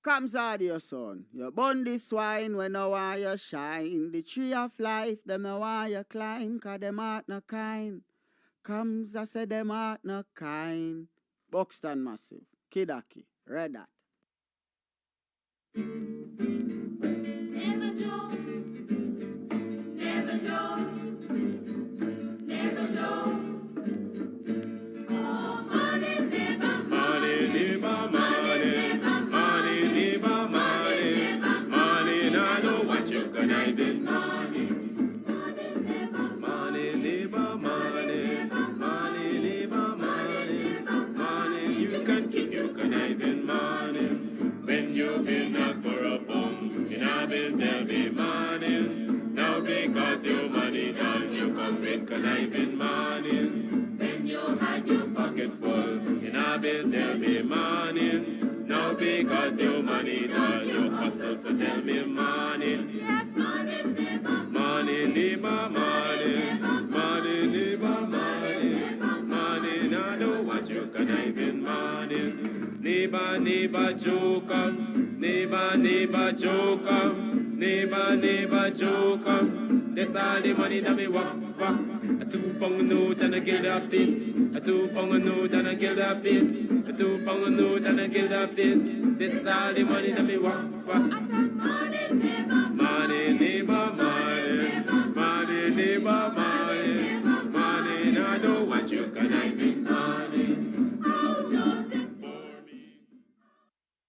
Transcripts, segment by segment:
Comes audio son. You burn the swine when no want you shine. The tree of life, them no want you climb, cause them heart no kind. Comes, I say them heart no kind. Buxton Massive, Kidaki, read that. Never joke, never joke, never joke. Oh, money never, money never, money never, money not know what you can even money. Money never, money never, money you can keep, you can even money. When you been knocked for a bum, you know been tell me money. Now because your money done, you come with conniving money. When you had your pocket full, you know been tell me money. Now because your money done, you hustle for tell me money. Yes, money never, money never, money never, money now know what you conniving money. Neighbor joker, neighbor joker, neighbor joker. That's all the money that me walk for. A 2 pound note and a kill that piece. A 2 pound note and a kill that piece. A 2 pound note and a kill that piece. That's all the money that me walk for. I said money never, money never, money never, money now know what you can have in money. Oh, Joseph.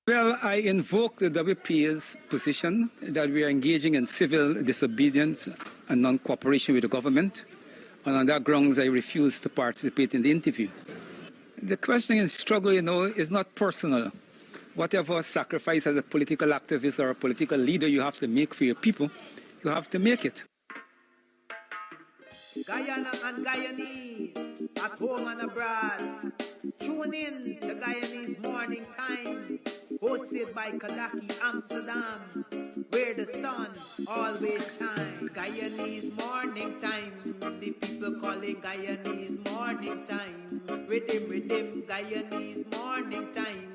Well, I invoke the WPA's position that we are engaging in civil disobedience and non-cooperation with the government, and on that grounds I refuse to participate in the interview. The question in struggle, is not personal. Whatever sacrifice as a political activist or a political leader you have to make for your people, you have to make it. Guyana and Guyanese, at home and abroad. Tune in to Guyanese Morning Time, hosted by Kadaki Amsterdam, where the sun always shines. Guyanese Morning Time, the people calling Guyanese Morning Time. Rhythm, Guyanese Morning Time.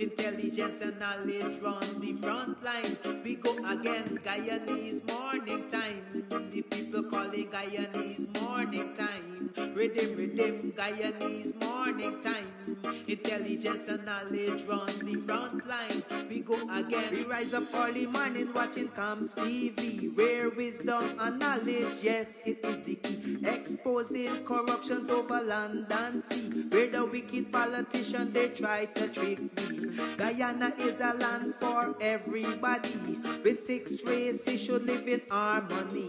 Intelligence and knowledge run the front line. We go again, Guyanese Morning Time. The people calling Guyanese Morning Time. Rhythm, Guyanese Morning Time. Intelligence and knowledge run the front line. We go again. We rise up early morning watching Kams TV, where wisdom and knowledge, yes, it is the key. Exposing corruptions over land and sea, where the wicked politicians they try to trick me. Guyana is a land for everybody. With 6 races should live in harmony.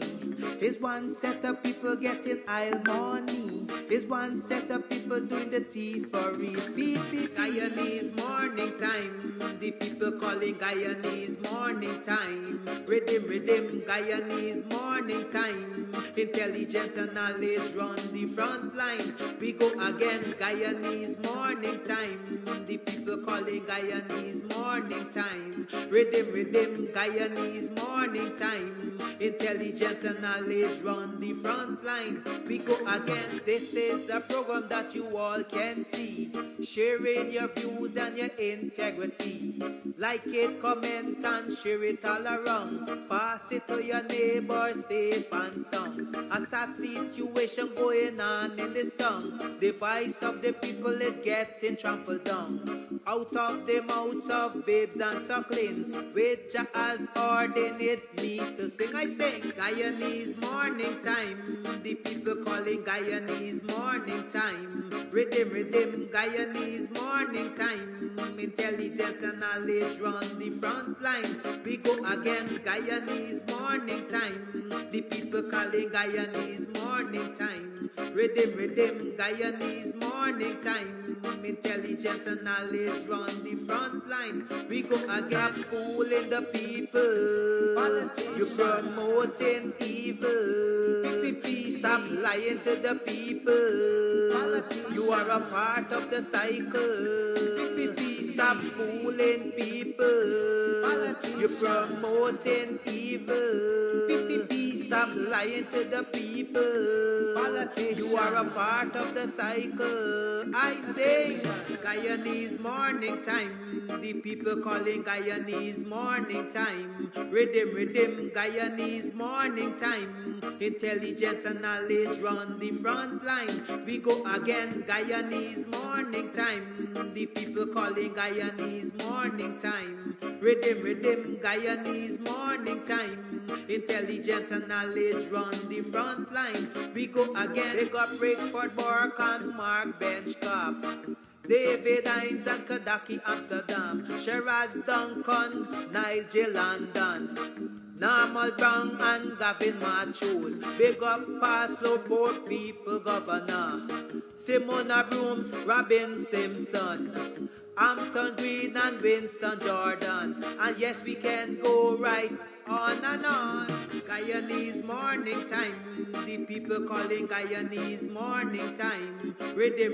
Is one set of people getting aisle money. Is one set of people doing the thievery. Guyanese Morning Time. The people calling Guyanese Morning Time. Rhythm, Guyanese Morning Time. Intelligence and knowledge run the front line. We go again, Guyanese Morning Time. The people calling Guyanese Morning Time. Rhythm, Guyanese Morning Time. Intelligence and knowledge run the front line. We go again. This is a program that you all can see. Sharing your views and your integrity. Like it, comment and share it all around. Pass it to your neighbor, safe and sound. A sad situation going on in this town. The voice of the people is getting trampled down. Out of the mouths of babes and sucklings, which has ordained me to sing. I sing Guyanese Morning Time. The people calling Guyanese Morning Time. Rhythm, Guyanese Morning Time. Intelligence and knowledge run the front line. We go again, Guyanese Morning Time. The people calling Guyanese Morning Time. Rhythm, Guyanese Morning Time. Intelligence and knowledge run the front line. We go again. Stop fooling the people. You're promoting evil. Stop lying to the people. You are a part of the cycle. Stop fooling people. You're promoting evil. Stop stop lying to the people. You are a part of the cycle. I say, Guyanese morning time. The people calling Guyanese morning time. Rhythm, Guyanese morning time. Intelligence and knowledge run the front line. We go again, Guyanese morning time. The people calling Guyanese morning time. Rhythm, Guyanese morning time. Intelligence and knowledge run the front line. We go again. They got Breakford, Bork and Mark Benchcop. David Hines and Kadaki Amsterdam. Sherrod Duncan, Nigel London. Normal Brown and Gavin Matthews. Big up Paslow, Port People Governor. Simona Brooms, Robin Simpson. Hampton Green and Winston Jordan. And yes, we can go right on and on. Guyanese morning time. The people calling Guyanese morning time. Rhythm,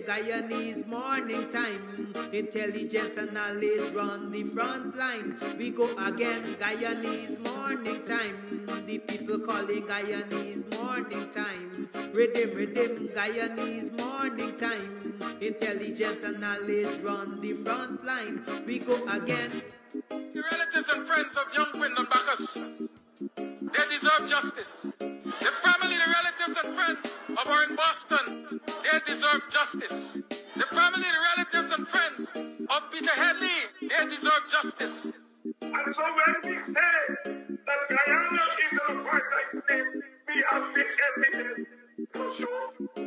Guyanese morning time. Intelligence and knowledge run the front line. We go again, Guyanese morning time. The people calling Guyanese morning time. Rhythm, Guyanese morning time. Intelligence and knowledge run the front line. We go again. The relatives and friends of young Wyndham Bacchus, they deserve justice. The family, the relatives and friends of our in Boston, they deserve justice. The family, the relatives and friends of Peter Headley, they deserve justice. And so when we say that Guyana is an apartheid state, we have the evidence to show.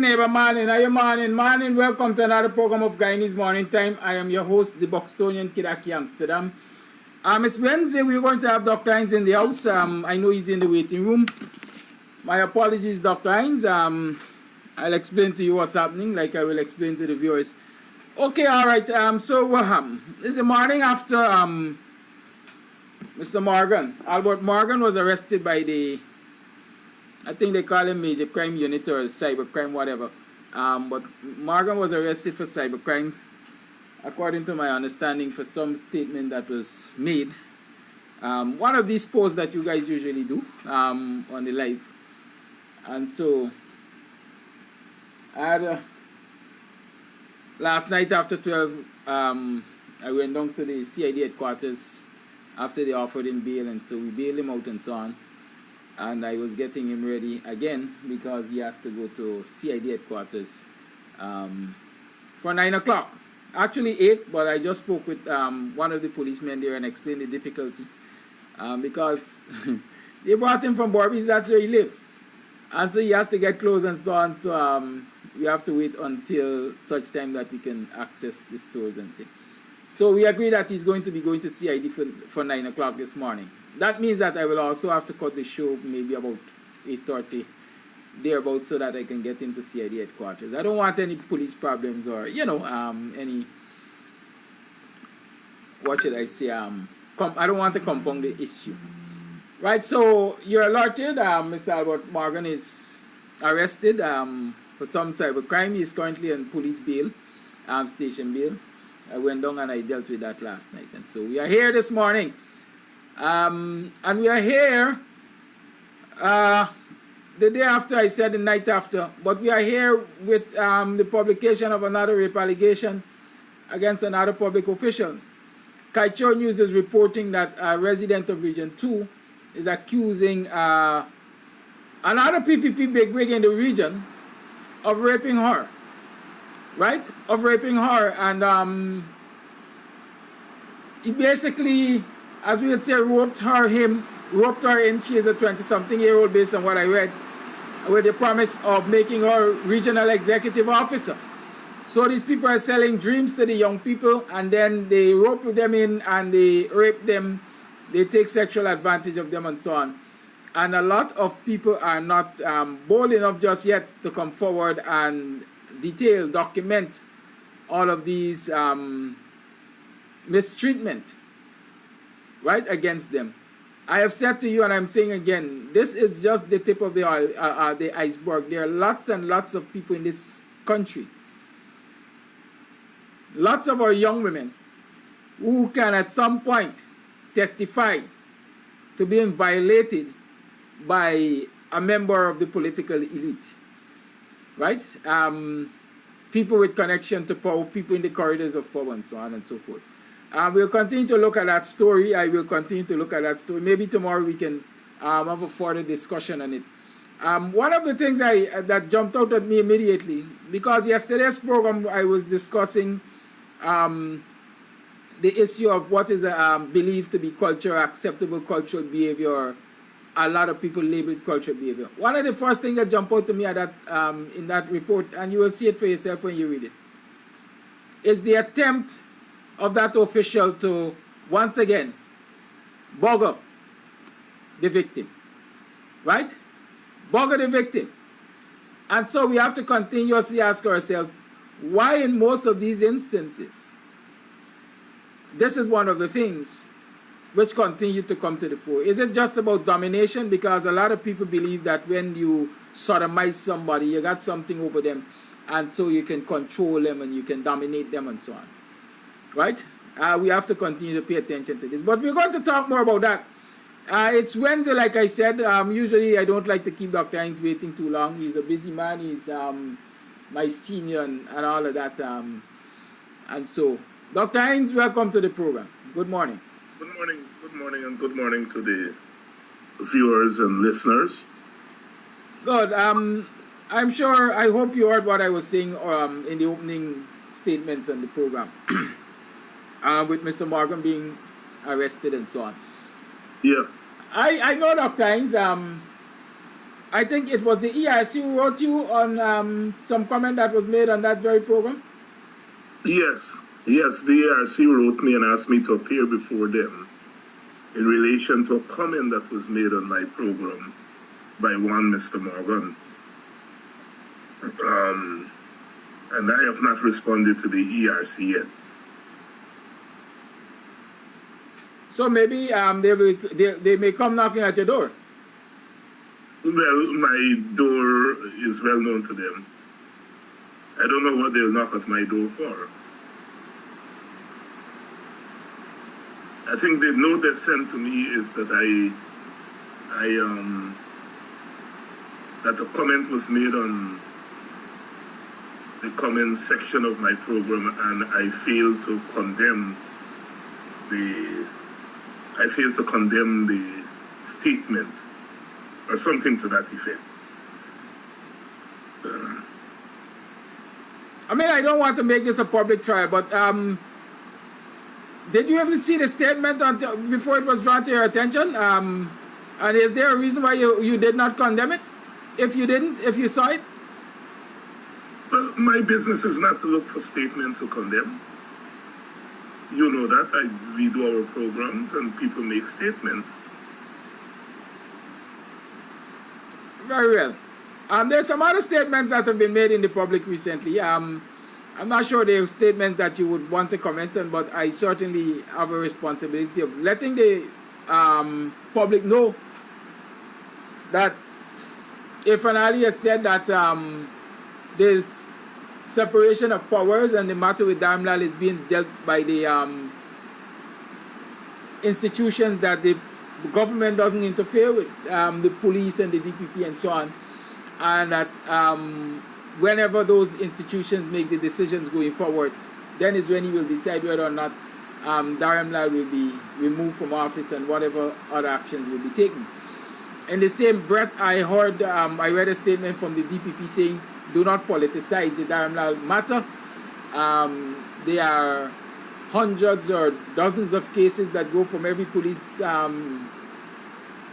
neighbor, morning. Are you morning? Morning, welcome to another program of Guyanese Morning Time. I am your host, the Buxtonian Kidaki Amsterdam. It's Wednesday. We're going to have Dr. Hines in the house. I know he's in the waiting room. My apologies, Dr. Hines. I'll explain to you what's happening, like I will explain to the viewers. Okay, all right. So what happened? It's the morning after Mr. Morgan. Albert Morgan was arrested by the, I think they call him Major Crime Unit or Cybercrime, whatever. But Morgan was arrested for cybercrime, according to my understanding, for some statement that was made. One of these posts that you guys usually do on the live. And so, I had last night after 12, I went down to the CID headquarters after they offered him bail, and so we bailed him out and so on. And I was getting him ready again because he has to go to CID headquarters for 9 o'clock. Actually 8, but I just spoke with one of the policemen there and explained the difficulty because they brought him from Borbies, that's where he lives. And so he has to get clothes and so on, so we have to wait until such time that we can access the stores and things. So we agree that he's going to be going to CID for 9 o'clock this morning. That means that I will also have to cut the show maybe about 8:30, thereabouts, so that I can get into CID headquarters. I don't want any police problems or, you know, any, what should I say, I don't want to compound the issue. Right, so you're alerted, Mr. Albert Morgan is arrested for some cybercrime. He is currently on police bail, station bail. I went down and I dealt with that last night. And so we are here this morning. And we are here the day after, I said the night after, but we are here with the publication of another rape allegation against another public official. Kaicho News is reporting that a resident of Region 2 is accusing another PPP bigwig in the region of raping her. Right? Of raping her. And he basically, as we would say, roped her in. She is a 20-something-year-old based on what I read, with the promise of making her regional executive officer. So these people are selling dreams to the young people, and then they rope them in and they rape them. They take sexual advantage of them and so on. And a lot of people are not bold enough just yet to come forward and document all of these mistreatment, right, against them. I have said to you, and I'm saying again, this is just the tip of the iceberg. There are lots and lots of people in this country, lots of our young women, who can at some point testify to being violated by a member of the political elite, right? People with connection to power, people in the corridors of power, and so on and so forth. We'll continue to look at that story. I will continue to look at that story. Maybe tomorrow we can have a further discussion on it. One of the things that jumped out at me immediately, because yesterday's program I was discussing the issue of what is believed to be acceptable cultural behavior. A lot of people label it cultural behavior. One of the first things that jumped out to me at that, in that report, and you will see it for yourself when you read it, is the attempt of that official to, once again, bugger the victim. Right? Bugger the victim. And so we have to continuously ask ourselves, why in most of these instances, this is one of the things which continue to come to the fore. Is it just about domination? Because a lot of people believe that when you sodomize somebody, you got something over them, and so you can control them and you can dominate them and so on. Right? We have to continue to pay attention to this. But we're going to talk more about that. It's Wednesday, like I said. Usually I don't like to keep Dr. Hines waiting too long. He's a busy man. He's my senior and all of that. And so, Dr. Hines, welcome to the program. Good morning. Good morning, and good morning to the viewers and listeners. Good. I'm sure, I hope you heard what I was saying in the opening statements on the program with Mr. Morgan being arrested and so on. Yeah. I know, Dr. Hines, I think it was the ERC who wrote you on some comment that was made on that very program? Yes, yes, the ERC wrote me and asked me to appear before them in relation to a comment that was made on my program by one Mr. Morgan. And I have not responded to the ERC yet. So maybe they may come knocking at your door. Well, my door is well known to them. I don't know what they'll knock at my door for. I think the note they sent to me is that that a comment was made on the comment section of my program, and I failed to condemn the statement or something to that effect. I mean, I don't want to make this a public trial, but did you ever see the statement before it was drawn to your attention? And is there a reason why you did not condemn it? If you didn't, if you saw it? Well, my business is not to look for statements to condemn. You know that. We do our programs and people make statements. Very well. There's some other statements that have been made in the public recently. I'm not sure they're statements that you would want to comment on, but I certainly have a responsibility of letting the public know that Irfan Ali has said that there's separation of powers and the matter with Damlal is being dealt by the institutions that the government doesn't interfere with, the police and the DPP and so on, and that whenever those institutions make the decisions going forward, then is when he will decide whether or not Damlal will be removed from office and whatever other actions will be taken. In the same breath, I heard, I read a statement from the DPP saying, do not politicize the Damlal matter. There are hundreds or dozens of cases that go from every police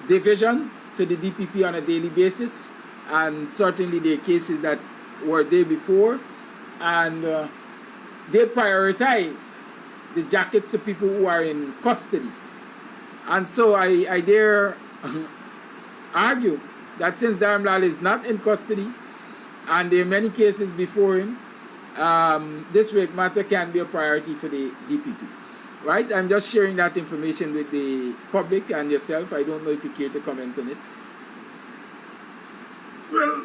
division to the DPP on a daily basis, and certainly there are cases that were there before, and they prioritize the jackets of people who are in custody. And so I dare argue that since Damlal is not in custody and there are many cases before him, this rape matter can be a priority for the DPP. Right? I'm just sharing that information with the public and yourself. I don't know if you care to comment on it. Well,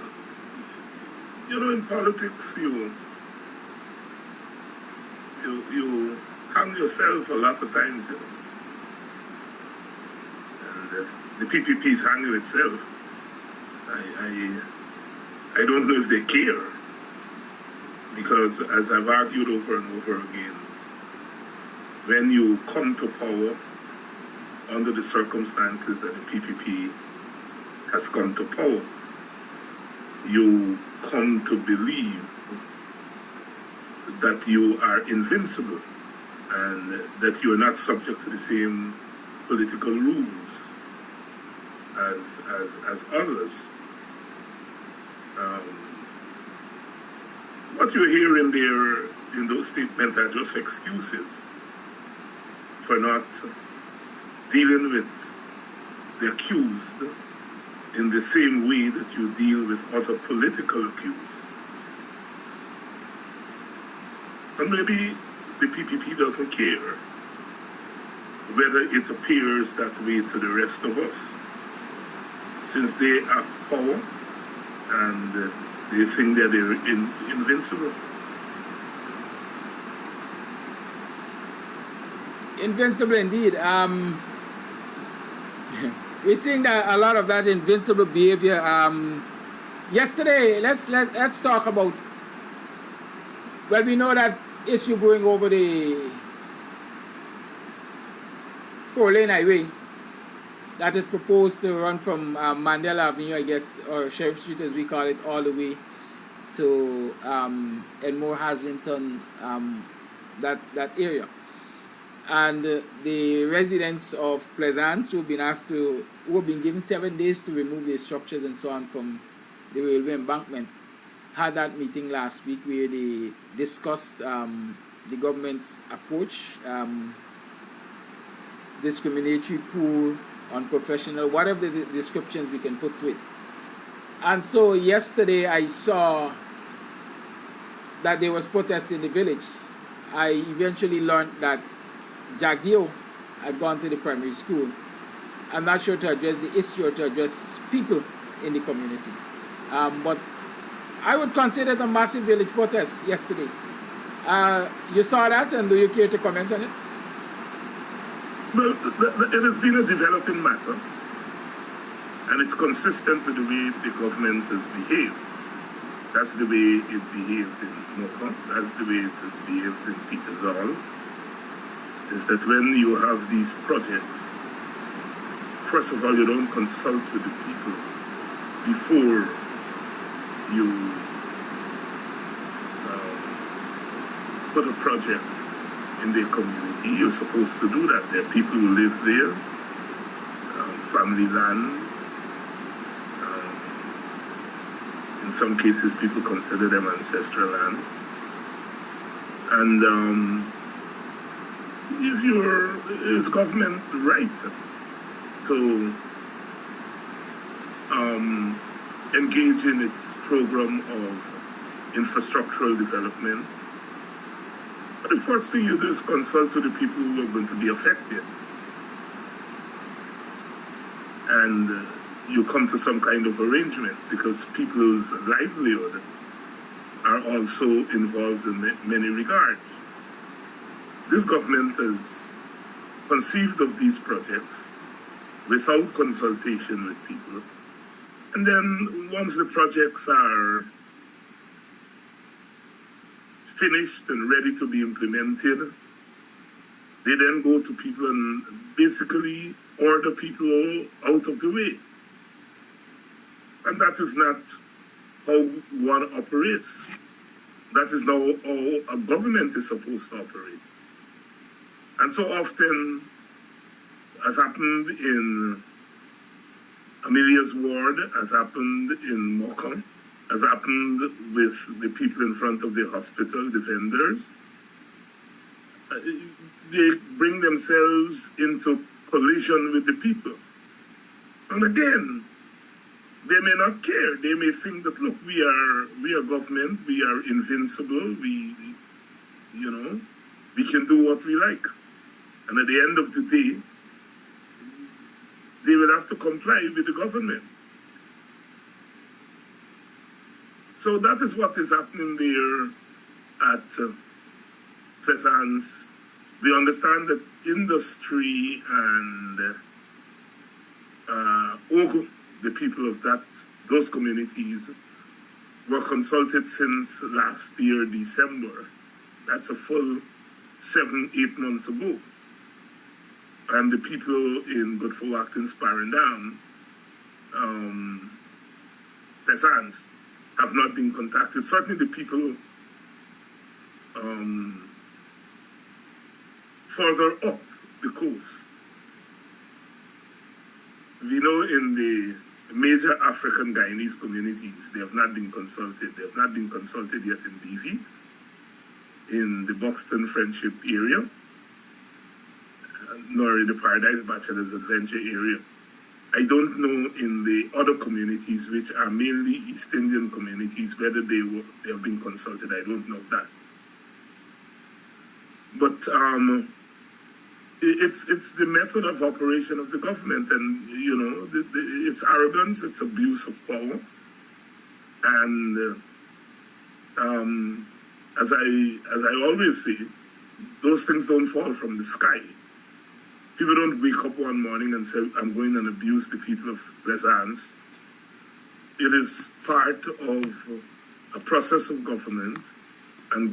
you know, in politics, you hang yourself a lot of times, you know. And the PPP is hanging itself. I don't know if they care, because as I've argued over and over again, when you come to power under the circumstances that the PPP has come to power, you come to believe that you are invincible and that you are not subject to the same political rules as others. What you hear in there in those statements are just excuses for not dealing with the accused in the same way that you deal with other political accused. And maybe the PPP doesn't care whether it appears that way to the rest of us, since they have power and they think that they're invincible. Invincible indeed. We're seeing that a lot of that invincible behavior. Yesterday, let's talk about. Well, we know that issue going over the 4-lane highway that is proposed to run from Mandela Avenue, I guess, or Sheriff Street as we call it, all the way to Edmore Haslington, that area. And the residents of Plaisance who've been given 7 days to remove their structures and so on from the railway embankment had that meeting last week where they discussed the government's approach, discriminatory, poor, unprofessional, whatever the descriptions we can put to it. And so yesterday I saw that there was protest in the village. I eventually learned that Jagio had gone to the primary school. I'm not sure to address the issue or to address people in the community. But I would consider it a massive village protest yesterday. You saw that, and do you care to comment on it? Well, it has been a developing matter, and it's consistent with the way the government has behaved. That's the way it behaved in Mocha. That's the way it has behaved in Petersall. Is that when you have these projects, first of all, you don't consult with the people before you put a project in their community. You're supposed to do that. There are people who live there, family lands. In some cases, people consider them ancestral lands. And is government right to engage in its program of infrastructural development? But the first thing you do is consult with the people who are going to be affected. And you come to some kind of arrangement, because people's livelihood are also involved in many regards. This government has conceived of these projects without consultation with people. And then once the projects are finished and ready to be implemented, they then go to people and basically order people out of the way. And that is not how one operates. That is not how a government is supposed to operate. And so often, as happened in Amelia's ward, as happened in Mocha, as happened with the people in front of the hospital, the vendors, they bring themselves into collision with the people. And again, they may not care. They may think that, look, we are government, we are invincible, we can do what we like. And at the end of the day, they will have to comply with the government. So that is what is happening there at Plaisance. We understand that industry and Ogu, the people of those communities, were consulted since last year, December. That's a full 7-8 months ago. And the people in Godfrey Watkins, Sparendam, Plaisance, have not been contacted. Certainly the people further up the coast. We know in the major African Guyanese communities, they have not been consulted. They have not been consulted yet in BV, in the Buxton Friendship area, nor in the Paradise Bachelor's Adventure area. I don't know in the other communities, which are mainly East Indian communities, whether they have been consulted. I don't know of that. But it's the method of operation of the government, and it's arrogance, it's abuse of power, and as I always say, those things don't fall from the sky. People don't wake up one morning and say, I'm going and abuse the people of Plaisance. It is part of a process of governance, and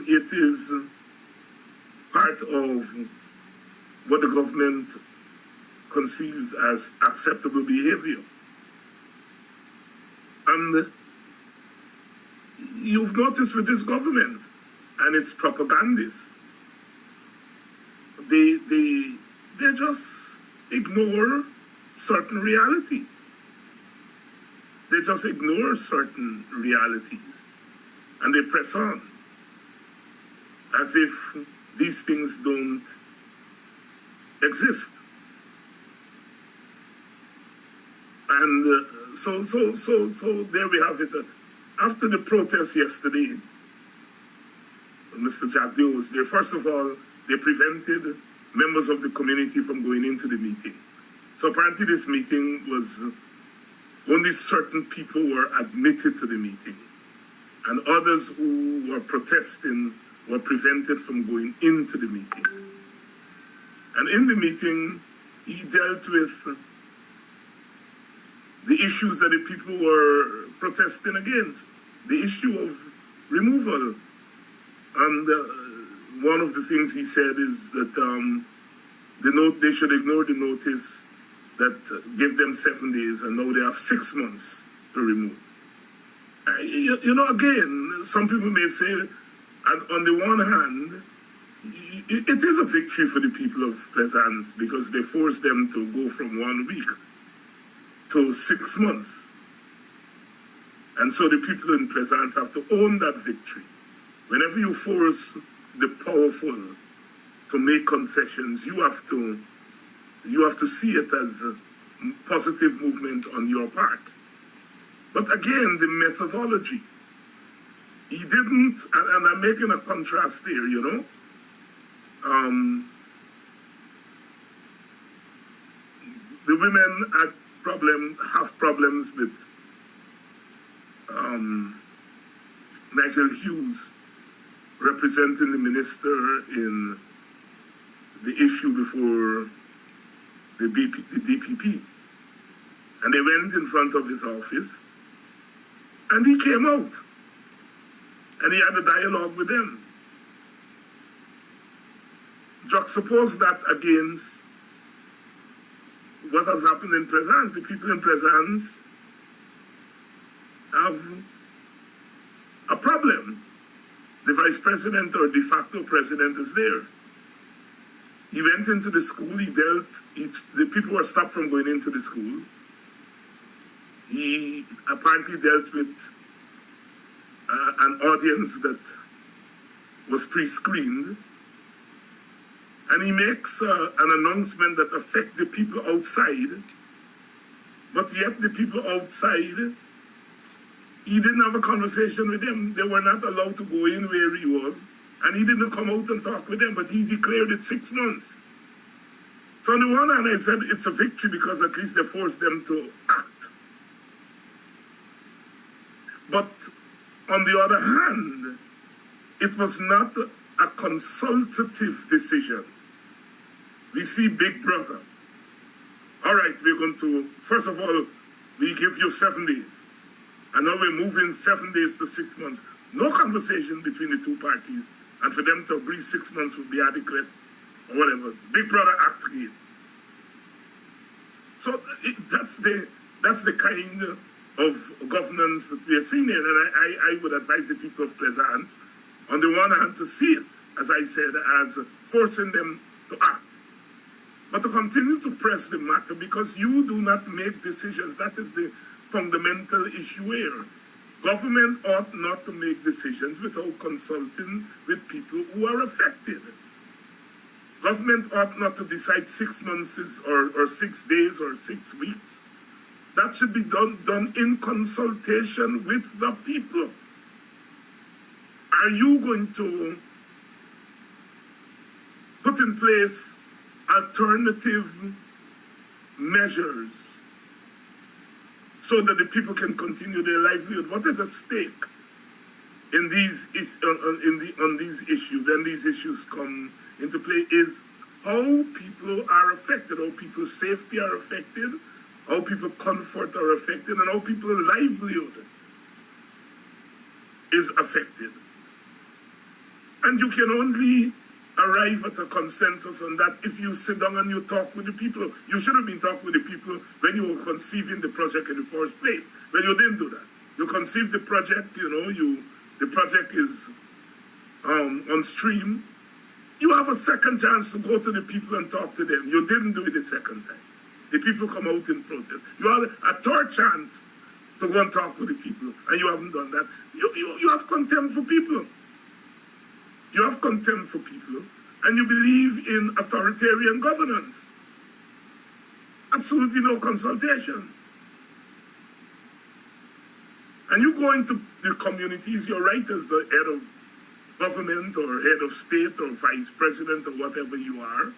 it is part of what the government conceives as acceptable behavior. And you've noticed with this government and its propagandists, they just ignore certain reality. They just ignore certain realities and they press on as if these things don't exist. And so there we have it. After the protest yesterday, Mr. Jack Dio was there. First of all, they prevented members of the community from going into the meeting. So apparently this meeting was, only certain people were admitted to the meeting. And others who were protesting were prevented from going into the meeting. And in the meeting, he dealt with the issues that the people were protesting against. The issue of removal. And one of the things he said is that they should ignore the notice that gave them 7 days, and now they have 6 months to remove. You know, again, some people may say, on the one hand, it is a victory for the people of Plaisance because they forced them to go from 1 week to 6 months. And so the people in Plaisance have to own that victory. Whenever you force the powerful to make concessions, you have to see it as a positive movement on your part. But again, the methodology. He didn't, and I'm making a contrast there, you know. The women have problems with Michael Hughes representing the minister in the issue before the DPP. And they went in front of his office and he came out and he had a dialogue with them. Juxtapose that against what has happened in Plaisance. The people in Plaisance have a problem. The vice president or de facto president is there. He went into the school, the people were stopped from going into the school. He apparently dealt with an audience that was pre-screened. And he makes an announcement that affects the people outside. But yet the people outside, he didn't have a conversation with them. They were not allowed to go in where he was. And he didn't come out and talk with them, but he declared it 6 months. So on the one hand, I said it's a victory because at least they forced them to act. But on the other hand, it was not a consultative decision. We see Big Brother. All right, we're going to, first of all, we give you 7 days. And now we're moving 7 days to 6 months. No conversation between the two parties. And for them to agree 6 months would be adequate or whatever. Big Brother act again. So that's the kind of governance that we are seeing here. And I would advise the people of Plaisance, on the one hand, to see it, as I said, as forcing them to act. But to continue to press the matter because you do not make decisions. That is the fundamental issue here. Government ought not to make decisions without consulting with people who are affected. Government ought not to decide 6 months or 6 days or 6 weeks. That should be done in consultation with the people. Are you going to put in place alternative measures so that the people can continue their livelihood? What is at stake in these on these issues? When these issues come into play, is how people are affected, how people's safety are affected, how people's comfort are affected, and how people's livelihood is affected. And you can only arrive at a consensus on that if you sit down and you talk with the people. You should have been talking with the people when you were conceiving the project in the first place. But you didn't do that. You conceived the project, the project is on stream. you have a second chance to go to the people and talk to them. You didn't do it the second time. The people come out in protest. You have a third chance to go and talk with the people, and you haven't done that. You have contempt for people. You have contempt for people, and you believe in authoritarian governance. Absolutely no consultation. And you go into the communities, you're right as the head of government or head of state or vice president or whatever you are.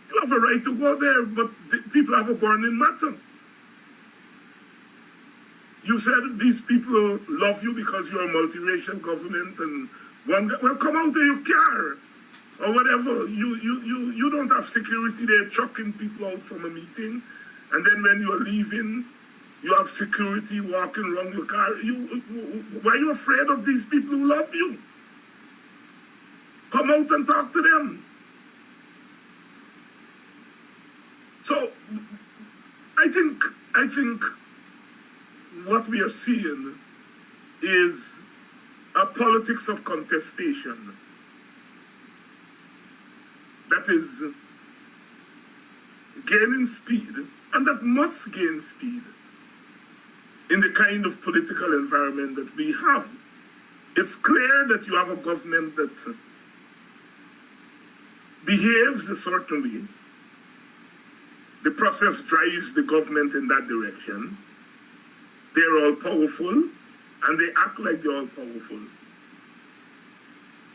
You have a right to go there, but the people have a burning matter. You said these people love you because you're a multiracial government and one guy, well, come out of your car or whatever. You don't have security there chucking people out from a meeting. And then when you're leaving, you have security walking around your car. Why are you afraid of these people who love you? Come out and talk to them. So I think what we are seeing is a politics of contestation that is gaining speed, and that must gain speed in the kind of political environment that we have. It's clear that you have a government that behaves a certain way. The process drives the government in that direction. They're all powerful, and they act like they're all powerful.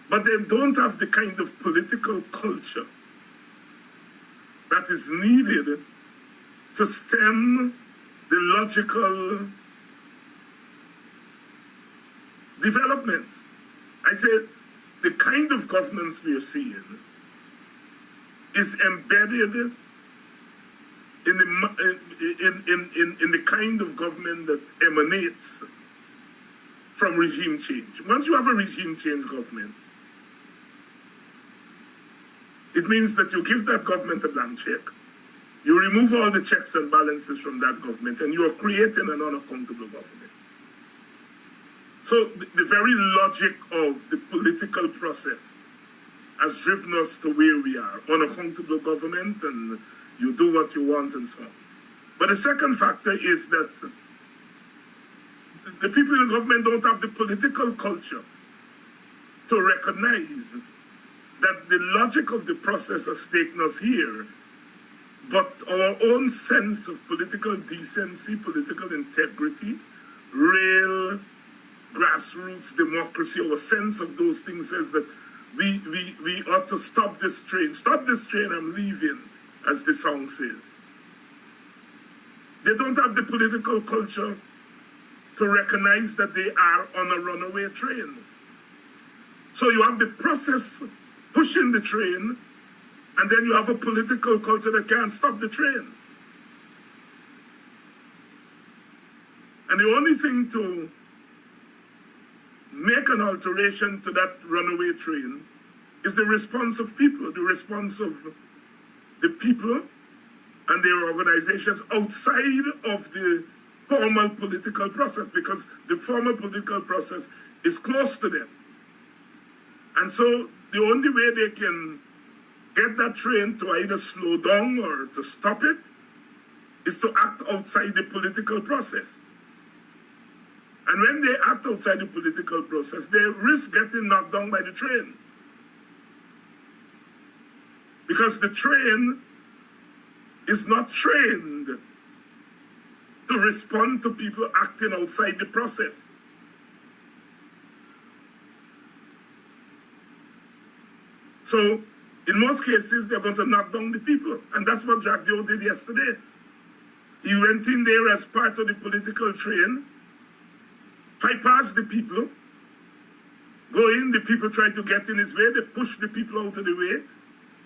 But they don't have the kind of political culture that is needed to stem the logical developments. I say the kind of governance we are seeing is embedded in the kind of government that emanates from regime change. Once you have a regime change government, it means that you give that government a blank check. You remove all the checks and balances from that government, and you are creating an unaccountable government. So the very logic of the political process has driven us to where we are, unaccountable government, and you do what you want and so on. But the second factor is that the people in the government don't have the political culture to recognize that the logic of the process has taken us here, but our own sense of political decency, political integrity, real grassroots democracy, our sense of those things says that we ought to stop this train. Stop this train, I'm leaving, as the song says. They don't have the political culture to recognize that they are on a runaway train. So you have the process pushing the train, and then you have a political culture that can't stop the train. And the only thing to make an alteration to that runaway train is the response of people, the response of the people and their organizations outside of the formal political process, because the formal political process is close to them. And so the only way they can get that train to either slow down or to stop it is to act outside the political process. And when they act outside the political process, they risk getting knocked down by the train. Because the train is not trained to respond to people acting outside the process. So, in most cases, they're going to knock down the people. And that's what Jack Joe did yesterday. He went in there as part of the political train, fight past the people, go in, the people try to get in his way, they push the people out of the way,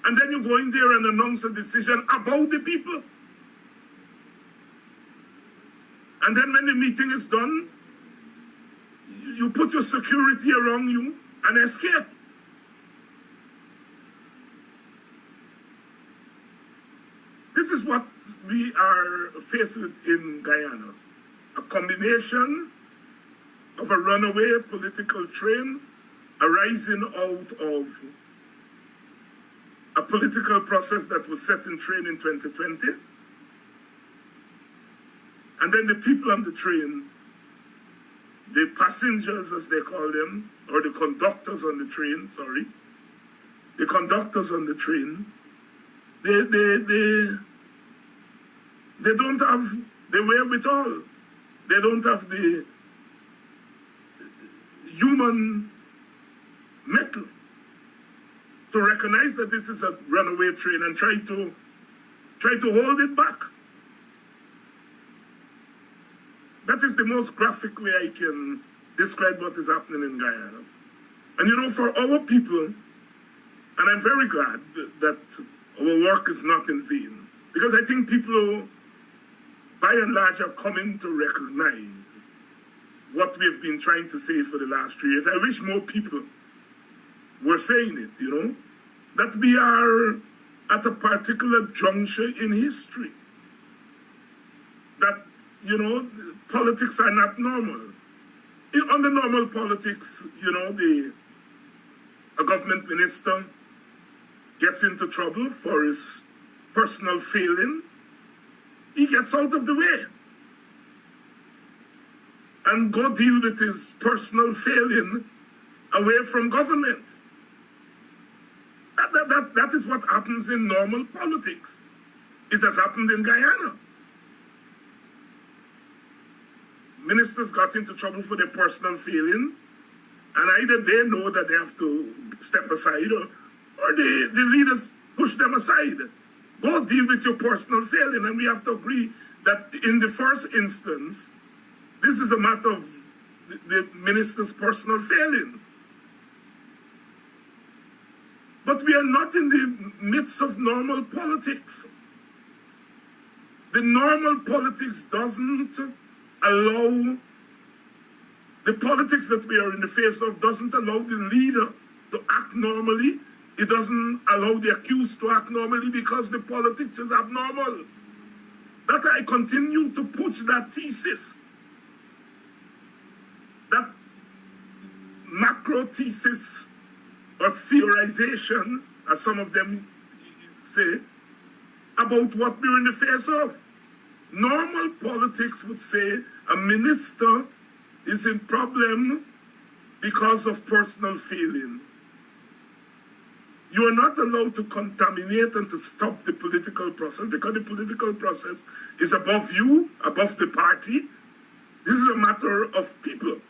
and then you go in there and announce a decision about the people. And then when the meeting is done, you put your security around you and escape. This is what we are faced with in Guyana. A combination of a runaway political train arising out of a political process that was set in train in 2020. And then the people on the train, the passengers as they call them, or the conductors on the train, sorry, the conductors on the train, they don't have the wherewithal. They don't have the human mettle to recognize that this is a runaway train and try to hold it back. That is the most graphic way I can describe what is happening in Guyana. And you know, for our people, and I'm very glad that our work is not in vain, because I think people, by and large, are coming to recognize what we've been trying to say for the last 3 years. I wish more people were saying it, you know, that we are at a particular juncture in history. That, you know, politics are not normal. On the normal politics, you know, a government minister gets into trouble for his personal failing, he gets out of the way and go deal with his personal failing away from government. That is what happens in normal politics. It has happened in Guyana. Ministers got into trouble for their personal failing, and either they know that they have to step aside, or the leaders push them aside. Go deal with your personal failing, and we have to agree that in the first instance, this is a matter of the minister's personal failing. But we are not in the midst of normal politics. The normal politics doesn't allow, the politics that we are in the face of doesn't allow the leader to act normally. It doesn't allow the accused to act normally because the politics is abnormal. That I continue to push that thesis. That macro thesis of theorization, as some of them say, about what we're in the face of. Normal politics would say a minister is in problem because of personal failing. You are not allowed to contaminate and to stop the political process, because the political process is above you, above the party. This is a matter of people.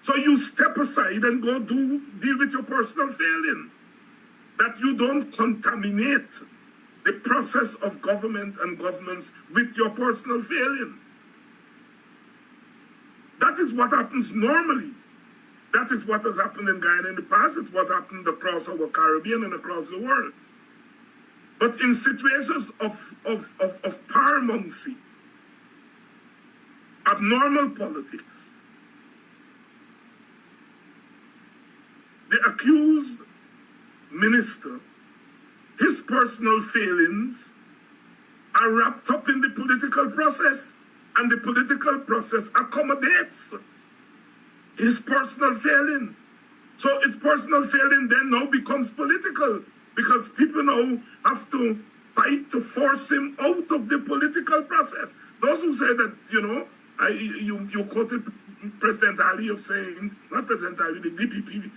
So you step aside and go deal with your personal failing. That you don't contaminate the process of government and governance with your personal failing. That is what happens normally. That is what has happened in Guyana in the past. It's what happened across our Caribbean and across the world. But in situations of paramountcy, abnormal politics, the accused minister, his personal failings are wrapped up in the political process, and the political process accommodates his personal failing. So its personal failing then now becomes political, because people now have to fight to force him out of the political process. Those who say that, you know, you quoted President Ali of saying, not President Ali, the DPP,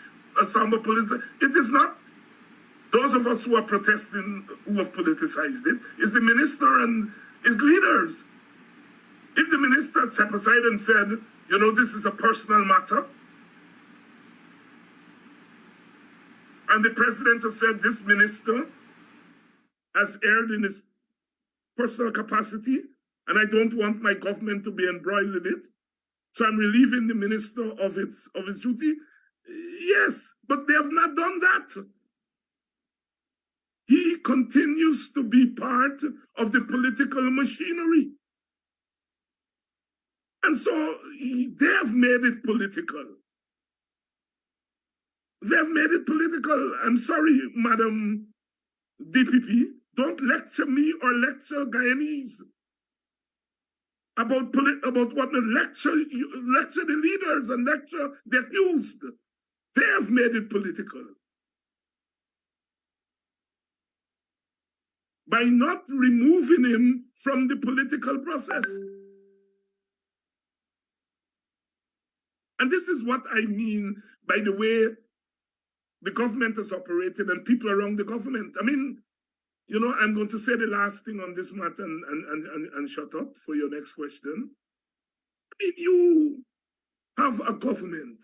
it is not. Those of us who are protesting, who have politicized it, is the minister and his leaders. If the minister stepped aside and said, you know, this is a personal matter, and the president has said this minister has erred in his personal capacity, and I don't want my government to be embroiled in it, so I'm relieving the minister of its duty. Yes, but they have not done that. He continues to be part of the political machinery. And so they have made it political. They have made it political. I'm sorry, Madam DPP, don't lecture me or lecture Guyanese about what lecture the leaders and lecture the accused. They have made it political. by not removing him from the political process. And this is what I mean by the way the government has operated and people around the government. I mean, you know, I'm going to say the last thing on this matter and shut up for your next question. If you have a government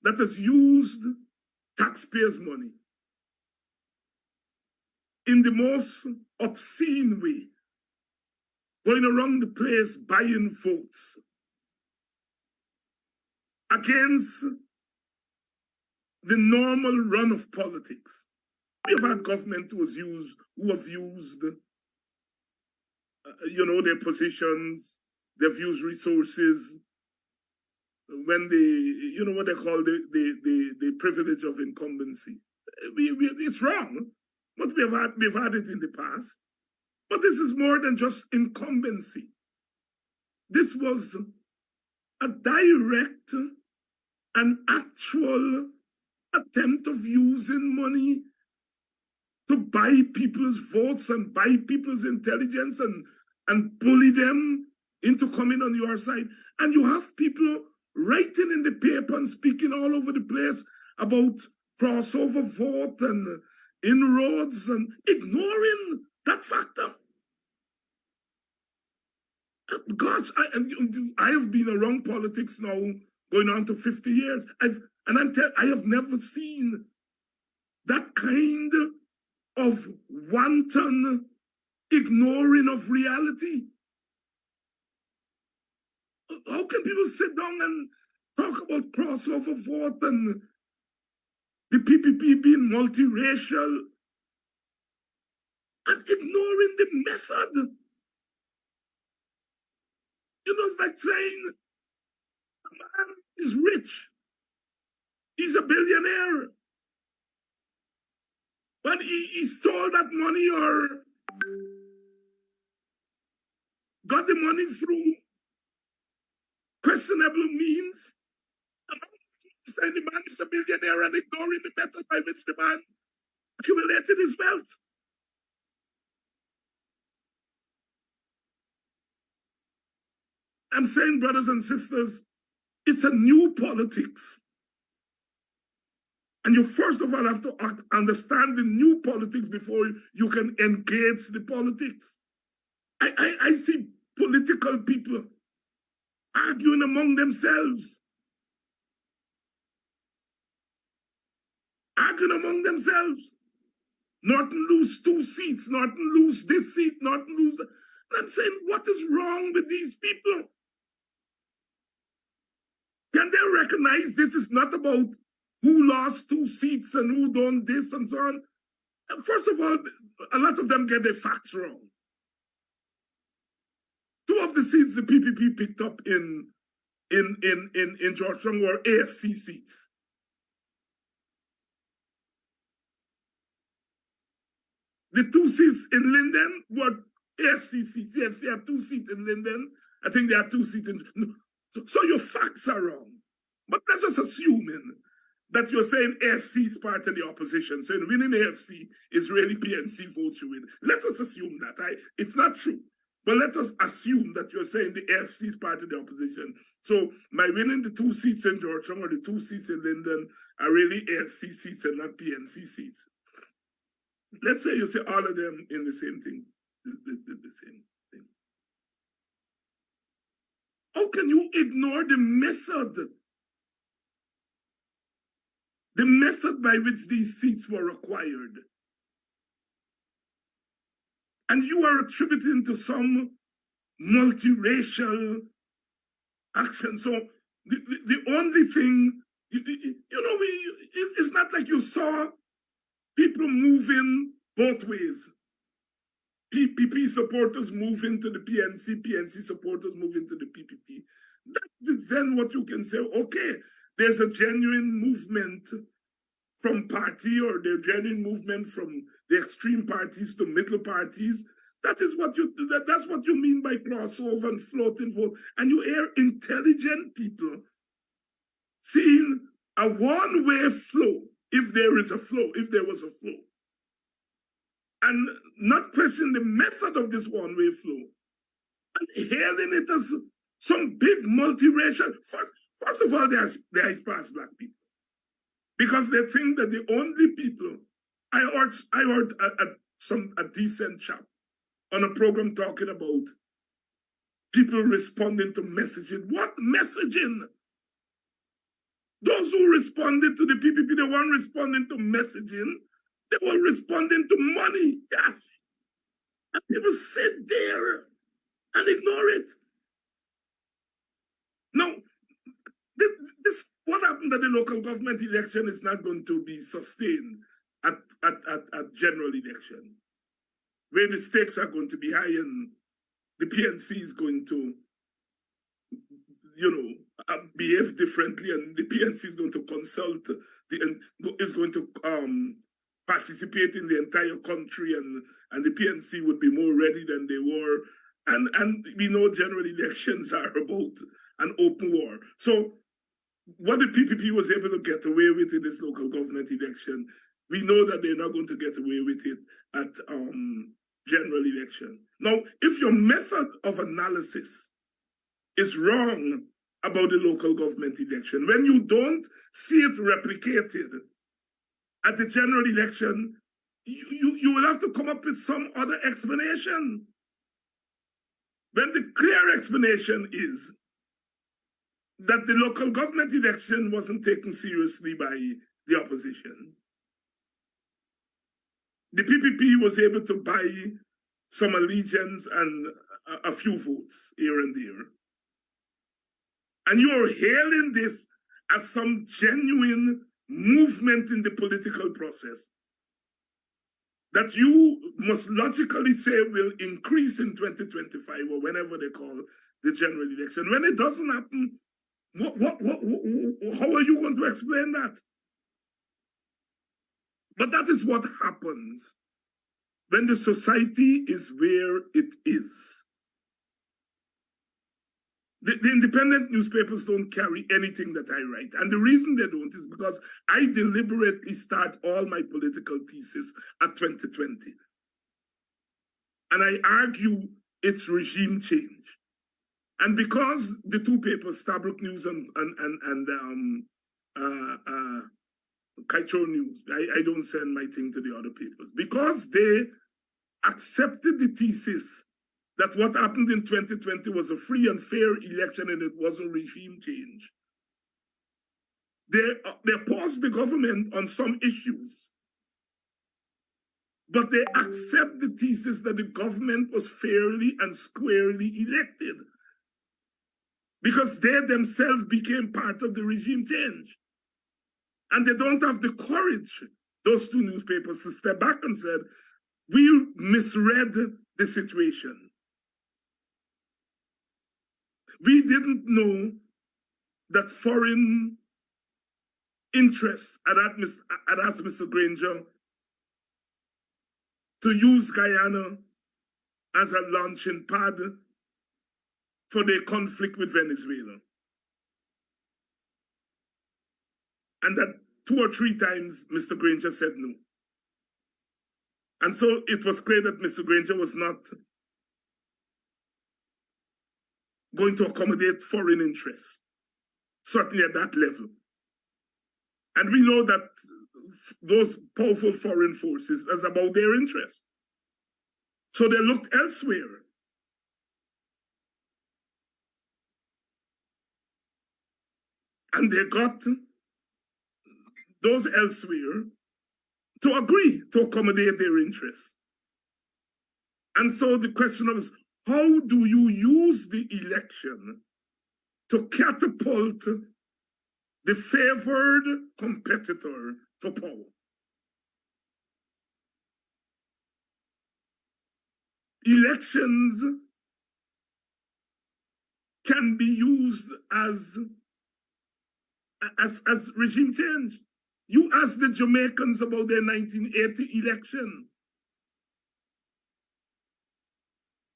that has used taxpayers' money in the most obscene way, going around the place buying votes against the normal run of politics. We have had government who have used, you know, their positions, they've used resources when they, you know what they call the privilege of incumbency. It's wrong, but we've had it in the past. But this is more than just incumbency. This was a direct and actual attempt of using money to buy people's votes and buy people's intelligence and bully them into coming on your side. And you have people writing in the paper and speaking all over the place about crossover vote and inroads and ignoring that factor. Gosh, I have been around politics now going on to 50 years. I have never seen that kind of wanton ignoring of reality. How can people sit down and talk about crossover vote and the PPP being multiracial and ignoring the method? You know, it's like saying a man is rich. He's a billionaire. But he stole that money or got the money through questionable means. Saying the man is a billionaire and ignoring the method by which the man accumulated his wealth. I'm saying, brothers and sisters, it's a new politics. And you first of all have to understand the new politics before you can engage the politics. I see political people arguing among themselves. Arguing among themselves. Norton lose 2 seats, Norton lose this seat, Norton lose that. And I'm saying, what is wrong with these people? Can they recognize this is not about who lost 2 seats and who done this and so on? And first of all, a lot of them get their facts wrong. 2 of the seats the PPP picked up in Georgetown were AFC seats. The 2 seats in Linden were AFC seats. Yes, they have 2 seats in Linden. I think they have 2 seats in... No. So your facts are wrong. But let's just assume that you're saying AFC is part of the opposition. So winning AFC is really PNC votes you win. Let us assume that. It's not true. But let us assume that you're saying the AFC is part of the opposition. So my winning the 2 seats in Georgetown or the 2 seats in Linden are really AFC seats and not PNC seats. Let's say you say all of them in the same thing. The same thing. How can you ignore the method? The method by which these seats were acquired. And you are attributing to some multiracial action. So the only thing, you know, it's not like you saw people moving both ways. PPP supporters move into the PNC, PNC supporters move into the PPP. That's then what you can say, okay, there's a genuine movement from party or there's genuine movement from the extreme parties to middle parties. That's what you mean by crossover and floating vote. And you hear intelligent people seeing a one-way flow, if there was a flow. and not question the method of this one-way flow, and hailing it as some big multiracial. First of all, they are past black people, because they think that the only people. I heard a decent chap on a program talking about people responding to messaging. What messaging? Those who responded to the PPP, they weren't responding to messaging. They were responding to money, cash. And people sit there and ignore it. Now, this what happened at the local government election is not going to be sustained at general election, where the stakes are going to be high and the PNC is going to, behave differently, and the PNC is going to consult, is going to participate in the entire country, and the PNC would be more ready than they were. And we know general elections are about an open war. So what the PPP was able to get away with in this local government election, we know that they're not going to get away with it at general election. Now, if your method of analysis is wrong about the local government election, when you don't see it replicated at the general election, you will have to come up with some other explanation. When the clear explanation is that the local government election wasn't taken seriously by the opposition, the PPP was able to buy some allegiance and a few votes here and there. And you are hailing this as some genuine movement in the political process that you must logically say will increase in 2025 or whenever they call the general election. When it doesn't happen, how are you going to explain that? But that is what happens when the society is where it is. The independent newspapers don't carry anything that I write. And the reason they don't is because I deliberately start all my political thesis at 2020. And I argue it's regime change. And because the two papers, Stabrook News and Kaito News, I don't send my thing to the other papers, because they accepted the thesis that what happened in 2020 was a free and fair election and it wasn't regime change. They paused the government on some issues, but they accept the thesis that the government was fairly and squarely elected because they themselves became part of the regime change. And they don't have the courage, those two newspapers, to step back and said, we misread the situation. We didn't know that foreign interests had asked Mr. Granger to use Guyana as a launching pad for their conflict with Venezuela. And that 2 or 3 times Mr. Granger said no. And so it was clear that Mr. Granger was not going to accommodate foreign interests, certainly at that level. And we know that those powerful foreign forces is about their interest. So they looked elsewhere. And they got those elsewhere to agree to accommodate their interests. And so the question is, how do you use the election to catapult the favored competitor to power? Elections can be used as regime change. You ask the Jamaicans about their 1980 election.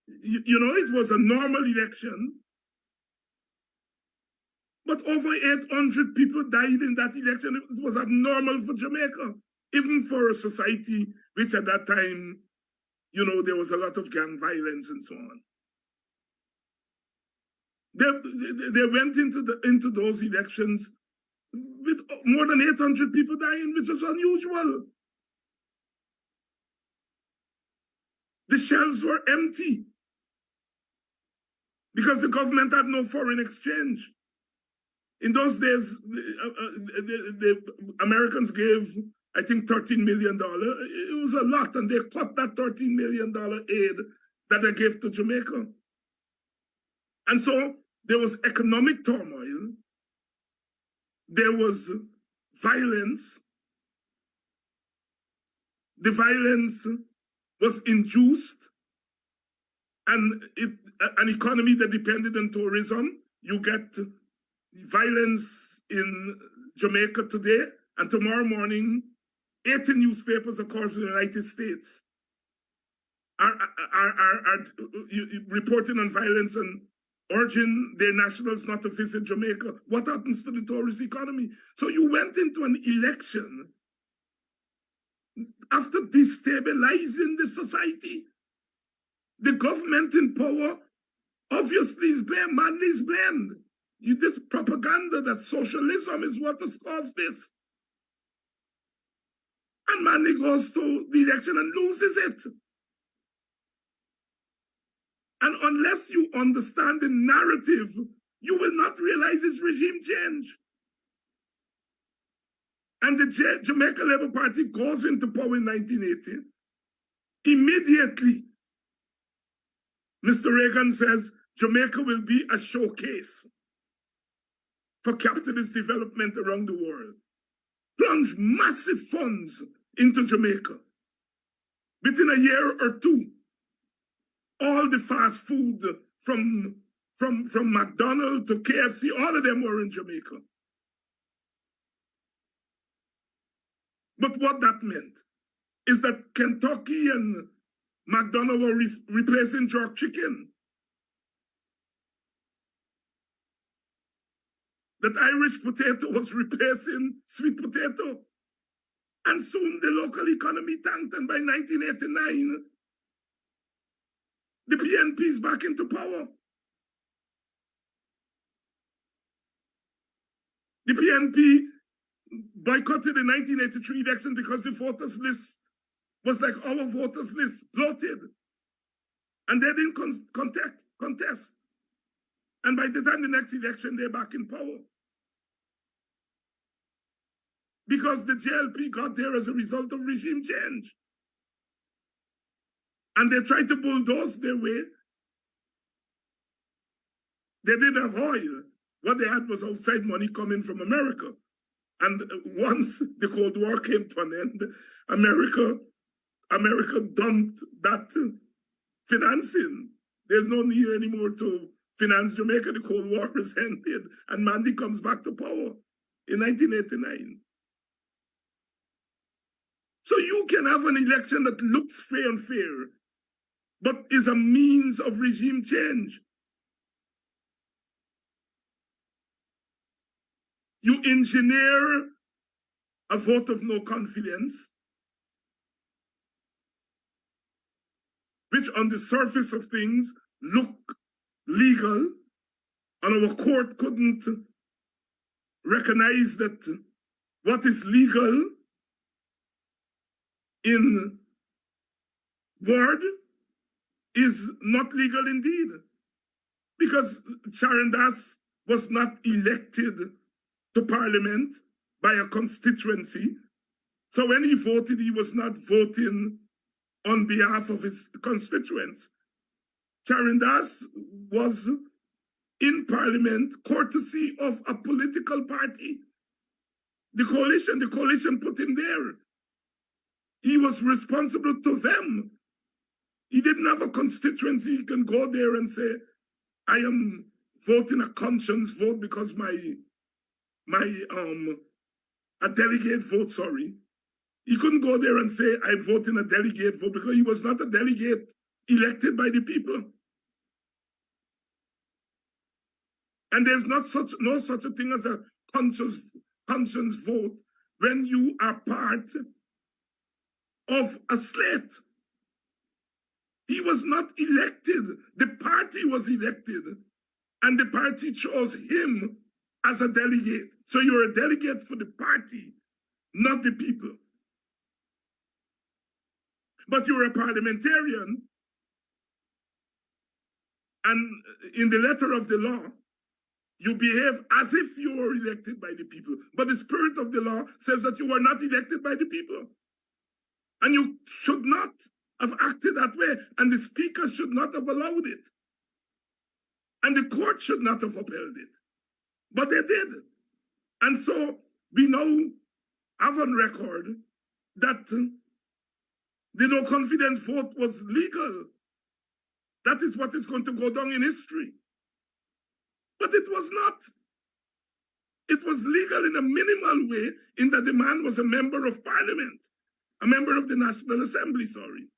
You know, it was a normal election, but over 800 people died in that election. It was abnormal for Jamaica, even for a society which at that time you know, there was a lot of gang violence and so on. They went into those elections with more than 800 people dying, which is unusual. The shelves were empty because the government had no foreign exchange. In those days, the Americans gave, I think, $13 million. It was a lot, and they cut that $13 million aid that they gave to Jamaica. And so there was economic turmoil. There was violence. The violence was induced, and an economy that depended on tourism. You get violence in Jamaica today, and tomorrow morning, 80 newspapers across the United States are reporting on violence and urging their nationals not to visit Jamaica. What happens to the tourist economy? So you went into an election after destabilizing the society. The government in power obviously is blamed, Manley is blamed. This propaganda that socialism is what has caused this. And Manley goes to the election and loses it. And unless you understand the narrative, you will not realize it's regime change. And the Jamaica Labour Party goes into power in 1980. Immediately, Mr. Reagan says Jamaica will be a showcase for capitalist development around the world. Plunge massive funds into Jamaica. Within a year or two, all the fast food from McDonald's to KFC, all of them were in Jamaica. But what that meant is that Kentucky and McDonald's were replacing jerk chicken. That Irish potato was replacing sweet potato. And soon the local economy tanked, and by 1989, the PNP is back into power. The PNP boycotted the 1983 election because the voters list was like our voters list, bloated. And they didn't contest. And by the time the next election, they're back in power. Because the JLP got there as a result of regime change. And they tried to bulldoze their way. They didn't have oil. What they had was outside money coming from America. And once the Cold War came to an end, America dumped that financing. There's no need anymore to finance Jamaica. The Cold War is ended, and Mandy comes back to power in 1989. So you can have an election that looks fair and fair, but is a means of regime change. You engineer a vote of no confidence, which on the surface of things look legal, and our court couldn't recognize that what is legal in word is not legal indeed, because Charan Das was not elected to parliament by a constituency. So when he voted, he was not voting on behalf of his constituents. Charan Das was in parliament courtesy of a political party. The coalition put him there. He was responsible to them. He didn't have a constituency. He can go there and say, I am voting a conscience vote because a delegate vote, sorry. He couldn't go there and say, I'm voting a delegate vote, because he was not a delegate elected by the people. And there's no such a thing as a conscience vote when you are part of a slate. He was not elected. The party was elected, and the party chose him as a delegate. So you're a delegate for the party, not the people. But you're a parliamentarian, and in the letter of the law, you behave as if you were elected by the people. But the spirit of the law says that you were not elected by the people. And you should not have acted that way. And the speaker should not have allowed it. And the court should not have upheld it. But they did. And so we now have on record that the no confidence vote was legal. That is what is going to go down in history. But it was not. It was legal in a minimal way, in that the man was a member of parliament, a member of the National Assembly, sorry.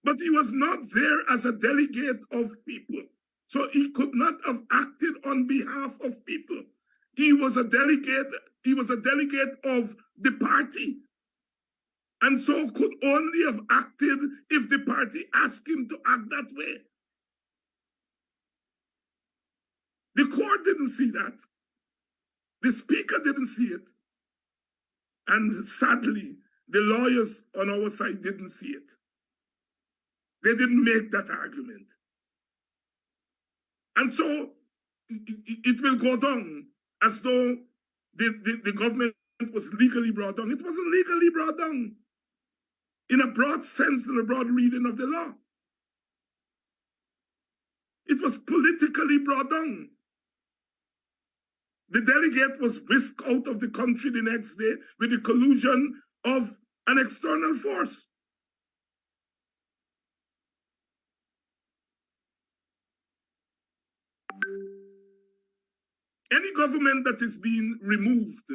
But he was not there as a delegate of people. So he could not have acted on behalf of people. He was a delegate of the party. And so could only have acted if the party asked him to act that way. The court didn't see that. The speaker didn't see it. And sadly, the lawyers on our side didn't see it. They didn't make that argument. And so it will go down as though the government was legally brought down. It wasn't legally brought down in a broad sense, in a broad reading of the law. It was politically brought down. The delegate was whisked out of the country the next day with the collusion of an external force. Any government that is being removed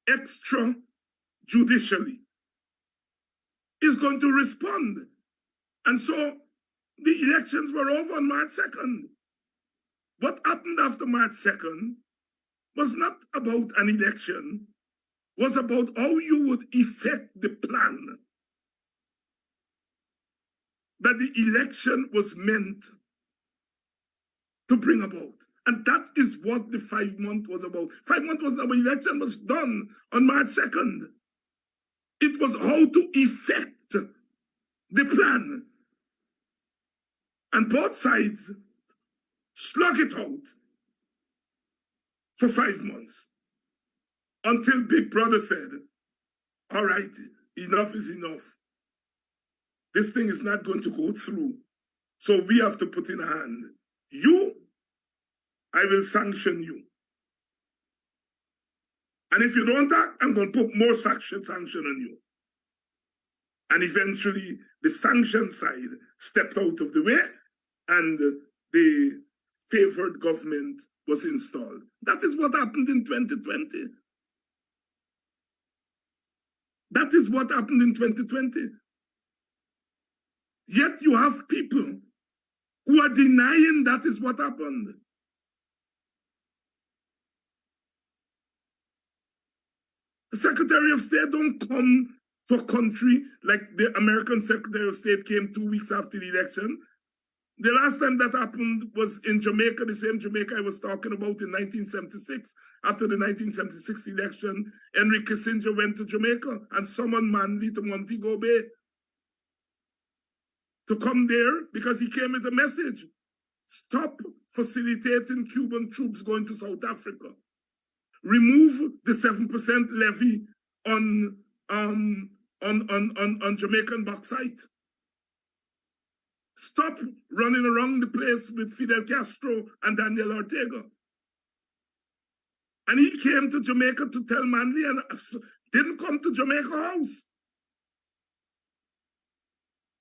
extrajudicially is going to respond. And so the elections were over on March 2nd. What happened after March 2nd was not about an election, was about how you would effect the plan that the election was meant to bring about. And that is what the 5 months was about. 5 months was our election was done on March 2nd. It was how to effect the plan. And both sides slug it out for 5 months until Big Brother said, all right, enough is enough. This thing is not going to go through. So we have to put in a hand. You, I will sanction you. And if you don't act, I'm going to put more sanction on you. And eventually the sanction side stepped out of the way and the favored government was installed. That is what happened in 2020. That is what happened in 2020. Yet you have people who are denying that is what happened. The Secretary of State don't come to a country like the American Secretary of State came 2 weeks after the election. The last time that happened was in Jamaica, the same Jamaica I was talking about in 1976. After the 1976 election, Henry Kissinger went to Jamaica and summoned Manley to Montego Bay to come there because he came with a message. Stop facilitating Cuban troops going to South Africa. Remove the 7% levy on Jamaican bauxite. Stop running around the place with Fidel Castro and Daniel Ortega. And he came to Jamaica to tell Manley and didn't come to Jamaica House.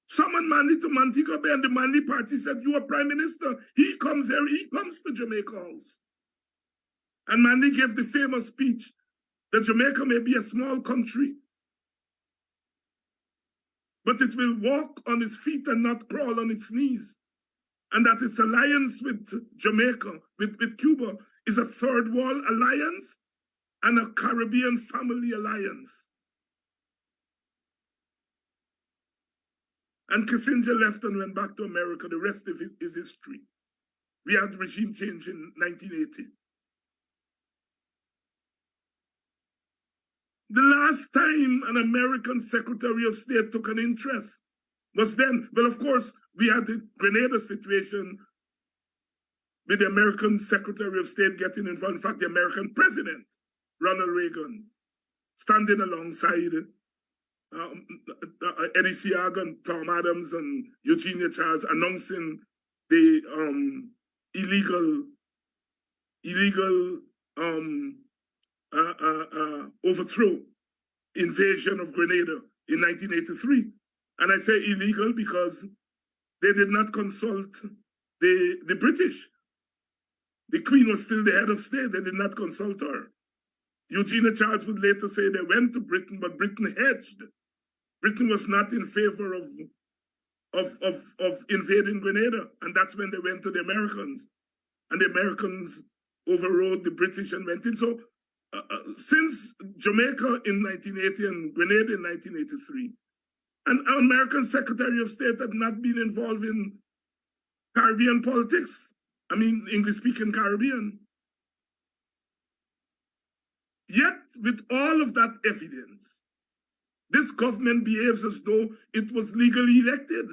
Summoned Manley to Montego Bay and the Manley party said, you are prime minister. He comes here, he comes to Jamaica House. And Manley gave the famous speech that Jamaica may be a small country, but it will walk on its feet and not crawl on its knees. And that its alliance with Jamaica, with Cuba, is a third world alliance and a Caribbean family alliance. And Kissinger left and went back to America. The rest of it is history. We had regime change in 1980. The last time an American Secretary of State took an interest was then. Well, of course, we had the Grenada situation with the American Secretary of State getting involved. In fact, the American President, Ronald Reagan, standing alongside Eddie Seagan, Tom Adams, and Eugenia Charles, announcing the illegal overthrow, invasion of Grenada in 1983. And I say illegal because they did not consult the British. The Queen was still the head of state. They did not consult her. Eugenia Charles would later say they went to Britain, but Britain hedged. Britain was not in favor of invading Grenada. And that's when they went to the Americans. And the Americans overrode the British and went in. So since Jamaica in 1980 and Grenada in 1983, an American Secretary of State had not been involved in Caribbean politics. I mean, English-speaking Caribbean. Yet, with all of that evidence, this government behaves as though it was legally elected.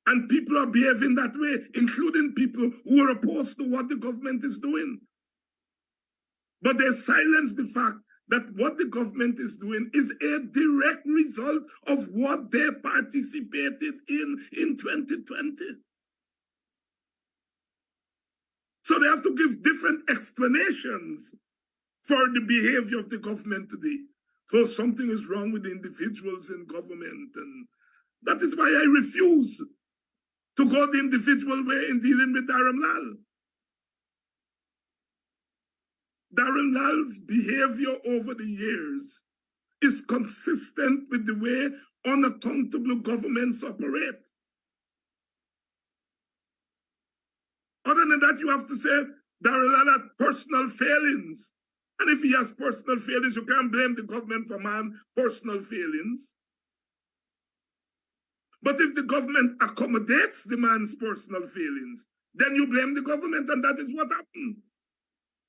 And people are behaving that way, including people who are opposed to what the government is doing. But they silence the fact that what the government is doing is a direct result of what they participated in 2020. So they have to give different explanations for the behavior of the government today. So something is wrong with the individuals in government. And that is why I refuse to go the individual way in dealing with Dharam Lal. Dharam Lal's behavior over the years is consistent with the way unaccountable governments operate. Other than that, you have to say Dharam Lal had personal failings. And if he has personal failings, you can't blame the government for man's personal failings. But if the government accommodates the man's personal failings, then you blame the government, and that is what happened.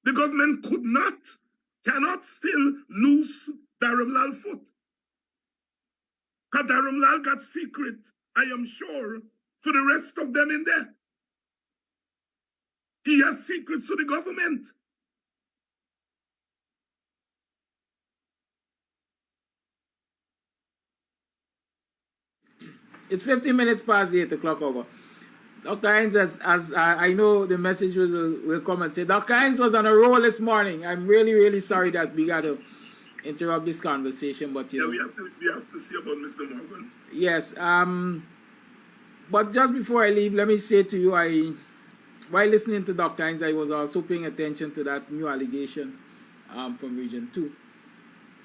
The government cannot still lose Dharam Lal foot. Because Dharam Lal got secret, I am sure, for the rest of them in there. He has secrets to the government. It's 15 minutes past the 8 o'clock hour. Dr. Hines, as I know the message will come and say, Dr. Hines was on a roll this morning. I'm really, really sorry that we got to interrupt this conversation, but you know. We have to see about Mr. Morgan. Yes. But just before I leave, let me say to you, while listening to Dr. Hines, I was also paying attention to that new allegation from Region 2.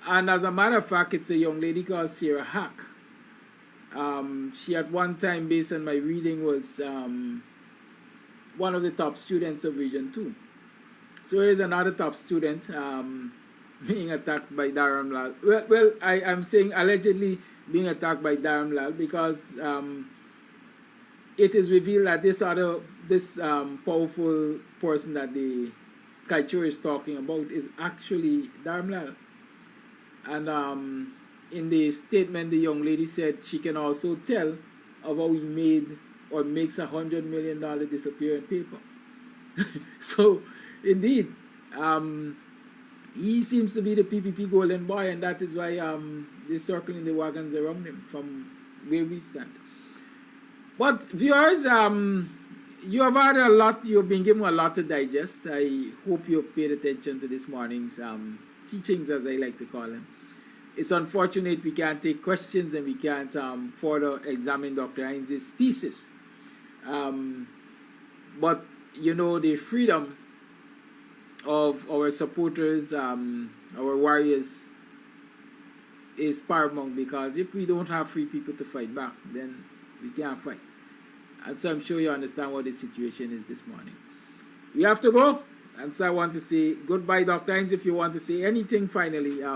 And as a matter of fact, it's a young lady called Sarah Hack. She at one time, based on my reading, was one of the top students of Region 2. So here's another top student being attacked by Dharam Lal. Well, I'm saying allegedly being attacked by Dharam Lal because it is revealed that this powerful person that the Kaichur is talking about is actually Dharam Lal. And in the statement, the young lady said she can also tell of how he made or makes $100 million disappear in paper. So, indeed, he seems to be the PPP golden boy, and that is why they're circling the wagons around him from where we stand. But viewers, you have had a lot, you've been given a lot to digest. I hope you've paid attention to this morning's teachings, as I like to call them. It's unfortunate we can't take questions and we can't further examine Dr. Hines' thesis. But, you know, the freedom of our supporters, our warriors, is paramount, because if we don't have free people to fight back, then we can't fight. And so I'm sure you understand what the situation is this morning. We have to go. And so I want to say goodbye, Dr. Hines. If you want to say anything finally. No,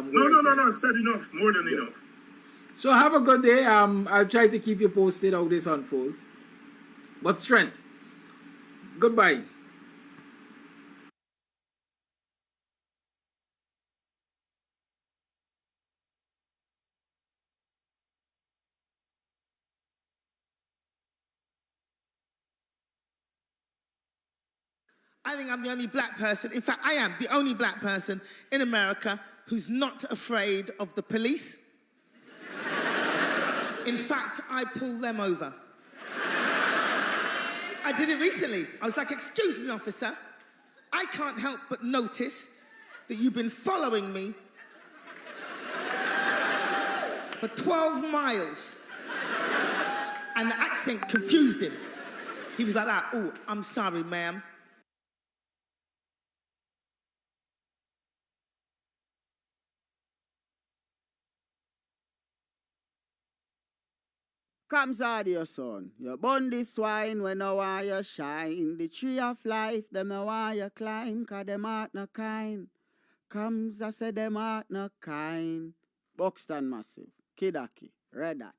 I've said enough, more than enough. So have a good day. I'll try to keep you posted how this unfolds. But strength. Goodbye. I think I'm the only black person, in fact, I am the only black person in America who's not afraid of the police. In fact, I pull them over. I did it recently. I was like, excuse me, officer, I can't help but notice that you've been following me for 12 miles. And the accent confused him. He was like that, oh, I'm sorry, ma'am. Kams audio son. You burn this swine when I want you shine. The tree of life, them I want you climb, cause them heart no kind. Kams I say them heart no kind. Buxton Massive, Kidaki, Red Hat.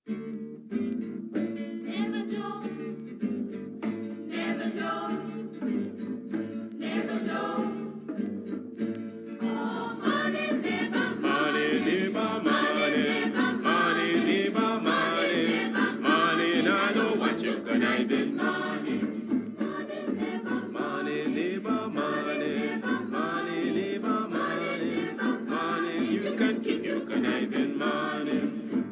Never joke, never joke, never joke. Oh, money never, Money, never, money. Money, never, money. Money, I know what you conniving. Money, money, never, money. Money, never, money. Money, you can keep your conniving money.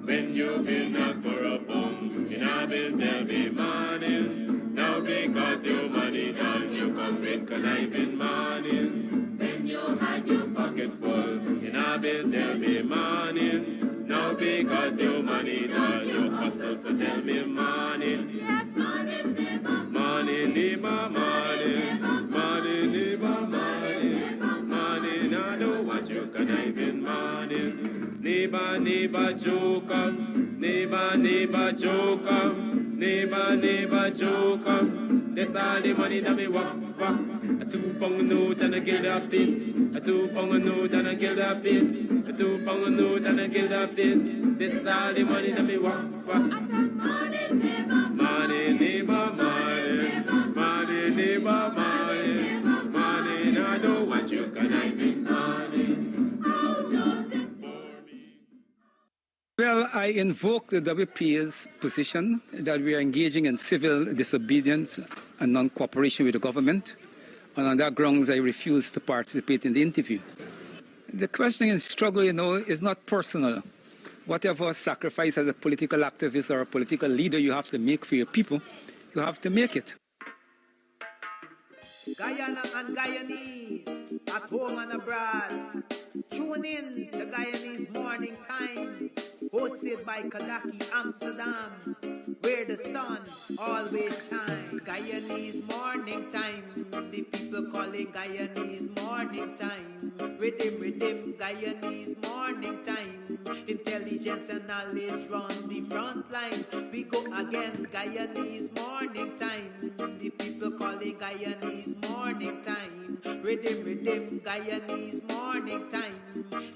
When you've been a corrupt bum, in a bill tell me money. Now because your money done, you come with conniving money. When you had your pocket full, in a bill tell me money. Now because your money done, you hustle for tell me money. yes, money never, Money, never, money. Money, never, money. Money, now know what you conniving money. Neighbor, neighbor, joker. Neighbor, neighbor, joker. Neighbor, neighbor, joker. That's all the money that me walk for. A 2 pound note and a guilda piece. A 2 pound note and a guilda piece. A 2 pound note and a guilda piece. This is all the money that me walk for. I said money never, Money, neighbor, money. Money, neighbor, money. Money, I know what you conniving money. oh, Joseph. Well, I invoke the WPA's position that we are engaging in civil disobedience and non-cooperation with the government, and on that grounds I refuse to participate in the interview. The question in struggle, is not personal. Whatever sacrifice as a political activist or a political leader you have to make for your people, you have to make it. Guyana and Guyanese, at home and abroad. Tune in to Guyanese Morning Time, hosted by Kadaki Amsterdam, where the sun always shines. Guyanese Morning Time, the people calling Guyanese Morning Time. Rhythm, Guyanese Morning Time. Intelligence and knowledge run the front line. We go again, Guyanese Morning Time. The people calling Guyanese Morning Time. Rhythm, Guyanese Morning Time.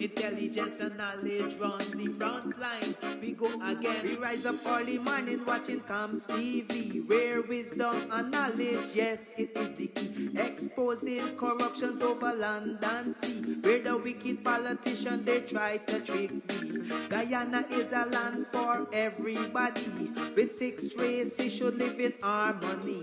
Intelligence and knowledge run the front line. We go again. We rise up early morning watching Kams TV, where wisdom and knowledge, yes, it is the key. Exposing corruptions over land and sea, where the wicked politicians they try to trick me. Guyana is a land for everybody. With 6 races should live in harmony.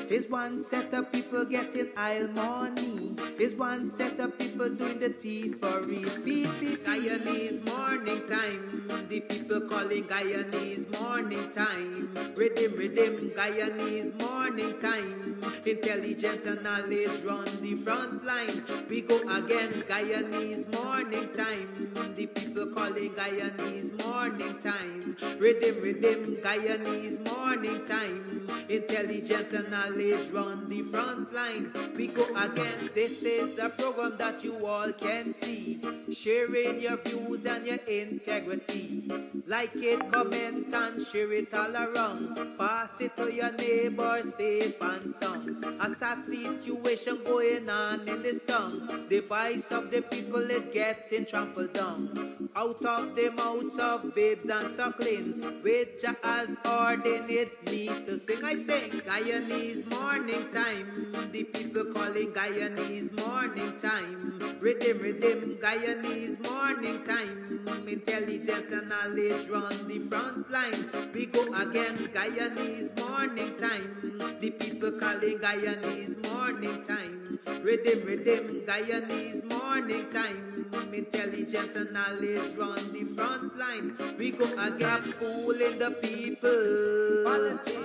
Is one set of people getting aisle money. Is one set of people doing the thievery. Guyanese Morning Time. The people calling Guyanese Morning Time. Rhythm, Guyanese Morning Time. Intelligence and knowledge run the front line. We go again, Guyanese Morning Time. The people calling Guyanese Morning Time. Rhythm, Guyanese Morning Time. Intelligence and knowledge run the front line. We go again. This is a program that you all can see. Sharing your views and your integrity. Like it, comment and share it all around. Pass it to your neighbor, safe and sound. A sad situation going on in this town. The voice of the people is getting trampled down. Out of the mouths of babes and sucklings, which Jah has ordained me to sing. I sing Guyanese morning time, the people calling Guyanese morning time. Rhythm, rhythm, Guyanese morning time. Intelligence and knowledge run the front line. We go again, Guyanese morning time. The people calling Guyanese morning time. Rhythm, rhythm, Guyanese morning time. Intelligence and knowledge run the front line. We go again, fooling the people.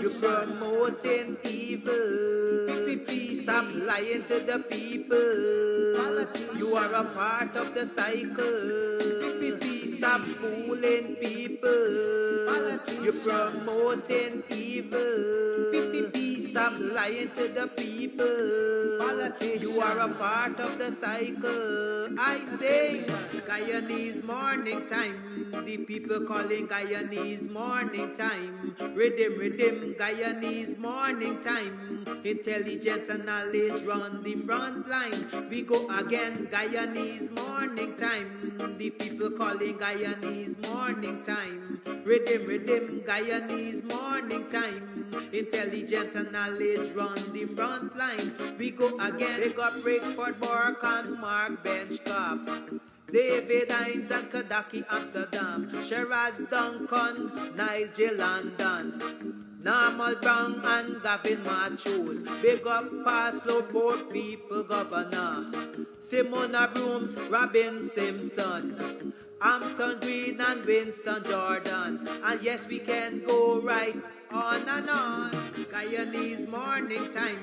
You promoting evil. Stop lying to the people. You are a part of the cycle. Stop fooling people. You're promoting evil. Stop lying to the people. You are a part of the cycle. I say Guyanese morning time. The people calling Guyanese morning time. Rhythm, rhythm, Guyanese morning time. Intelligence and knowledge run the front line. We go again, Guyanese morning time. The people calling Guyanese morning time. Rhythm, rhythm, Guyanese morning time. Intelligence and knowledge run the front line. We go again. They got Rickford, Bork and Mark Benchcop. David Hines and Kadaki Amsterdam. Sherrod Duncan, Nigel London. Normal Brown and Gavin Matthews. Big up Paslow Port People Governor. Simona Brooms, Robin Simpson. Hampton Green and Winston Jordan. And yes, we can go right on and on. Guyanese morning time.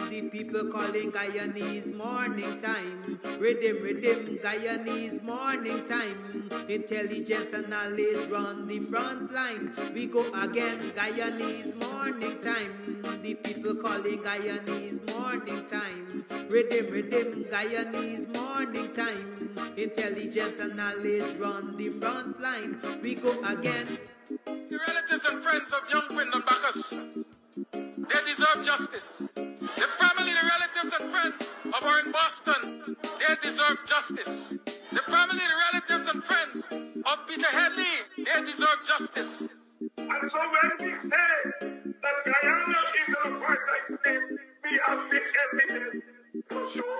The people calling Guyanese morning time. Rhythm, rhythm, Guyanese morning time. Intelligence and knowledge run the front line. We go again, Guyanese morning time. The people calling Guyanese morning time. Rhythm, rhythm, Guyanese morning time. Intelligence and knowledge run the front line. We go again. The relatives and friends of young Wyndham Bacchus, they deserve justice. The family, the relatives and friends of our in Boston, they deserve justice. The family, the relatives and friends of Peter Headley, they deserve justice. And so when we say that Guyana is an apartheid state, we have the evidence to show.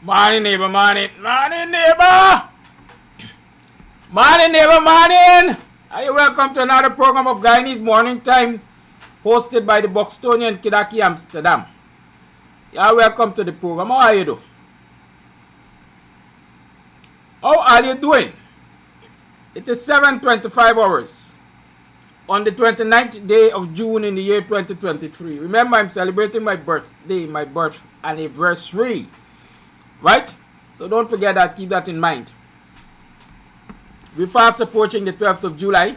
Morning, neighbor, morning. Morning, neighbor. Morning, neighbor, morning. Are you welcome to another program of Guyanese Morning Time, hosted by the Buxtonian Kidaki Amsterdam. You are welcome to the program. How are you doing? How are you doing? It is 7:25 hours on the 29th day of June in the year 2023. Remember, I'm celebrating my birthday, my birth anniversary. Right? So don't forget that. Keep that in mind. We're fast approaching the 12th of July.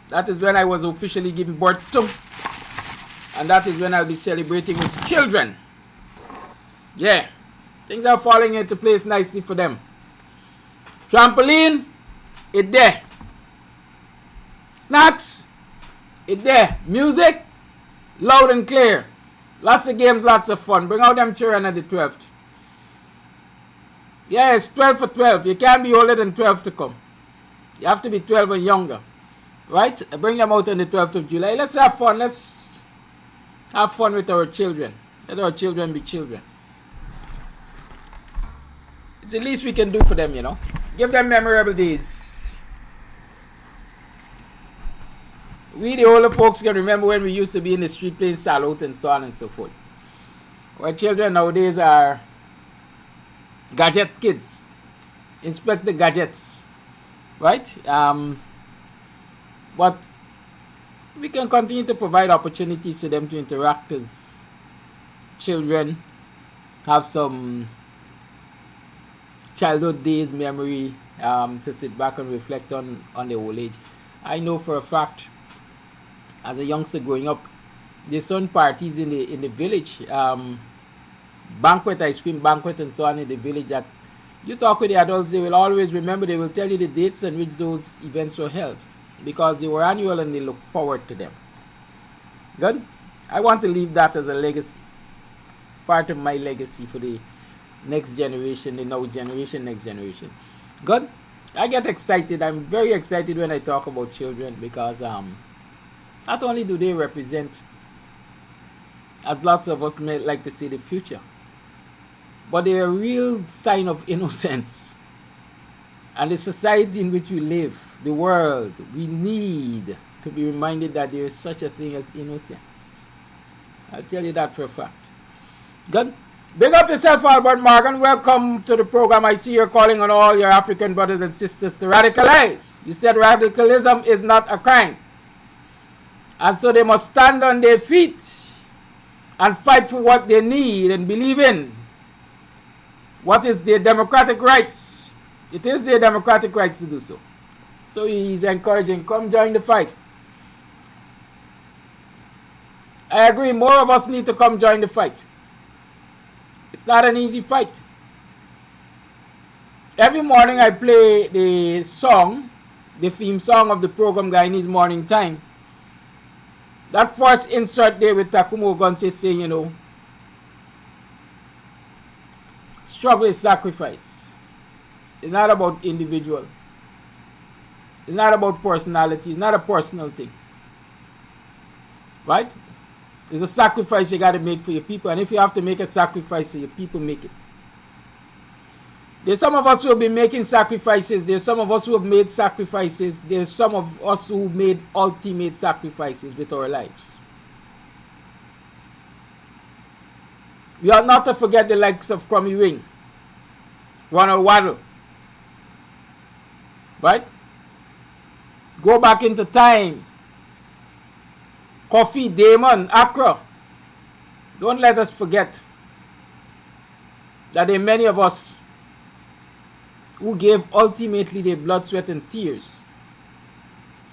That is when I was officially given birth to. And that is when I'll be celebrating with children. Yeah. Things are falling into place nicely for them. Trampoline, it there. Snacks, it there. Music, loud and clear. Lots of games, lots of fun. Bring out them children at the 12th. Yeah, it's 12 for 12. You can't be older than 12 to come. You have to be 12 and younger. Right? Bring them out on the 12th of July. Let's have fun. Let's have fun with our children. Let our children be children. It's the least we can do for them, you know. Give them memorable days. We, the older folks, can remember when we used to be in the street playing salute and so on and so forth. Our children nowadays are gadget kids. Inspect the gadgets. Right? But we can continue to provide opportunities for them to interact as children, have some childhood days memory to sit back and reflect on their old age. I know for a fact, as a youngster growing up, there's some parties in the village, banquet, ice cream banquet and so on in the village, that you talk with the adults, they will always remember, they will tell you the dates on which those events were held, because they were annual and they look forward to them. Good? I want to leave that as a legacy, part of my legacy for the next generation, the now generation, next generation. Good? I get excited. I'm very excited when I talk about children, because not only do they represent, as lots of us may like to say, the future, but they're a real sign of innocence. And the society in which we live, the world, we need to be reminded that there is such a thing as innocence. I'll tell you that for a fact. Good? Big up yourself, Albert Morgan. Welcome to the program. I see you're calling on all your African brothers and sisters to radicalize. You said radicalism is not a crime. And so they must stand on their feet and fight for what they need and believe in. What is their democratic rights? It is their democratic rights to do so. So he's encouraging, come join the fight. I agree, more of us need to come join the fight. It's not an easy fight. Every morning I play the song, the theme song of the program Guyanese Morning Time. That first insert there with TACUMA OGUNSEYE saying, you know, struggle is sacrifice. It's not about individual. It's not about personality. It's not a personal thing. Right? It's a sacrifice you got to make for your people. And if you have to make a sacrifice for your people, make it. There's some of us who have been making sacrifices. There's some of us who have made sacrifices. There's some of us who made ultimate sacrifices with our lives. We ought not to forget the likes of Crummy Wing, Ronald Waddle. Right? Go back into time. Kofi, Damon, Accra. Don't let us forget that there are many of us who gave ultimately their blood, sweat, and tears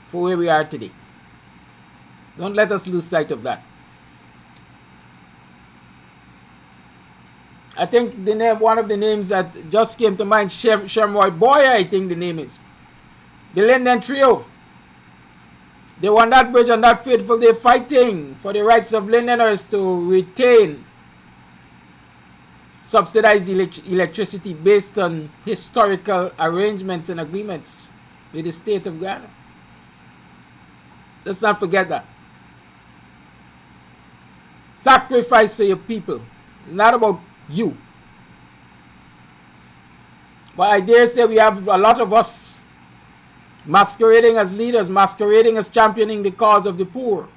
for where we are today. Don't let us lose sight of that. I think the name, one of the names that just came to mind, Shamroy Boy, I think the name is. The Linden Trio. They were on that bridge on that fateful day fighting for the rights of Lindeners to retain subsidized electricity based on historical arrangements and agreements with the state of Guyana. Let's not forget that. Sacrifice to your people. It's not about you. But I dare say we have a lot of us masquerading as leaders, masquerading as championing the cause of the poor.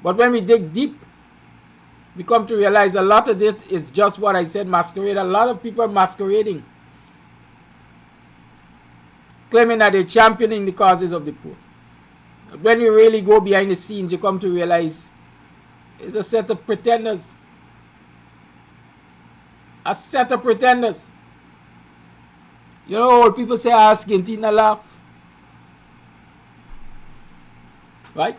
But when we dig deep, we come to realize a lot of it is just what I said, masquerade. A lot of people are masquerading, claiming that they're championing the causes of the poor. But when you really go behind the scenes, you come to realize it's a set of pretenders. A set of pretenders. You know, old people say, ask Argentina laugh. Right?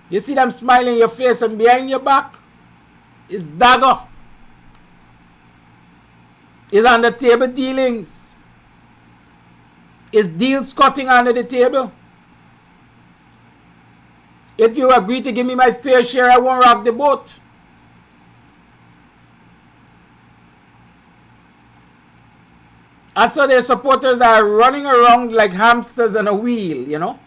You see them smiling in your face and behind your back is dagger. Is on the table dealings. Is deals cutting under the table. If you agree to give me my fair share, I won't rock the boat. And so their supporters are running around like hamsters on a wheel, you know.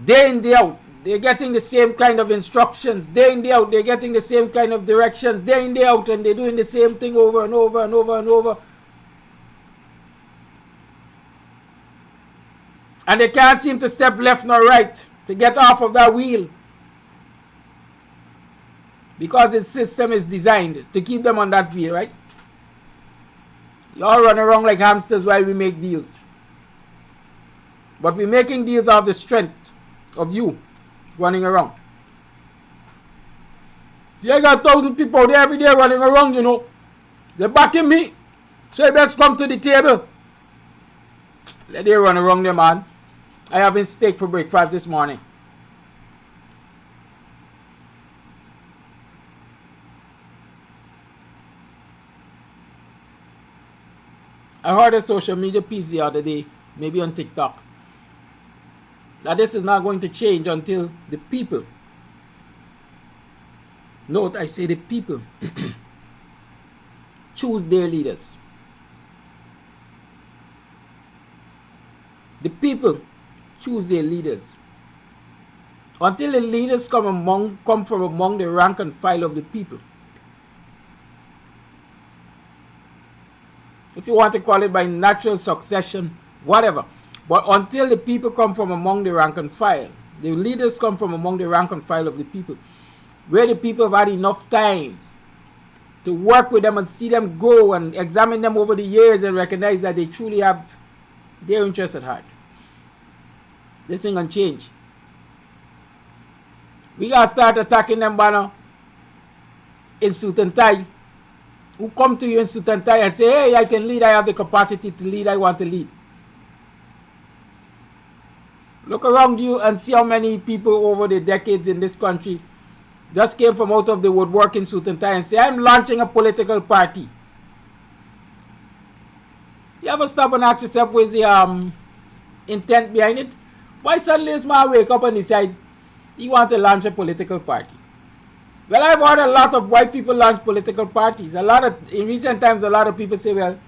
Day in, day out, they're getting the same kind of instructions. Day in, day out, they're getting the same kind of directions. Day in, day out, and they're doing the same thing over and over and over and over. And they can't seem to step left nor right to get off of that wheel. Because its system is designed to keep them on that wheel, right? You all run around like hamsters while we make deals. But we're making deals out of the strength of you running around. See, I got 1,000 people out there every day running around, you know. They're backing me. So you best come to the table. Let them run around there, man. I having steak for breakfast this morning. I heard a social media piece the other day, maybe on TikTok, that this is not going to change until the people, note I say the people, choose their leaders. The people choose their leaders. Until the leaders come from among the rank and file of the people. If you want to call it by natural succession, whatever. But until the people come from among the rank and file, the leaders come from among the rank and file of the people, where the people have had enough time to work with them and see them grow and examine them over the years and recognize that they truly have their interests at heart. This ain't gonna change. We gotta start attacking them, banner, in suit and tie. Who come to you in suit and tie and say, hey, I can lead, I have the capacity to lead, I want to lead. Look around you and see how many people over the decades in this country just came from out of the woodwork in suit and tie and say, I'm launching a political party. You ever stop and ask yourself, where's the intent behind it? Why suddenly this man wake up and decide he want to launch a political party? Well, I've heard a lot of white people launch political parties. In recent times, a lot of people say, well,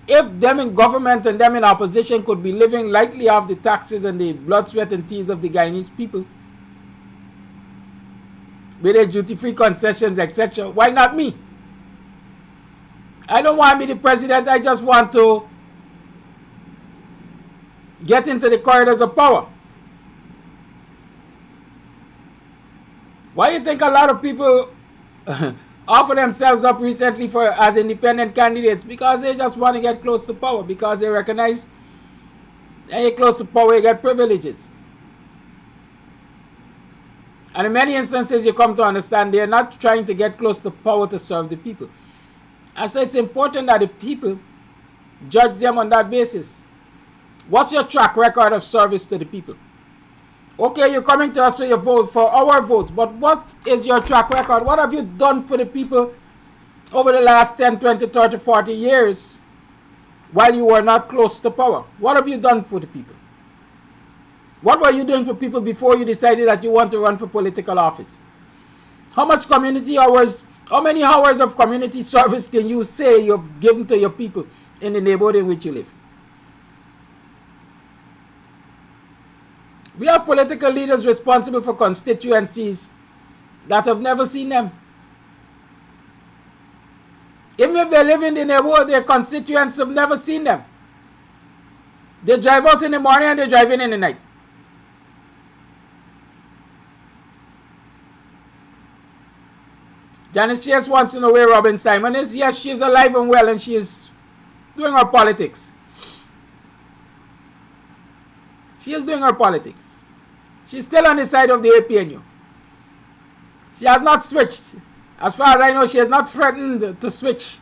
if them in government and them in opposition could be living lightly off the taxes and the blood, sweat, and tears of the Guyanese people, with their duty-free concessions, etc., why not me? I don't want to be the president. I just want to get into the corridors of power. Why do you think a lot of people offer themselves up recently as independent candidates? Because they just want to get close to power, because they recognize that you're close to power, you get privileges. And in many instances, you come to understand they're not trying to get close to power to serve the people. And so it's important that the people judge them on that basis. What's your track record of service to the people? Okay, you're coming to us for your vote, for our votes, but what is your track record? What have you done for the people over the last 10, 20, 30, 40 years while you were not close to power? What have you done for the people? What were you doing for people before you decided that you want to run for political office? How much community hours, how many hours of community service can you say you've given to your people in the neighborhood in which you live? We have political leaders responsible for constituencies that have never seen them. Even if they live in the neighborhood, their constituents have never seen them. They drive out in the morning and they drive in the night. Janice Chase wants to know where Robin Simon is. Yes, she's alive and well and she is doing her politics. She is doing her politics. She's still on the side of the APNU. She has not switched. As far as I know, she has not threatened to switch,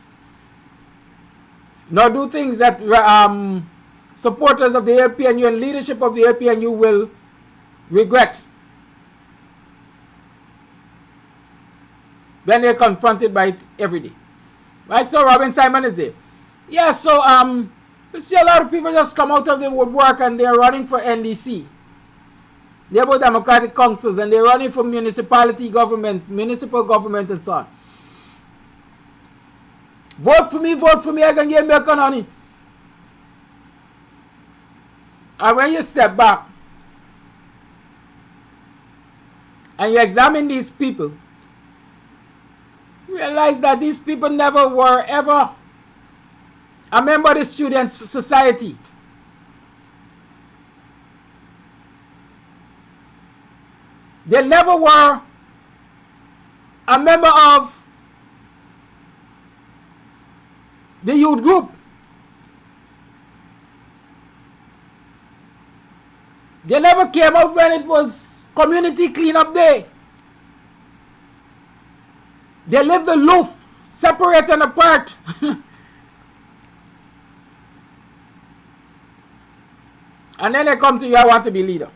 nor do things that supporters of the APNU and leadership of the APNU will regret when they're confronted by it every day. Right, so Robin Simon is there. Yeah, so you see a lot of people just come out of the woodwork and they're running for NDC. They're both democratic councils and they're running for municipal government and so on. vote for me, I can get milk and honey. And when you step back and you examine these people, realize that these people never were ever a member of the student society. They never were a member of the youth group. They never came out when it was community cleanup day. They lived aloof, separate and apart. And then they come to you, I want to be leader.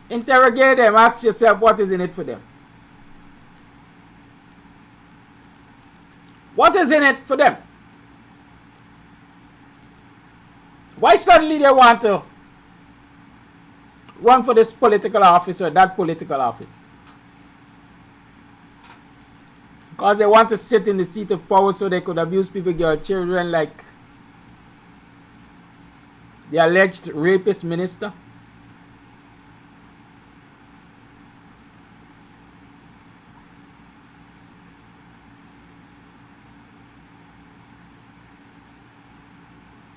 Interrogate them, ask yourself what is in it for them. What is in it for them? Why suddenly they want to run for this political office or that political office? Because they want to sit in the seat of power so they could abuse people, girl, children, like the alleged rapist minister.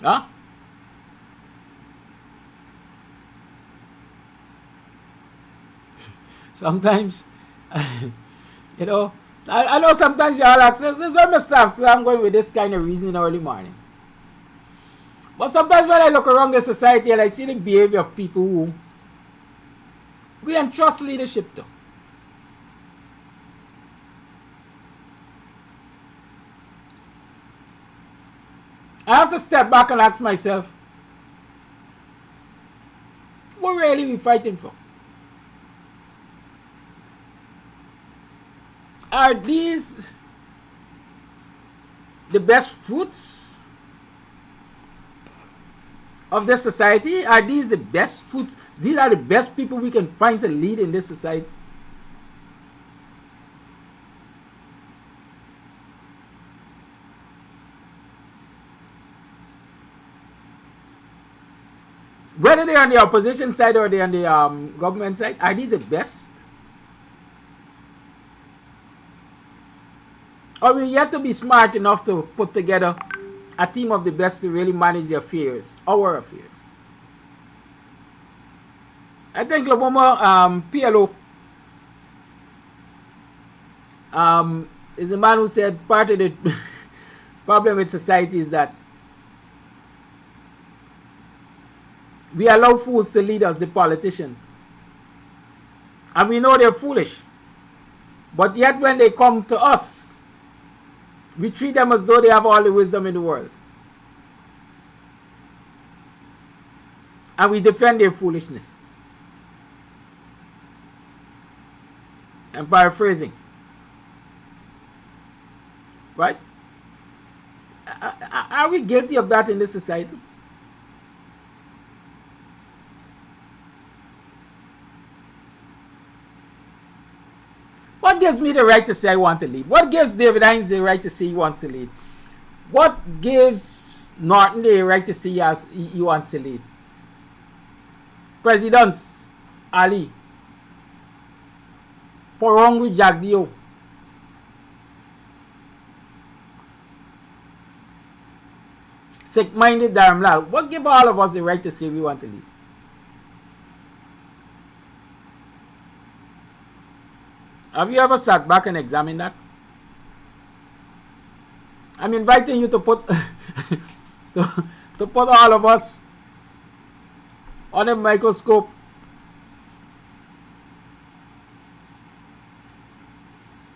Huh? Sometimes, you know, I know sometimes y'all ask, so my staff, so I'm going with this kind of reasoning early morning. But sometimes when I look around the society and I see the behavior of people who we entrust leadership to. I have to step back and ask myself, what really are we fighting for? Are these the best fruits of this society? Are these the best fruits? These are the best people we can find to lead in this society? Whether they're on the opposition side or they're on the government side, are these the best? Or we yet to be smart enough to put together a team of the best to really manage the affairs, our affairs? I think Loboma PLO is the man who said part of the problem with society is that we allow fools to lead us, the politicians. And we know they're foolish. But yet when they come to us, we treat them as though they have all the wisdom in the world. And we defend their foolishness. I'm paraphrasing. Right? Are we guilty of that in this society? What gives me the right to say I want to lead? What gives David Hines the right to say he wants to lead? What gives Norton the right to say he wants to lead? Presidents, Ali, Porongu Jagdio, sick-minded Dharamlal. What gives all of us the right to say we want to lead? Have you ever sat back and examined that? I'm inviting you to put to put all of us on a microscope.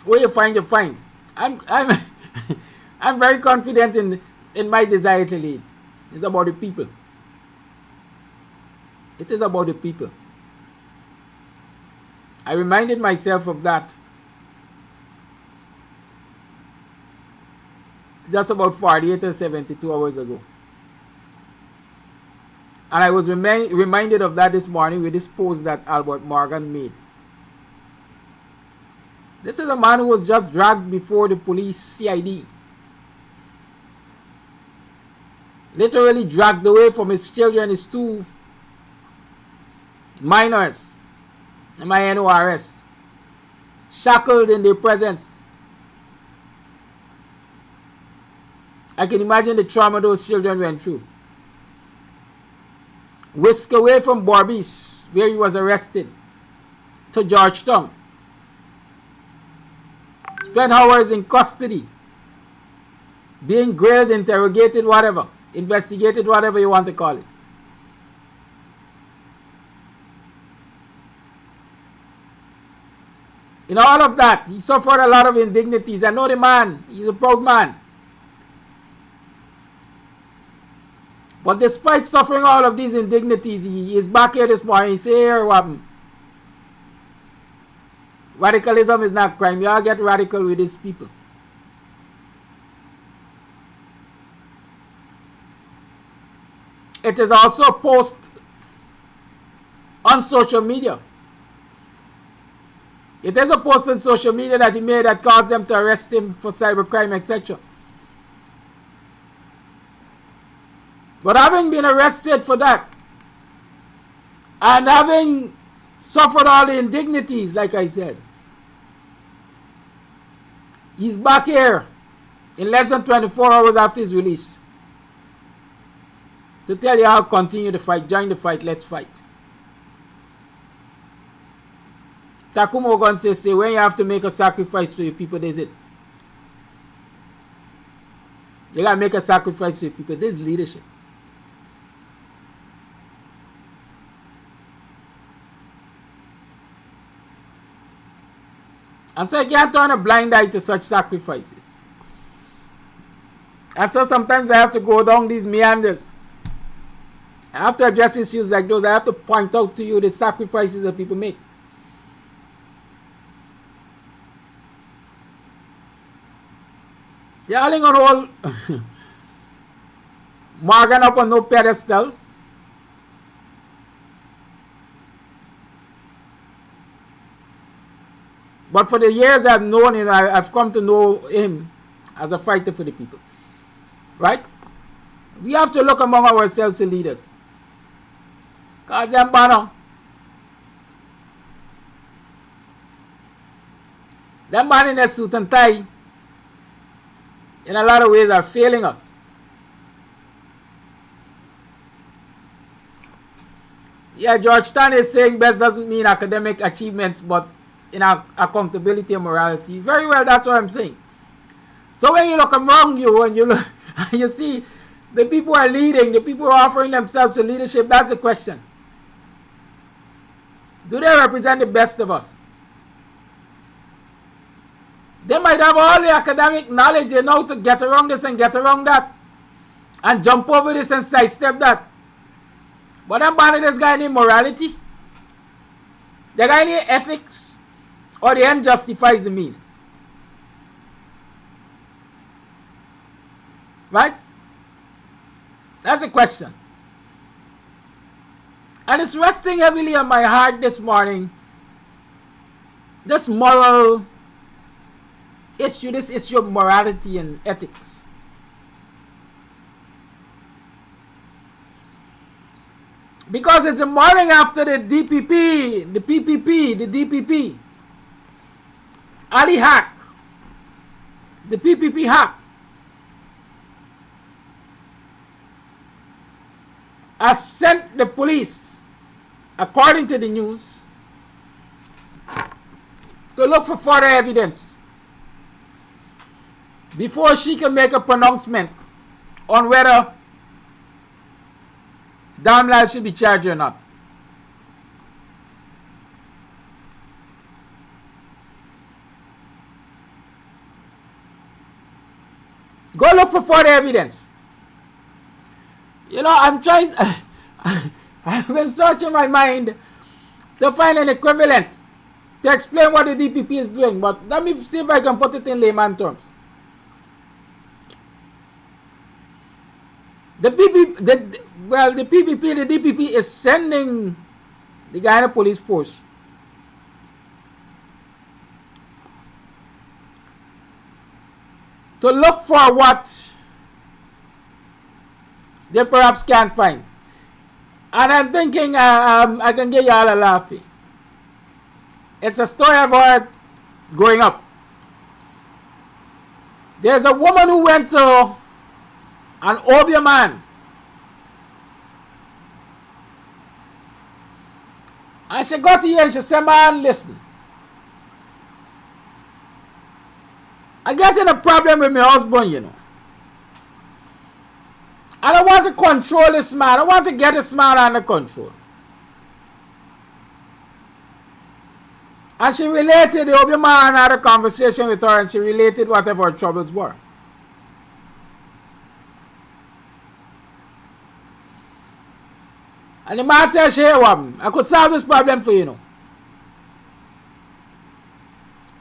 Where you find, you find. I'm I'm very confident in my desire to lead. It's about the people. It is about the people. I reminded myself of that just about 48 or 72 hours ago. And I was reminded of that this morning with this post that Albert Morgan made. This is a man who was just dragged before the police CID. Literally dragged away from his children, his 2 minors, MINORS, shackled in their presence. I can imagine the trauma those children went through. Whisked away from Berbice, where he was arrested, to Georgetown. Spent hours in custody, being grilled, interrogated, whatever, investigated, whatever you want to call it. In all of that, he suffered a lot of indignities. I know the man, he's a proud man. But despite suffering all of these indignities, he is back here this morning. He say, here, what happened? Radicalism is not crime. You all get radical with these people. It is also a post on social media. It is a post on social media that he made that caused them to arrest him for cybercrime, etc. But having been arrested for that, and having suffered all the indignities, like I said, he's back here in less than 24 hours after his release to tell you how to continue the fight, join the fight, let's fight. TACUMA OGUNSEYE say, when you have to make a sacrifice for your people, this is it. You gotta make a sacrifice for your people. This is leadership. And so you can't turn a blind eye to such sacrifices. And so sometimes I have to go down these meanders. I have to address issues like those. I have to point out to you the sacrifices that people make. They're all on all Morgan up on no pedestal. But for the years I've known him, I've come to know him as a fighter for the people. Right? We have to look among ourselves as leaders. Because them banner. Them man in a suit and tie, in a lot of ways, are failing us. Yeah, Georgetown is saying best doesn't mean academic achievements, but in our accountability and morality. Very well, that's what I'm saying. So when you look among you and you look, you see the people who are leading, the people who are offering themselves to leadership, that's the question. Do they represent the best of us? They might have all the academic knowledge they know to get around this and get around that, and jump over this and sidestep that. But them banning this guy any morality? The guy any ethics? Or the end justifies the means? Right? That's a question. And it's resting heavily on my heart this morning. This moral issue, this issue of morality and ethics. Because it's the morning after the DPP, the PPP, the DPP. Ali hack. The PPP hack. Has sent the police, according to the news, to look for further evidence before she can make a pronouncement on whether Damlal should be charged or not. Go look for further evidence. You know, I'm trying, I've been searching my mind to find an equivalent to explain what the DPP is doing, but let me see if I can put it in layman terms. The PPP, the DPP is sending the Guyana police force to look for what they perhaps can't find. And I'm thinking I can get you all a laughy. It's a story I've heard growing up. There's a woman who went to an Obia man. And she got here and she said, man, listen. I get in a problem with my husband, you know. And I want to control this man. I want to get this man under control. And she related, the Obia man had a conversation with her and she related whatever her troubles were. And the man tells her, I could solve this problem for you, you know.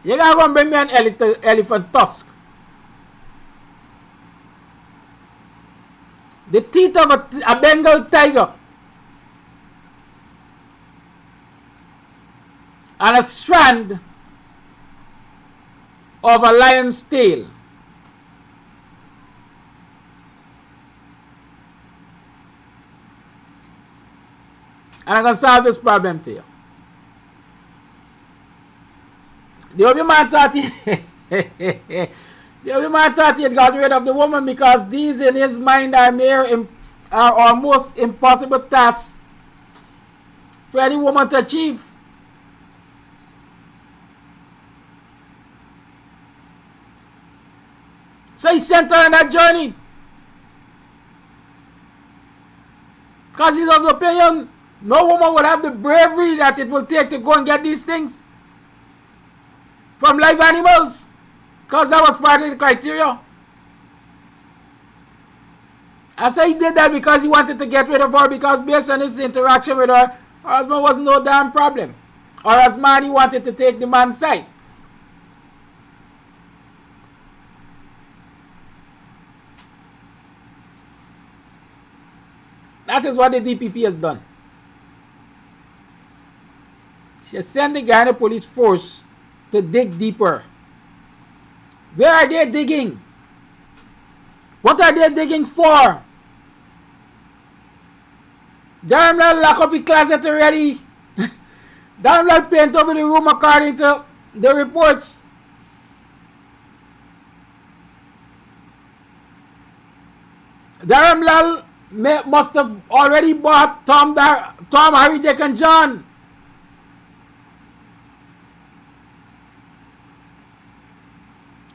You gotta go and bring me an elephant tusk. The teeth of a Bengal tiger. And a strand of a lion's tail. And I'm going to solve this problem for you. The other man thought he had gotten rid of the woman because these in his mind are almost impossible tasks for any woman to achieve. So he sent her on that journey. Because he's of the opinion no woman would have the bravery that it will take to go and get these things from live animals. Because that was part of the criteria. I say he did that because he wanted to get rid of her, because based on his interaction with her, her husband was no damn problem. Or as man, he wanted to take the man's side. That is what the DPP has done. She has sent the Guyana police force to dig deeper. Where are they digging? What are they digging for? Damn well lock up the closet already. Damn well paint over the room according to the reports. Damn well must have already bought Tom, Harry, Dick, and John.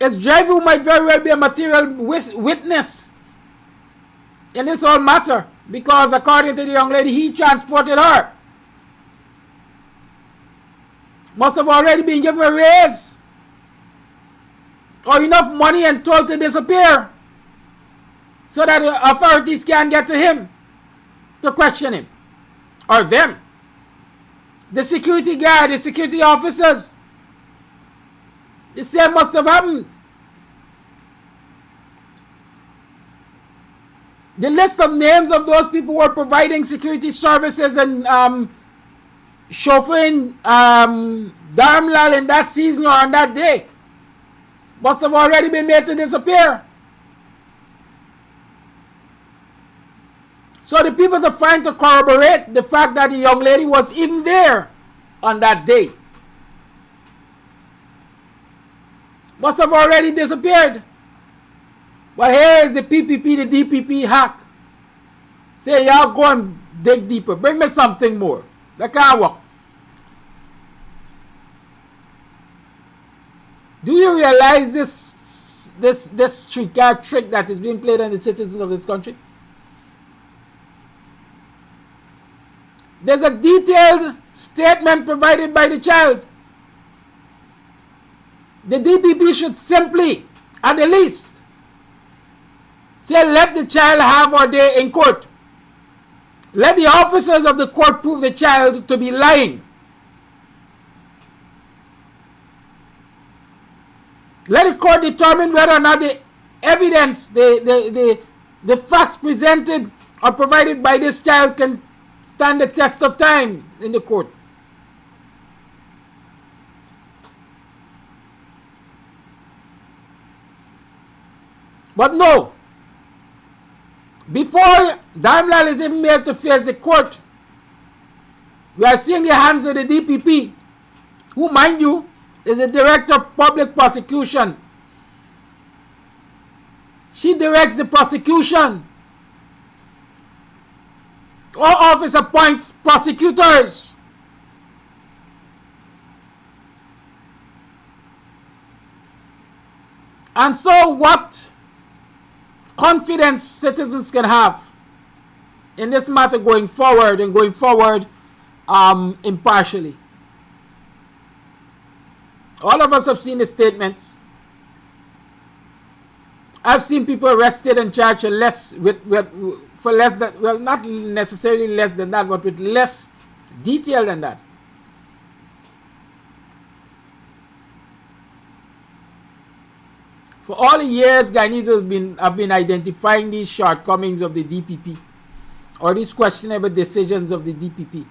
His driver might very well be a material witness in this whole matter, because according to the young lady, he transported her. Must have already been given a raise or enough money and told to disappear so that the authorities can get to him to question him, or them. The security guard, the security officers. The same must have happened. The list of names of those people who were providing security services and chauffeuring Dharmlal in that season or on that day must have already been made to disappear. So the people are trying to corroborate the fact that the young lady was even there on that day must have already disappeared. But here is the PPP, the DPP hack. Say, y'all go and dig deeper. Bring me something more. That can't work. Do you realize this street card trick that is being played on the citizens of this country? There's a detailed statement provided by the child. The DPP should simply, at the least, say, let the child have her day in court. Let the officers of the court prove the child to be lying. Let the court determine whether or not the evidence, the facts presented or provided by this child can stand the test of time in the court. But no, before Darmlal is even made to face the court, we are seeing the hands of the DPP, who, mind you, is the Director of Public Prosecution. She directs the prosecution. Our office appoints prosecutors. And so what confidence citizens can have in this matter going forward and going forward impartially? All of us have seen the statements. I've seen people arrested and charged for less than, well, not necessarily less than that, but with less detail than that. For all the years, Guyanese have been identifying these shortcomings of the DPP, or these questionable decisions of the DPP.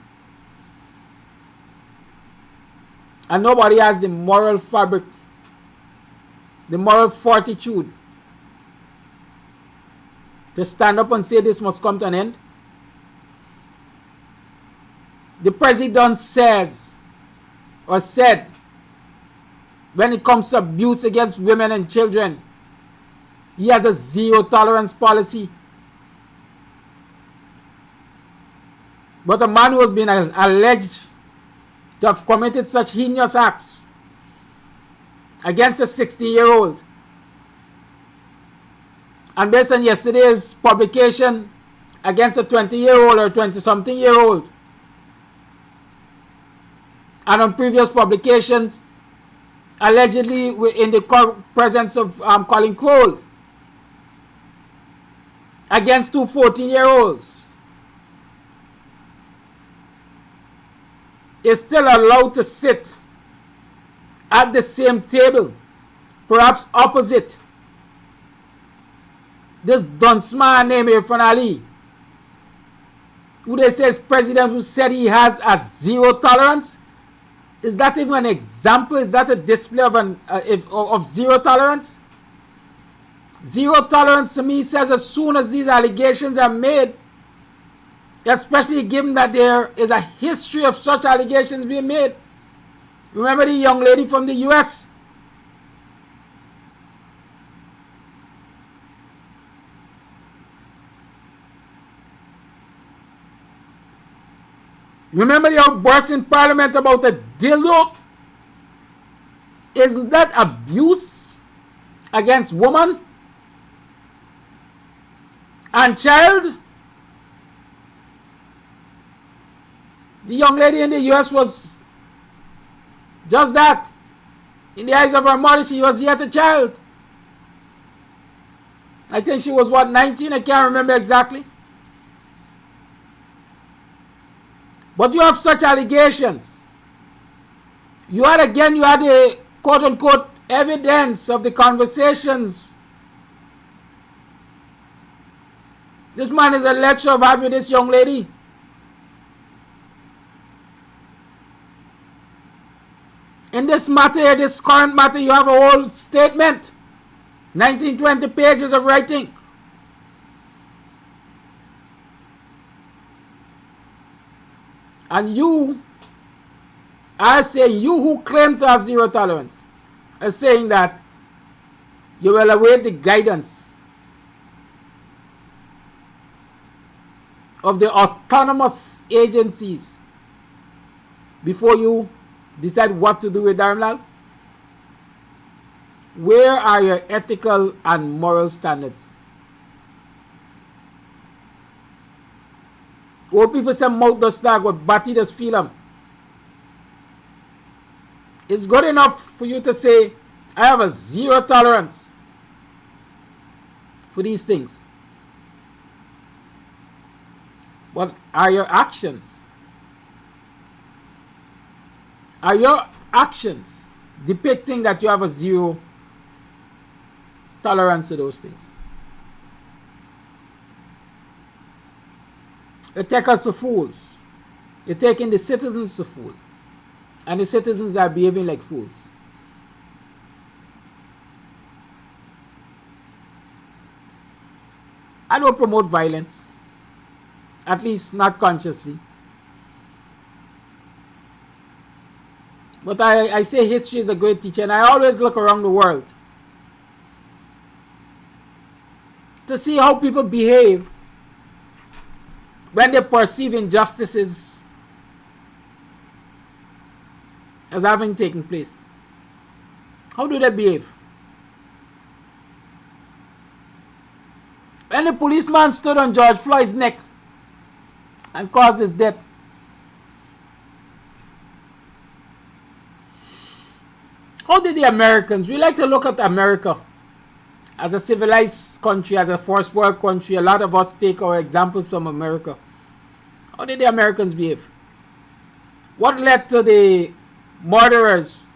And nobody has the moral fabric, the moral fortitude to stand up and say this must come to an end. The president says, or said, when it comes to abuse against women and children, he has a zero tolerance policy. But a man who has been alleged to have committed such heinous acts against a 60-year-old, and based on yesterday's publication against a 20-year-old or 20-something-year-old, and on previous publications allegedly in the presence of Colin Crowell against two 14-year-olds, is still allowed to sit at the same table, perhaps opposite this dunce man named Irfan Ali, who they say is president, who said he has a zero tolerance. Is that even an example? Is that a display of zero tolerance? Zero tolerance to me says as soon as these allegations are made, especially given that there is a history of such allegations being made. Remember the young lady from the US? Remember the outburst in Parliament about a dildo? Isn't that abuse against woman and child? The young lady in the US was just that. In the eyes of her mother, she was yet a child. I think she was, what, 19? I can't remember exactly. But you have such allegations. You had the quote-unquote evidence of the conversations this man is alleged to have had with this young lady. In this matter, this current matter, you have a whole statement, 19-20 pages of writing. And you are saying, you who claim to have zero tolerance, are saying that you will await the guidance of the autonomous agencies before you decide what to do with Darmlal. Where are your ethical and moral standards? Old people say mouth does talk, but body does feel them. It's good enough for you to say, I have a zero tolerance for these things. What are your actions? Are your actions depicting that you have a zero tolerance to those things? You take us to fools. You're taking the citizens to fools. And the citizens are behaving like fools. I don't promote violence, at least not consciously. But I say history is a great teacher, and I always look around the world to see how people behave when they perceive injustices as having taken place. How do they behave? When the policeman stood on George Floyd's neck and caused his death, how did the Americans, we like to look at America as a civilized country, as a first world country. A lot of us take our examples from America. How did the Americans behave? What led to the murderers?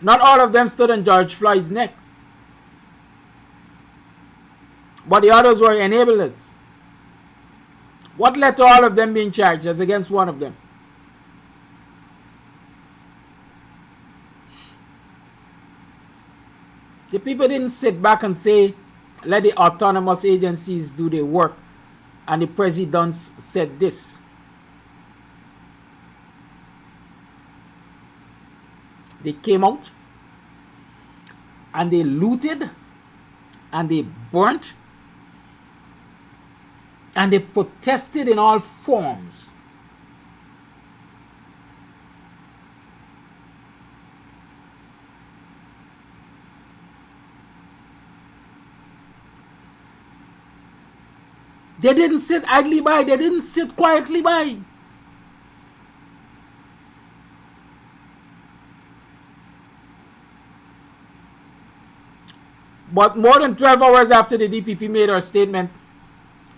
Not all of them stood on George Floyd's neck, but the others were enablers. What led to all of them being charged as against one of them? The people didn't sit back and say, let the autonomous agencies do their work, and the president said this. They came out and they looted and they burnt and they protested in all forms. They didn't sit idly by. They didn't sit quietly by. But more than 12 hours after the DPP made our statement,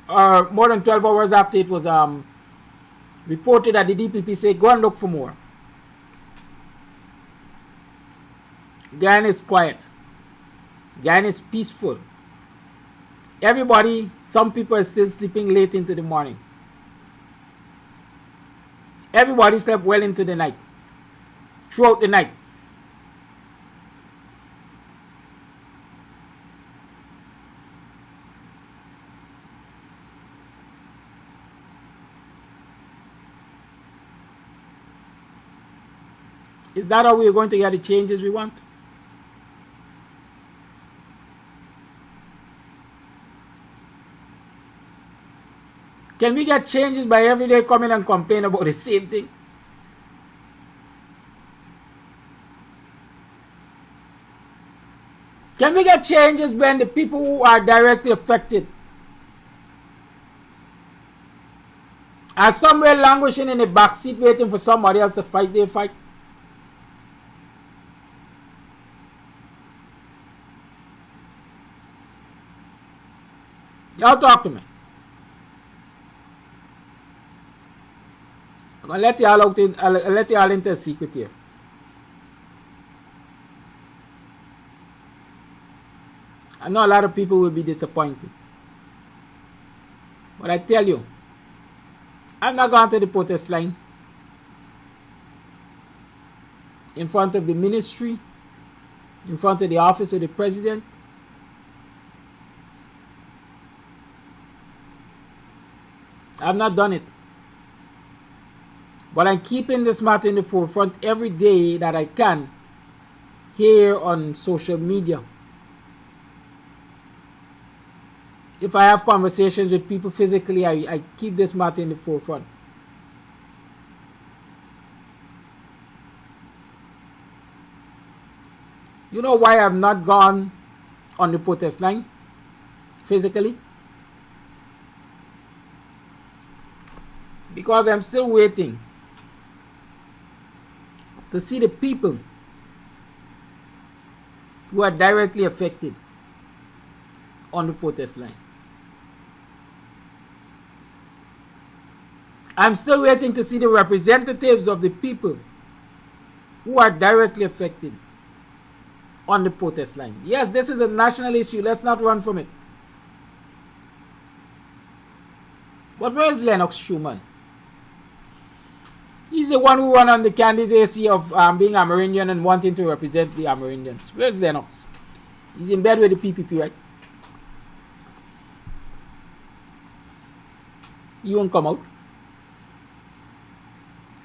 or more than 12 hours after it was reported that the DPP said, go and look for more. Guyana is quiet. Guyana is peaceful. Everybody, some people are still sleeping late into the morning. Everybody slept well into the night, throughout the night. Is that how we are going to get the changes we want? Can we get changes by every day coming and complain about the same thing? Can we get changes when the people who are directly affected are somewhere languishing in the back seat waiting for somebody else to fight their fight? Y'all talk to me. I'm gonna let y'all out in, I'll let y'all into a secret here. I know a lot of people will be disappointed, but I tell you, I've not gone to the protest line in front of the ministry, in front of the office of the president. I've not done it. But I'm keeping this matter in the forefront every day that I can here on social media. If I have conversations with people physically, I keep this matter in the forefront. You know why I've not gone on the protest line physically? Because I'm still waiting to see the people who are directly affected on the protest line. I'm still waiting to see the representatives of the people who are directly affected on the protest line. Yes, this is a national issue. Let's not run from it. But where's Lennox Schumann? He's the one who won on the candidacy of being Amerindian and wanting to represent the Amerindians. Where's Lennox? He's in bed with the PPP, right? He won't come out.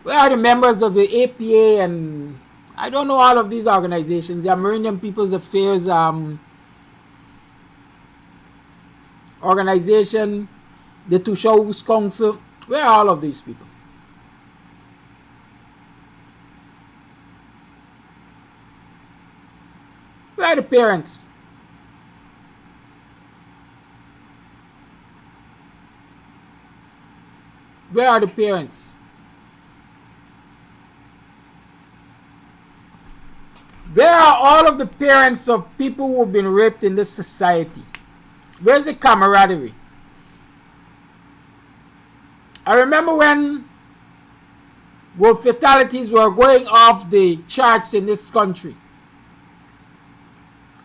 Where are the members of the APA and I don't know all of these organizations, the Amerindian People's Affairs organization, the Tushaus Council? Where are all of these people? Where are the parents? Where are the parents? Where are all of the parents of people who have been raped in this society? Where's the camaraderie? I remember when fatalities were going off the charts in this country.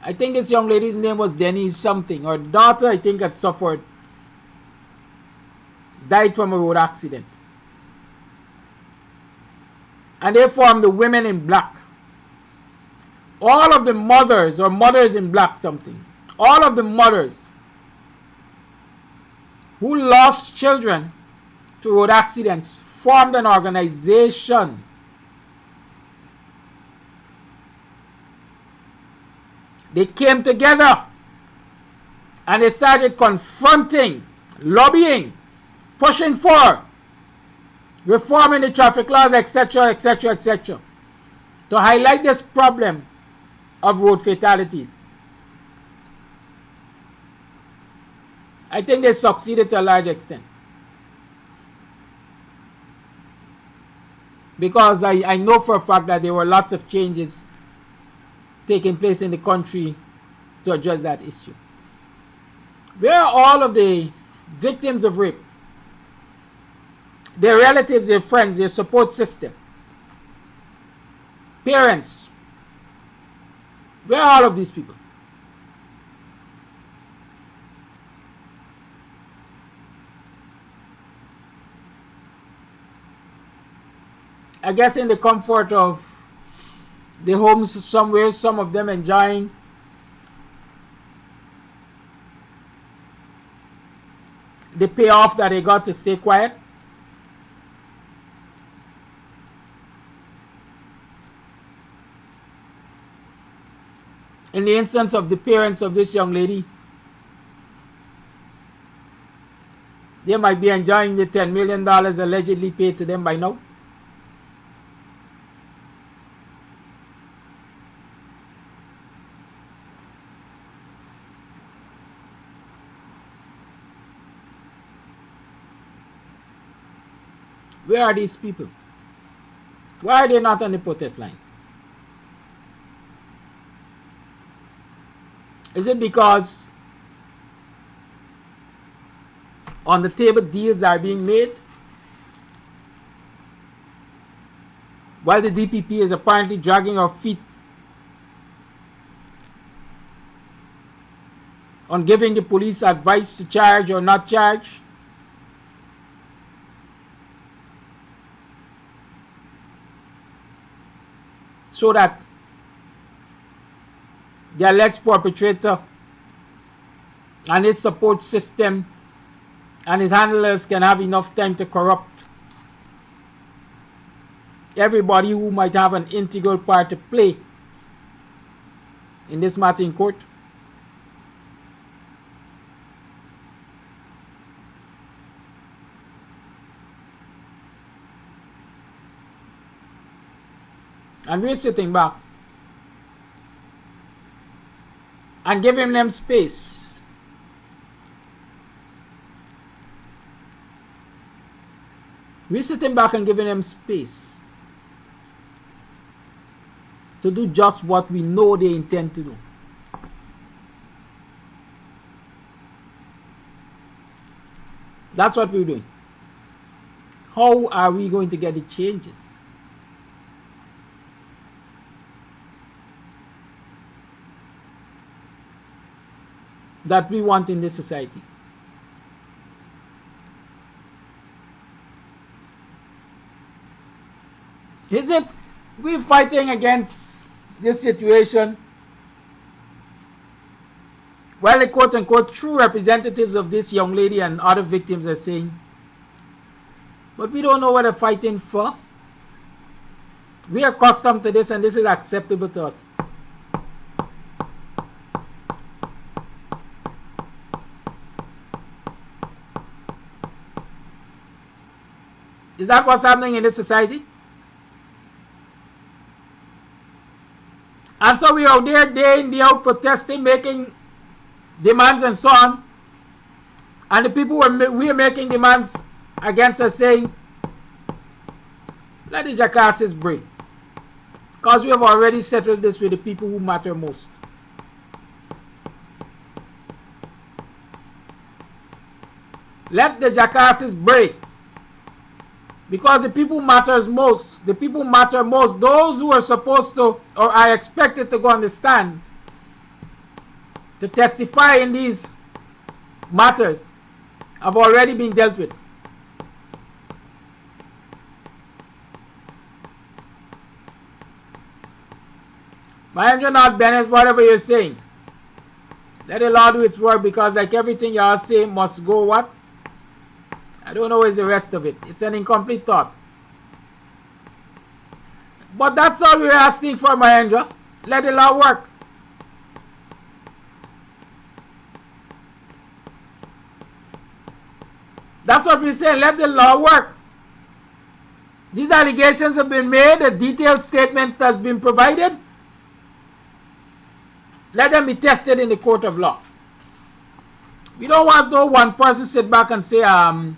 I think this young lady's name was Denise something. Her daughter, I think, had suffered, died from a road accident. And they formed the Women in Black. All of the mothers, or Mothers in Black something, all of the mothers who lost children to road accidents formed an organization. They came together and they started confronting, lobbying, pushing for reforming the traffic laws, etc., etc., etc., to highlight this problem of road fatalities. I think they succeeded to a large extent. Because I know for a fact that there were lots of changes taking place in the country to address that issue. Where are all of the victims of rape? Their relatives, their friends, their support system, parents. Where are all of these people? I guess in the comfort of the homes somewhere, some of them enjoying the payoff that they got to stay quiet. In the instance of the parents of this young lady, they might be enjoying the $10 million allegedly paid to them by now. Where are these people? Why are they not on the protest line? Is it because on the table deals are being made while the DPP is apparently dragging her feet on giving the police advice to charge or not charge? So that the alleged perpetrator and his support system and his handlers can have enough time to corrupt everybody who might have an integral part to play in this matter in court. And we're sitting back and giving them space. We're sitting back and giving them space to do just what we know they intend to do. That's what we're doing. How are we going to get the changes? That we want in this society? Is it we're fighting against this situation while the quote-unquote true representatives of this young lady and other victims are saying But we don't know what they're fighting for. We are accustomed to this, and this is acceptable to us. Is that what's happening in this society? And so we are there day in, day out protesting, making demands and so on. And the people we are making demands against us saying, let the jackasses break. Because we have already settled this with the people who matter most. Let the jackasses break. Because the people matters most. The people matter most. Those who are supposed to or are expected to go on the stand to testify in these matters have already been dealt with. Mahendra Nath Bennett, whatever you're saying, let the law do its work, because like everything y'all say must go what? I don't know what's the rest of it. It's an incomplete thought. But that's all we're asking for, Mahendra. Let the law work. That's what we're saying. Let the law work. These allegations have been made. A detailed statement has been provided. Let them be tested in the court of law. We don't want no one person sit back and say, yeah,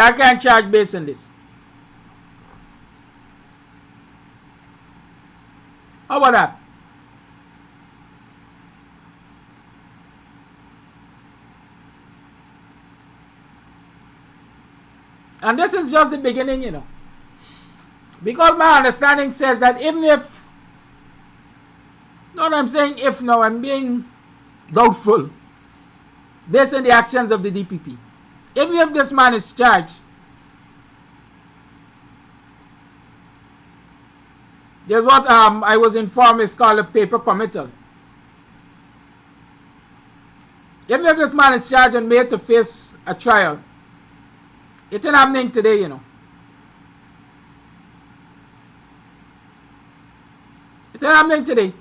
I can't charge based on this. How about that? And this is just the beginning, you know. Because my understanding says that even if, not I'm saying if now, I'm being doubtful based on the actions of the DPP. Even if this man is charged, there's what I was informed is called a paper committal. Even if this man is charged and made to face a trial, it ain't happening today, you know. It ain't happening today.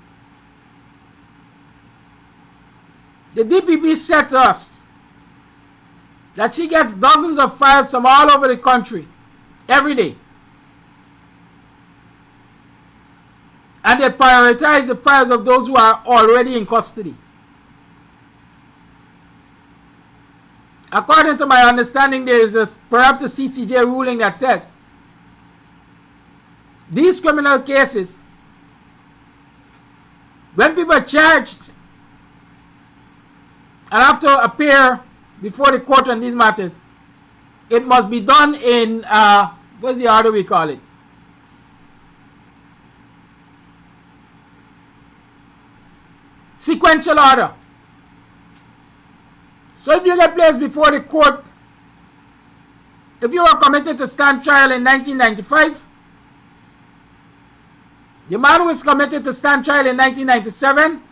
The DPP said to us that she gets dozens of files from all over the country every day. And they prioritize the files of those who are already in custody. According to my understanding, there is perhaps a CCJ ruling that says these criminal cases, when people are charged and have to appear before the court on these matters, it must be done in, what's the order we call it? Sequential order. So if you get placed before the court, if you were committed to stand trial in 1995, the man who is committed to stand trial in 1997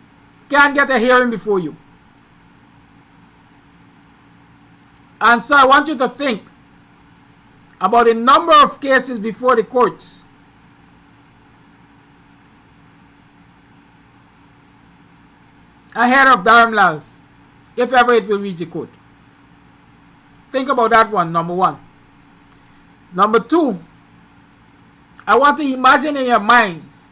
can't get a hearing before you. And so I want you to think about the number of cases before the courts ahead of Dharamlal's, if ever it will reach the court. Think about that one, number one. Number two, I want to imagine in your minds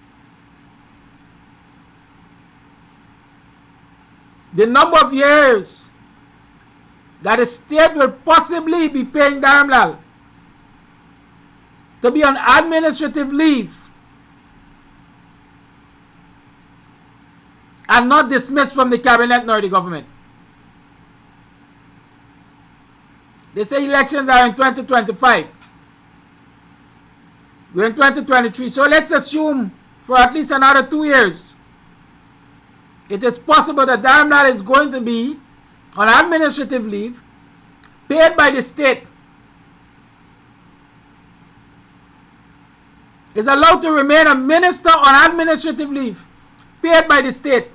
the number of years that the state will possibly be paying Dharamlal to be on administrative leave and not dismissed from the cabinet nor the government. They say elections are in 2025. We're in 2023. So let's assume for at least another 2 years, it is possible that Dharamlal is going to be on administrative leave, paid by the state, is allowed to remain a minister on administrative leave, paid by the state,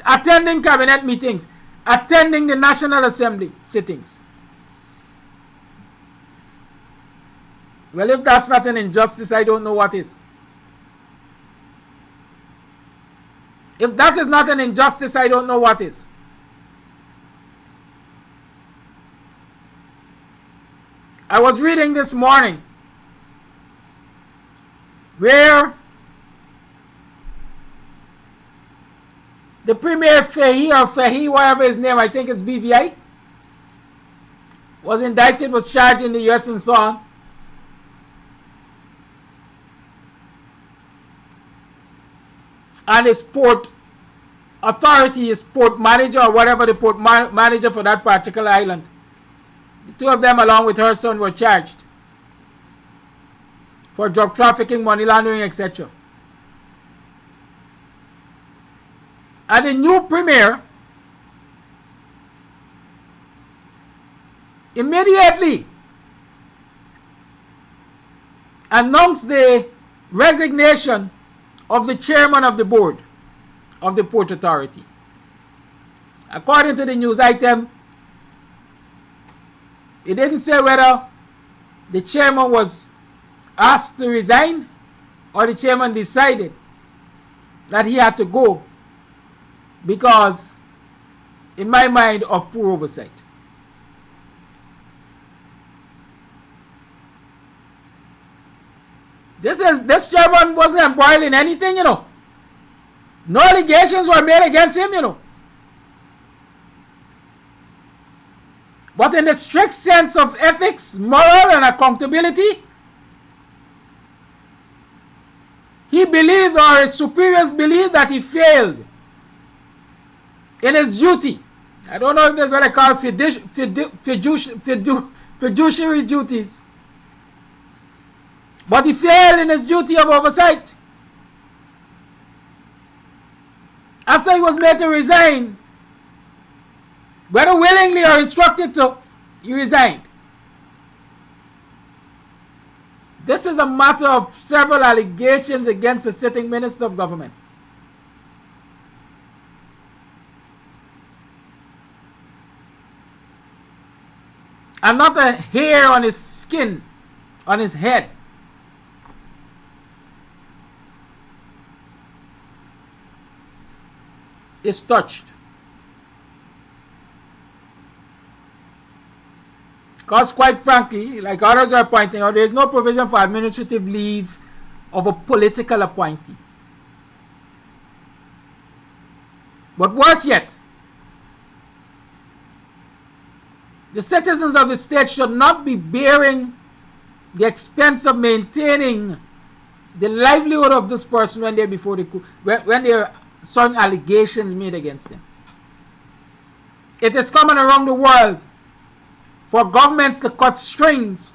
attending cabinet meetings, attending the National Assembly sittings. Well, if that's not an injustice, I don't know what is. If that is not an injustice, I don't know what is. I was reading this morning where the Premier Fahy, whatever his name, I think it's BVI, was indicted, was charged in the US and so on. And his port authority, his port manager, or whatever the port manager for that particular island, the two of them along with her son were charged for drug trafficking, money laundering, etc. And the new premier immediately announced the resignation of the chairman of the board of the Port Authority. According to the news item, it didn't say whether the chairman was asked to resign or the chairman decided that he had to go because, in my mind, of poor oversight. This chairman wasn't embroiled in anything, you know. No allegations were made against him, you know. But in the strict sense of ethics, moral, and accountability, he believed, or his superiors believed, that he failed in his duty. I don't know if that's what I call fiduciary duties. But he failed in his duty of oversight. And so he was made to resign. Whether willingly or instructed to, he resigned. This is a matter of several allegations against the sitting minister of government. And not a hair on his skin, on his head. Is touched. Because quite frankly, like others are pointing out, there is no provision for administrative leave of a political appointee. But worse yet, the citizens of the state should not be bearing the expense of maintaining the livelihood of this person when they're before the coup, when there are certain allegations made against them. It is common around the world for governments to cut strings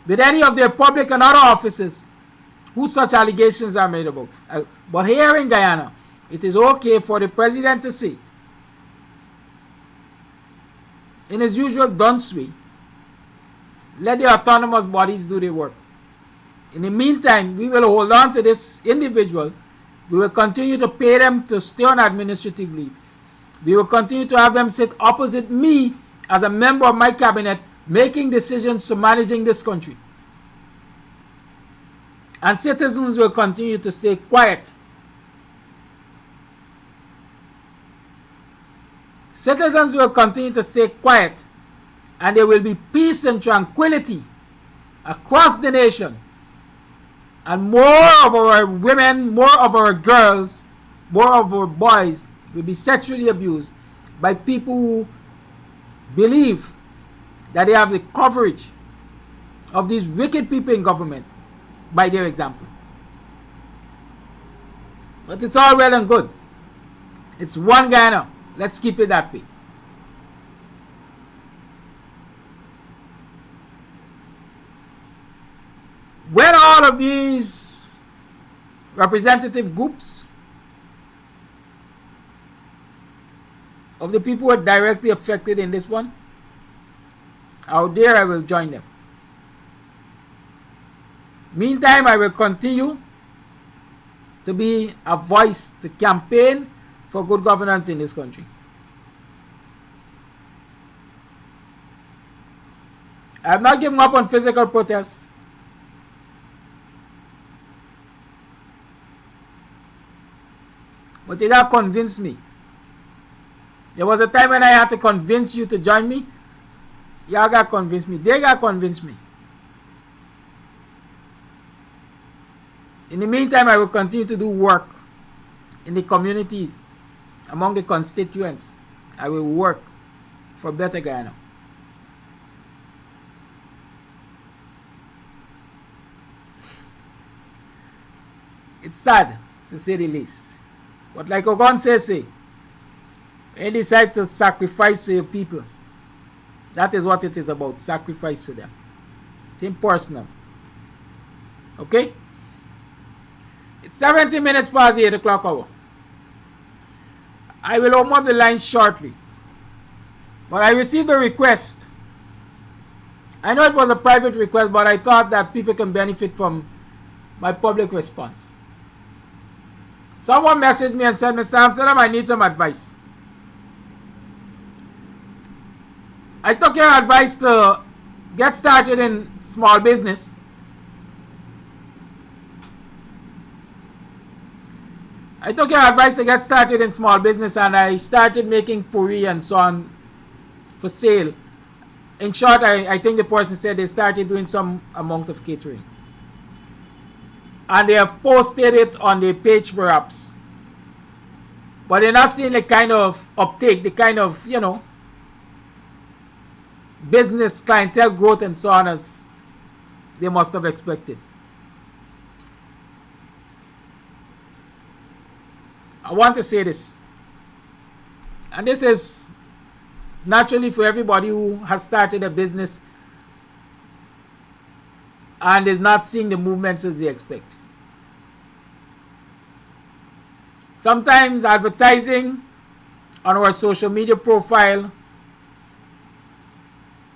with any of their public and other offices who such allegations are made about. But here in Guyana, it is okay for the president to say, in his usual dunce way, let the autonomous bodies do their work. In the meantime, we will hold on to this individual. We will continue to pay them to stay on administrative leave. We will continue to have them sit opposite me as a member of my cabinet, making decisions to managing this country. And citizens will continue to stay quiet. Citizens will continue to stay quiet, and there will be peace and tranquility across the nation. And more of our women, more of our girls, more of our boys will be sexually abused by people who believe that they have the coverage of these wicked people in government by their example. But it's all well and good. It's one Guyana. Let's keep it that way. When all of these representative groups of the people who are directly affected in this one out there, I will join them. Meantime, I will continue to be a voice to campaign for good governance in this country. I have not given up on physical protests. But you got to convince me. There was a time when I had to convince you to join me. Y'all got to convince me. They got to convince me. In the meantime, I will continue to do work in the communities, among the constituents. I will work for better Guyana. It's sad, to say the least. But like OGUNSEYE say, when you decide to sacrifice to your people, that is what it is about, sacrifice to them. It's impersonal. Okay? It's 70 minutes past the 8 o'clock hour. I will open up the lines shortly. But I received a request. I know it was a private request, but I thought that people can benefit from my public response. Someone messaged me and said, Mr. Amsterdam, I need some advice. I took your advice to get started in small business. I took your advice to get started in small business, and I started making puri and so on for sale. In short, I think the person said they started doing some amount of catering. And they have posted it on their page perhaps. But they're not seeing the kind of uptake, the kind of, you know, business clientele growth and so on as they must have expected. I want to say this, and this is naturally for everybody who has started a business and is not seeing the movements as they expect. Sometimes advertising on our social media profile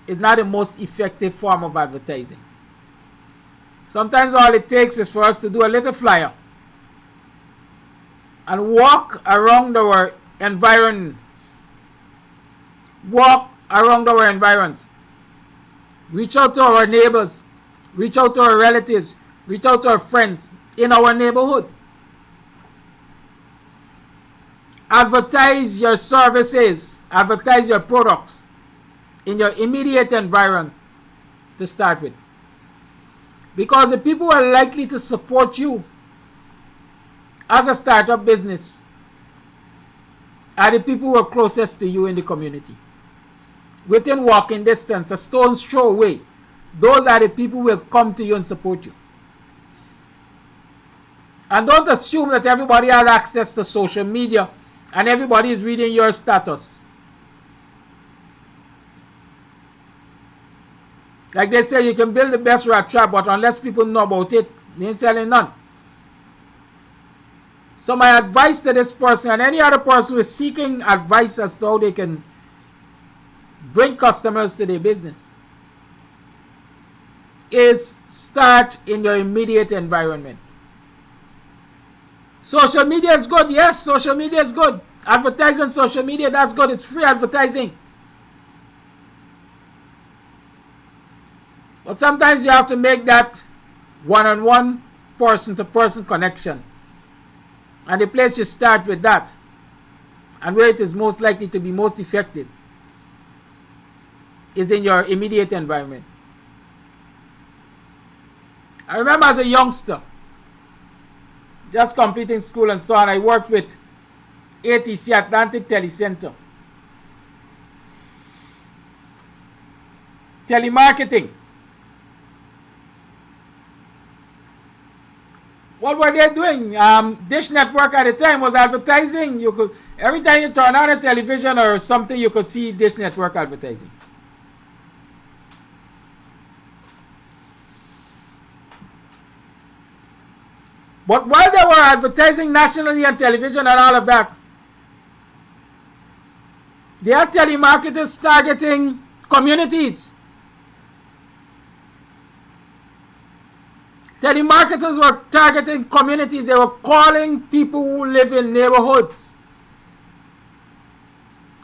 is not the most effective form of advertising. Sometimes all it takes is for us to do a little flyer and walk around our environs. Walk around our environs. Reach out to our neighbors. Reach out to our relatives. Reach out to our friends in our neighborhood. Advertise your services. Advertise your products in your immediate environment to start with. Because the people who are likely to support you as a startup business are the people who are closest to you in the community. Within walking distance, a stone's throw away, those are the people who will come to you and support you. And don't assume that everybody has access to social media and everybody is reading your status. Like they say, you can build the best rat trap, but unless people know about it, they ain't selling none. So my advice to this person and any other person who is seeking advice as to how they can bring customers to their business is start in your immediate environment. Social media is good. Yes, social media is good. Advertise on social media, that's good. It's free advertising. But sometimes you have to make that one-on-one, person-to-person connection. And the place you start with that, and where it is most likely to be most effective, is in your immediate environment. I remember as a youngster, just completing school and so on, I worked with ATC, Atlantic Telecenter. Telemarketing. What were they doing? Dish Network at the time was advertising. You could, every time you turn on a television or something, you could see Dish Network advertising. But while they were advertising nationally on television and all of that, they are telemarketers targeting communities. Telemarketers were targeting communities. They were calling people who live in neighborhoods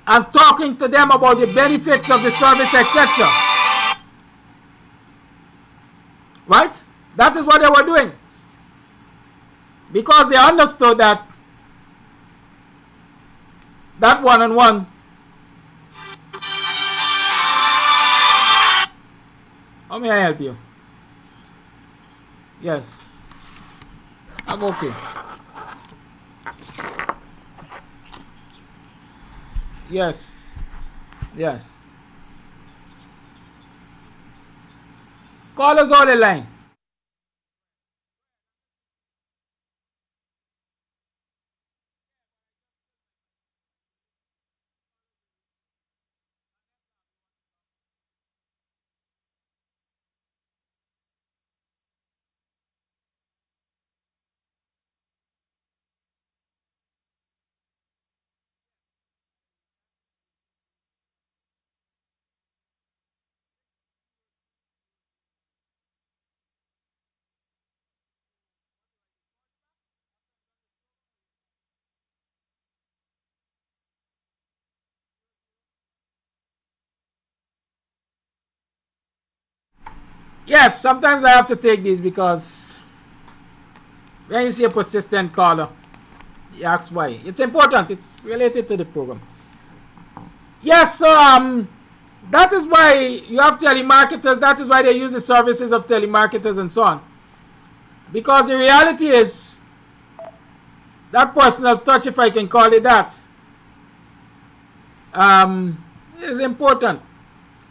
and talking to them about the benefits of the service, etc. Right? That is what they were doing. Because they understood that one-on-one. How may I help you? Yes. I'm okay. Yes. Yes. Call us on the line. Yes, sometimes I have to take these because when you see a persistent caller, you ask why. It's important. It's related to the program. Yes, so that is why you have telemarketers. That is why they use the services of telemarketers and so on. Because the reality is that personal touch, if I can call it that, is important.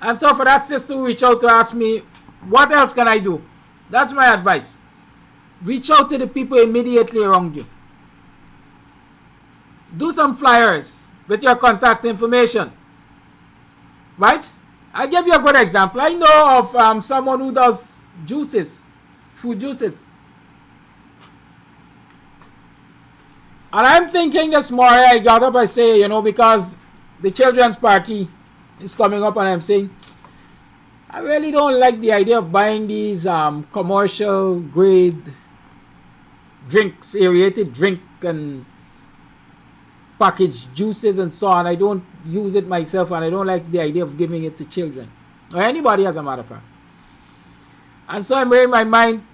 And so for that sister who reached out to ask me, what else can I do? That's my advice. Reach out to the people immediately around you. Do some flyers with your contact information. Right? I'll give you a good example. I know of someone who does juices, fruit juices. And I'm thinking this morning, I got up, I say, you know, because the children's party is coming up, and I'm saying, I really don't like the idea of buying these commercial grade drinks, aerated drink and packaged juices and so on. I don't use it myself, and I don't like the idea of giving it to children or anybody, as a matter of fact. And so I'm weighing my mind,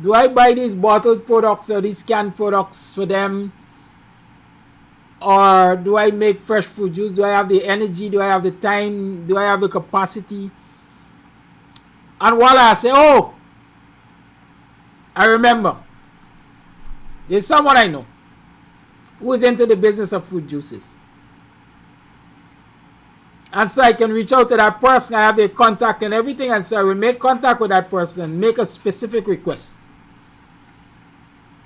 do I buy these bottled products or these canned products for them, or do I make fresh fruit juice? Do I have the energy? Do I have the time? Do I have the capacity? And while I say, oh, I remember, there's someone I know who is into the business of fruit juices. And so I can reach out to that person. I have their contact and everything. And so I will make contact with that person and make a specific request.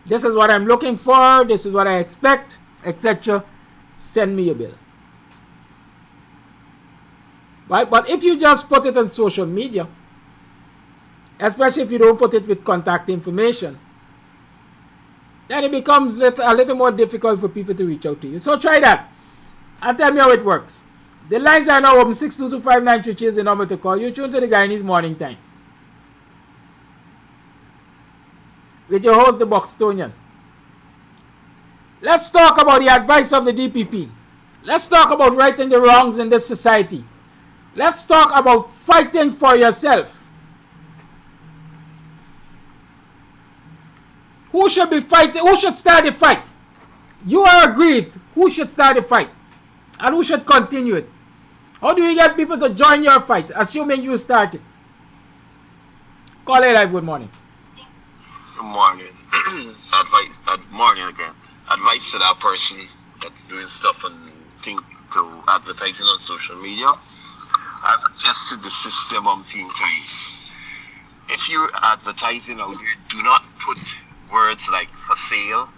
This is what I'm looking for. This is what I expect, etc. Send me your bill. Right? But if you just put it on social media, especially if you don't put it with contact information, then it becomes a little more difficult for people to reach out to you. So try that and tell me how it works. The lines are now open. 6225933 is the number to call. You tune to the Guyanese Morning Time with your host, the Buxtonian. Let's talk about the advice of the DPP. Let's talk about righting the wrongs in this society. Let's talk about fighting for yourself. Who should be fighting? Who should start the fight? You are aggrieved. Who should start the fight? And who should continue it? How do you get people to join your fight, assuming you started? Call it live. Good morning. Good morning. Morning again. Advice to that person that's doing stuff and think to advertising on social media. I've tested the system umpteen times. If you're advertising out there, do not put words like for sale,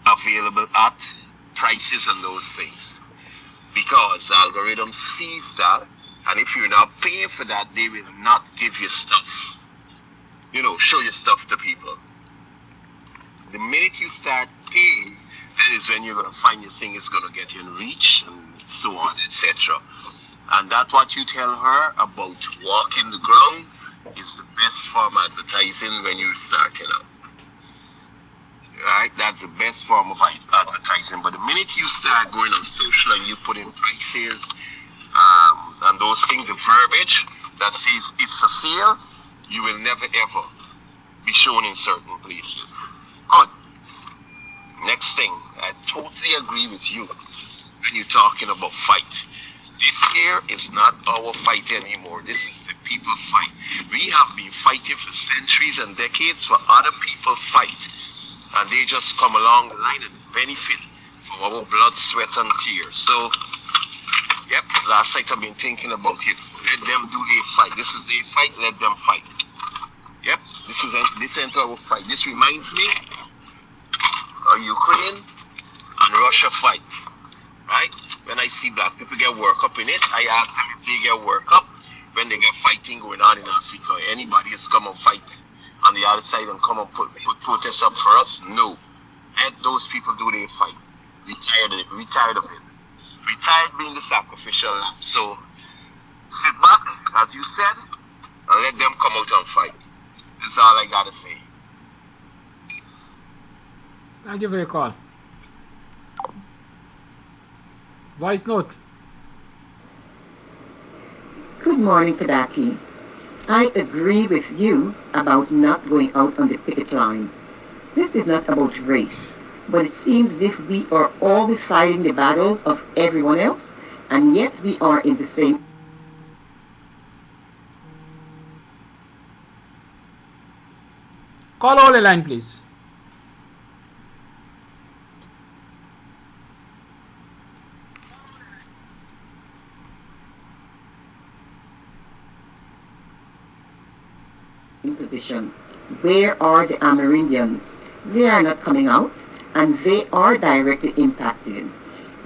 available at, prices and those things. Because the algorithm sees that, and if you're not paying for that, they will not give you stuff. You know, show your stuff to people. The minute you start paying, that is when you're going to find your thing is going to get in reach and so on, etc. And that's what you tell her about walking the ground is the best form of advertising when you're starting out. Right? That's the best form of advertising. But the minute you start going on social and you put in prices and those things, the verbiage that says it's for sale, you will never ever be shown in certain places. Good. Next thing, I totally agree with you when you're talking about fight. This here is not our fight anymore. This is the people's fight. We have been fighting for centuries and decades for other people's fight. And they just come along the line and benefit from our blood, sweat, and tears. So, yep, last night I've been thinking about it. Let them do their fight. This is their fight, let them fight. Yep, this enter our fight. This reminds me of Ukraine and Russia fight. Right? When I see black people get worked up in it, I ask them if they get worked up when they get fighting going on in Africa. Anybody has come and fight on the other side and come and put protests up for us? No. Let those people do their fight. We tired of it. We tired being the sacrificial lamb. So sit back, as you said, and let them come out and fight. That's all I gotta say. Thank you for your call. Voice note. Good morning, Kadaki. I agree with you about not going out on the picket line. This is not about race, but it seems as if we are always fighting the battles of everyone else, and yet we are in the same. Call all the line, please. Position. Where are the Amerindians? They are not coming out, and they are directly impacted.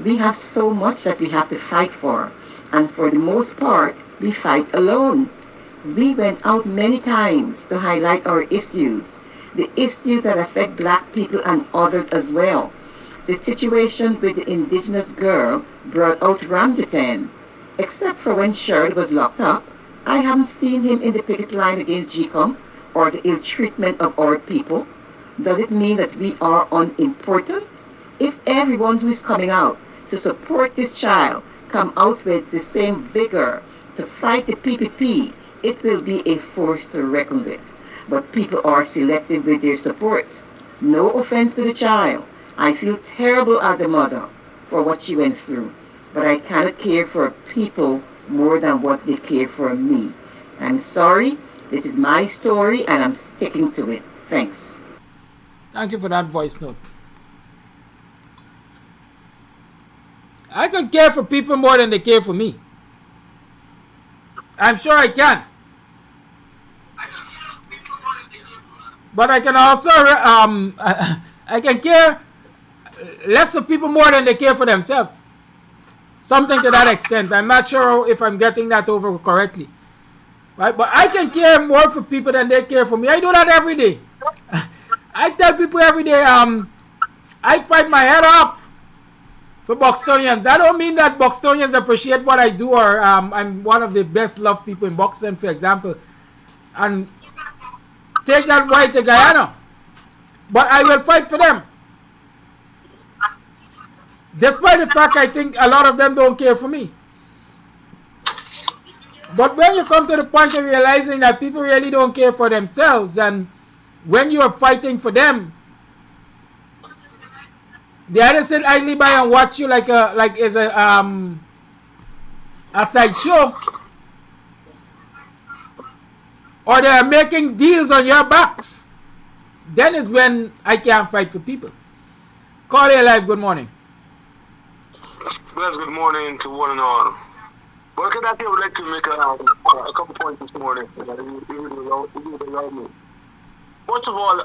We have so much that we have to fight for, and for the most part, we fight alone. We went out many times to highlight our issues, the issues that affect black people and others as well. The situation with the indigenous girl brought out Ramjaten. Except for when Sherrod was locked up, I haven't seen him in the picket line against GECOM or the ill treatment of our people. Does it mean that we are unimportant? If everyone who is coming out to support this child come out with the same vigor to fight the PPP, it will be a force to reckon with. But people are selective with their support. No offense to the child. I feel terrible as a mother for what she went through, but I cannot care for people more than what they care for me. I'm sorry, this is my story and I'm sticking to it. Thanks. Thank you for that voice note. I can care for people more than they care for me. I'm sure I can. But I can also, I can care less of people more than they care for themselves. Something to that extent. I'm not sure if I'm getting that over correctly. Right? But I can care more for people than they care for me. I do that every day. I tell people every day, I fight my head off for Buxtonians. That don't mean that Buxtonians appreciate what I do or I'm one of the best loved people in Buxton, for example. And take that right to Guyana. But I will fight for them. Despite the fact I think a lot of them don't care for me. But when you come to the point of realizing that people really don't care for themselves, and when you are fighting for them, they either sit idly by and watch you like a sideshow, or they are making deals on your backs. Then is when I can't fight for people. Call your live. Good morning. Bless good morning to one and all. But I would like to make a couple points this morning. First of all,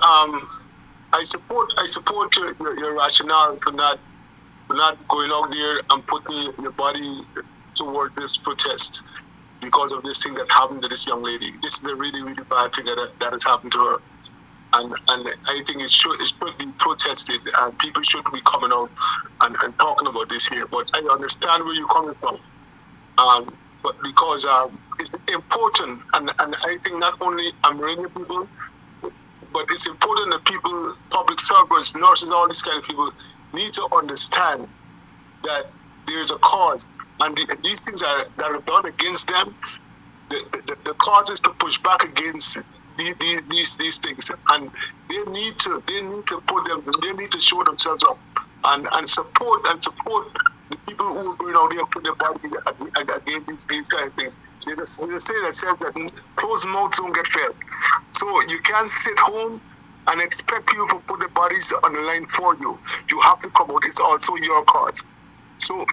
I support your rationale for not going out there and putting your body towards this protest because of this thing that happened to this young lady. This is a really, really bad thing that has happened to her. And I think it should be protested, and people should be coming out and talking about this here. But I understand where you're coming from. But because it's important, and I think not only Amerindian people, but it's important that people, public servants, nurses, all these kind of people need to understand that there's a cause, and these things that are done against them, the causes to push back against these things, and they need to show themselves up and support the people who are going out there and put their body against these kind of things. There's a saying that says that closed mouths don't get fed. So you can't sit home and expect people to put their bodies on the line for you. You have to come out. It's also your cause. So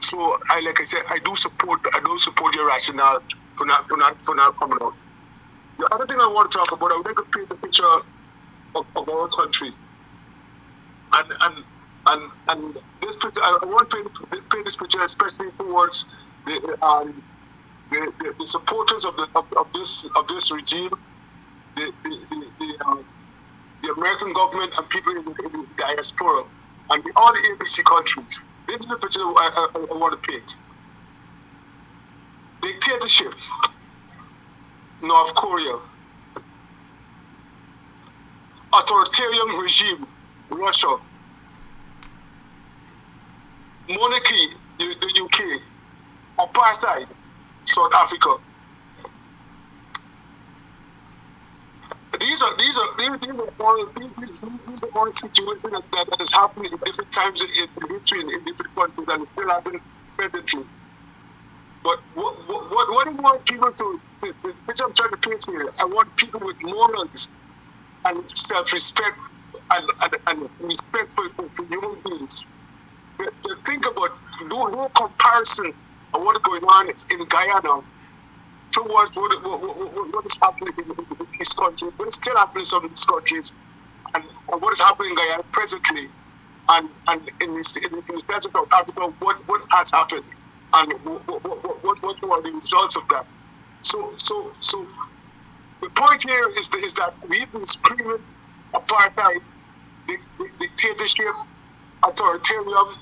like I said, I do support your rationale for not coming out. The other thing I want to talk about, I would like to paint the picture of our country. And this picture, I want to paint this picture especially towards the supporters of this regime, the American government and people in the diaspora, and all the ABC countries. This is the picture I want to paint. Dictatorship, North Korea. Authoritarian regime, Russia. Monarchy, the UK. Apartheid, South Africa. These are all situations that is happening in different times in history in different countries, and it's still happening presently. But what I want people to, which I'm trying to paint here, I want people with morals and self-respect and respect for human beings to think about, do no comparison of what is going on in Guyana towards what is happening in these countries, what is still happening in some of these countries, and what is happening in Guyana presently, and in the states of South Africa, what has happened, and what were the results of that. So the point here is that we've been screaming apartheid, dictatorship, authoritarian,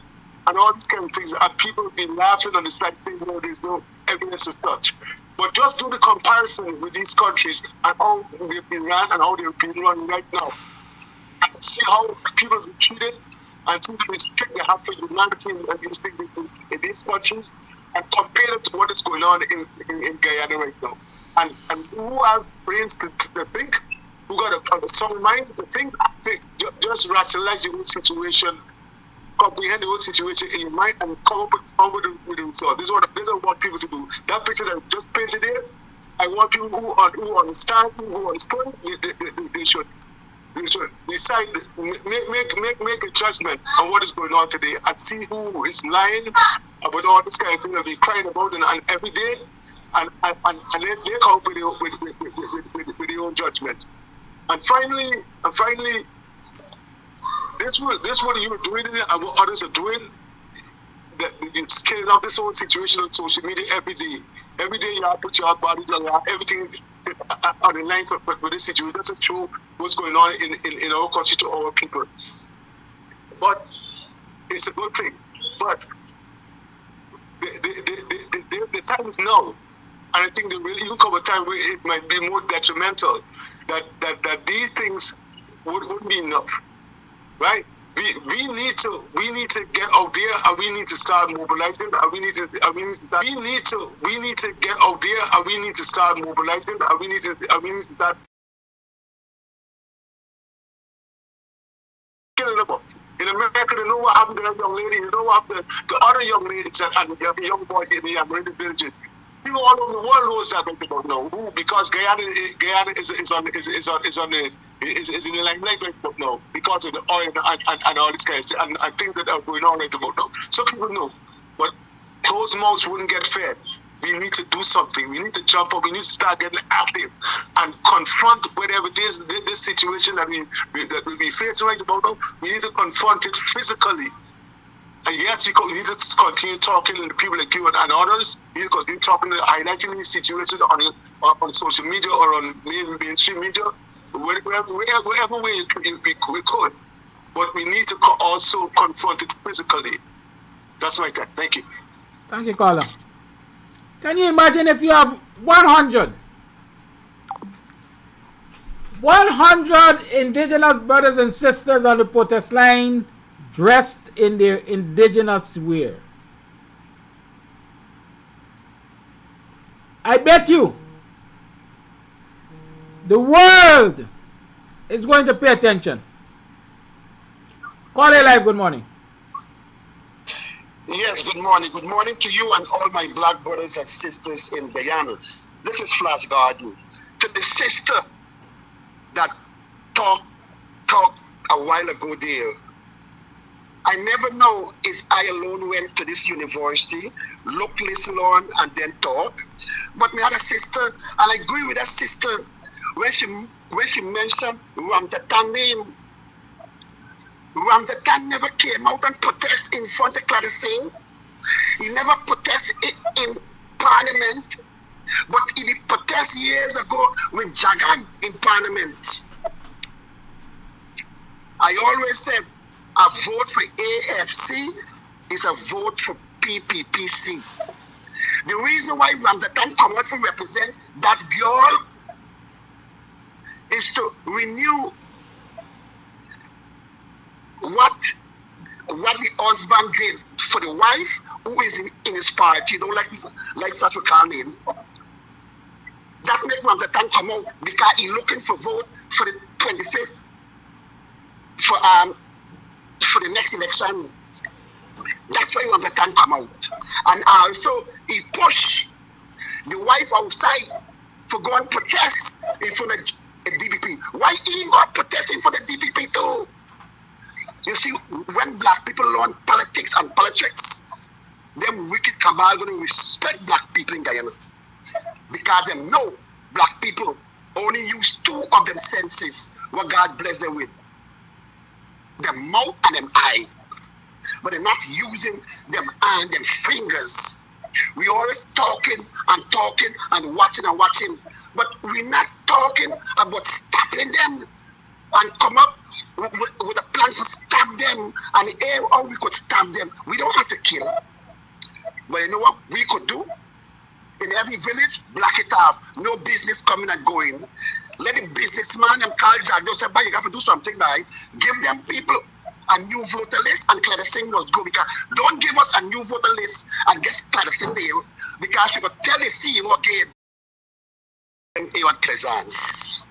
and all these kind of things, and people have been laughing on the side saying, no, there's no evidence of such. But just do the comparison with these countries and how they've been run and how they've been run right now. And see how people have been treated and see the respect they have for humanity and these things in these countries, and compare it to what is going on in Guyana right now. And who have brains to think, who got a sound mind to think, just rationalize the whole situation, comprehend the whole situation in your mind, and come up with a result. This is what I want people to do. That picture that I just painted there, I want people who understand, who understand, they should decide, make a judgment on what is going on today, and see who is lying about all this kind of thing that we crying about and every day, and they come up with their own judgment. And finally, this what you are doing and what others are doing, that it's scaling up this whole situation on social media every day. Every day you have to put your bodies on everything on the line for this situation. It doesn't show what's going on in our country to our people. But it's a good thing. But the time is now. And I think there will even come a time where it might be more detrimental, that these things wouldn't be enough. Right? We need to get out there, and we need to start mobilizing, and we need to get out there, and we need to start mobilizing, and we need to start killing about. In America, they know what happened to that young lady, they know what happened to other young ladies and the young boys in the American villages. People all over the world knows that right about now. Because Guyana is in the limelight right about now because of the oil and all this kind of stuff and things that are going on right about now. So people know, but closed mouths wouldn't get fed. We need to do something. We need to jump up. We need to start getting active and confront whatever it is, this situation that we'll be facing right about now. We need to confront it physically. And yes, we need to continue talking to people like you and others. We need to continue talking, highlighting these situations on social media or on mainstream media, wherever way we could. But we need to also confront it physically. That's my take. Thank you. Thank you, caller. Can you imagine if you have 100 indigenous brothers and sisters on the protest line dressed in their indigenous wear? I bet you The world is going to pay attention. Call Live, good morning. Yes, good morning. Good morning to you and all my black brothers and sisters in Guyana. This is Flash Garden. To the sister that talked a while ago there, I never know if I alone went to this university, look, listen, learn, and then talk. But my other sister, and I agree with that sister, when she mentioned Ramdatan name, Ramdatan never came out and protest in front of Claude Singh. He never protested in Parliament, but he protested years ago with Jagan in Parliament. I always said a vote for AFC is a vote for PPPC. The reason why Ramdatan come out to represent that girl is to renew what the husband did for the wife who is in his party, don't like such a call name. That make Ramdatan come out because he looking for vote for the 25th for the next election. That's why Ramdatan come out. And also he push the wife outside for going protest in front of the DPP. Why he not protesting for the DPP too? You see, when black people learn politics and politics, them wicked cabal going to respect black people in Guyana. Because they know black people only use 2 of them senses, what God bless them with. Them mouth and them eye. But they're not using them eye and them fingers. We always talking and watching. But we're not talking about stopping them and come up with a plan to stop them and how we could stop them. We don't have to kill. But you know what we could do? In every village, block it off. No business coming and going. Let the businessman and call Jack. Don't say, but you have to do something, right? Give them people a new voter list and Claude Singh must go. Because don't give us a new voter list and get Claude Singh there. Because she will tell the CEO again. And what presence.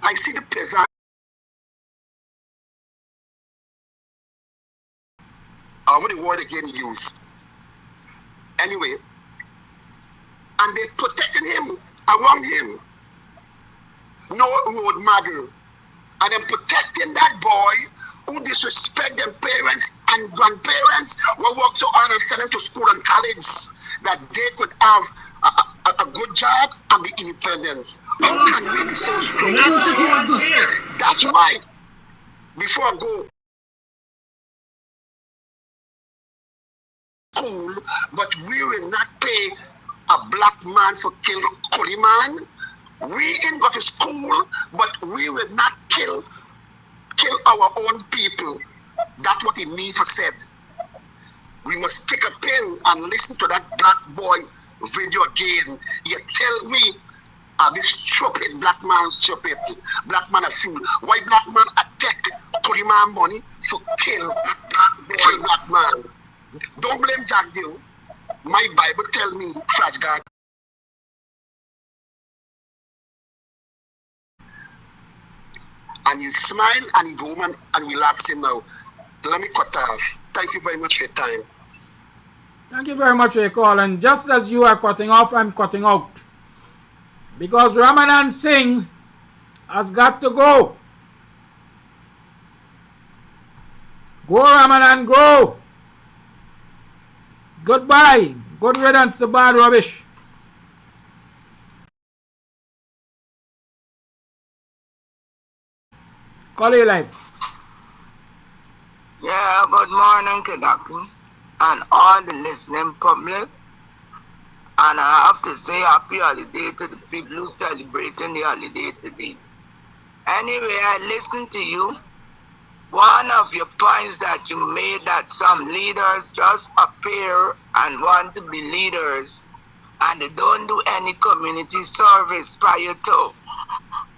I see the presence. What the word again used. Anyway, and they protecting him, around him. No road model. And then protecting that boy who disrespect their parents and grandparents who work so hard and send them to school and college that they could have a good job and be independent. How can we be so strong? That's why, before I go, school, but we will not pay a black man for kill Koli man. We ain't go to school, but we will not kill our own people. That's what he mean for said. We must take a pen and listen to that black boy video again. You tell me, this stupid black man stupid. Black man a fool. Why black man attack Koli man money for kill black man? Don't blame Jack Deal. My Bible tell me, Flash God. And he smile and he go man and relaxing now. Let me cut off. Thank you very much for your time. Thank you very much for your call. And just as you are cutting off, I'm cutting out. Because Ramadan Singh has got to go. Go, Ramadan, go. Goodbye. Good riddance to bad rubbish. Call you live. Yeah, good morning, Kadaki, and all the listening public. And I have to say happy holiday to the people who celebrating the holiday today. Anyway, I listened to you. One of your points that you made that some leaders just appear and want to be leaders and they don't do any community service prior to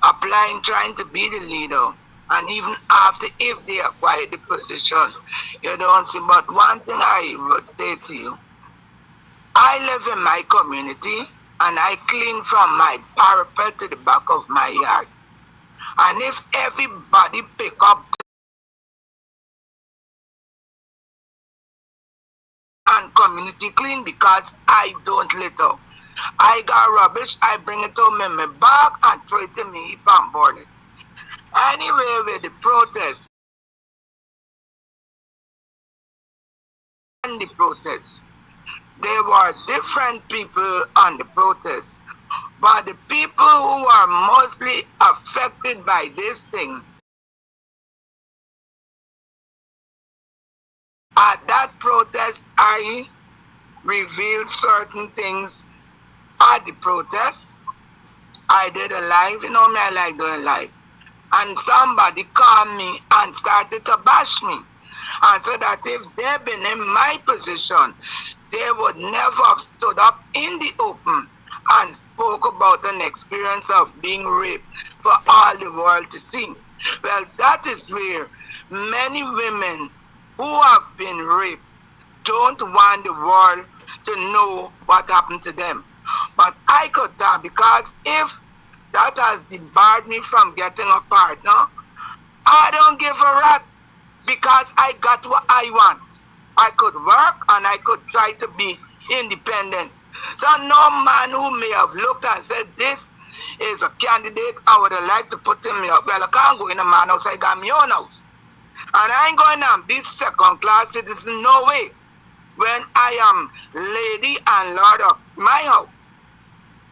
applying, trying to be the leader. And even after, if they acquire the position, you don't see. But one thing I would say to you, I live in my community and I clean from my parapet to the back of my yard. And if everybody pick up and community clean, because I don't litter. I got rubbish, I bring it home in my bag and throw it in my heap and burn it. Anyway, with the protest, there were different people on the protest. But the people who are mostly affected by this thing, at that protest, I revealed certain things at the protest. I did a live, you know me, I like doing live. And somebody called me and started to bash me. And said that if they'd been in my position, they would never have stood up in the open and spoke about an experience of being raped for all the world to see. Well, that is where many women who have been raped don't want the world to know what happened to them. But I could tell, because if that has debarred me from getting a partner, I don't give a rat, because I got what I want. I could work and I could try to be independent. So no man who may have looked and said, this is a candidate I would have liked to put him up. Well, I can't go in a man house, I got my own house. And I ain't going to be second-class citizen, no way, when I am lady and lord of my house.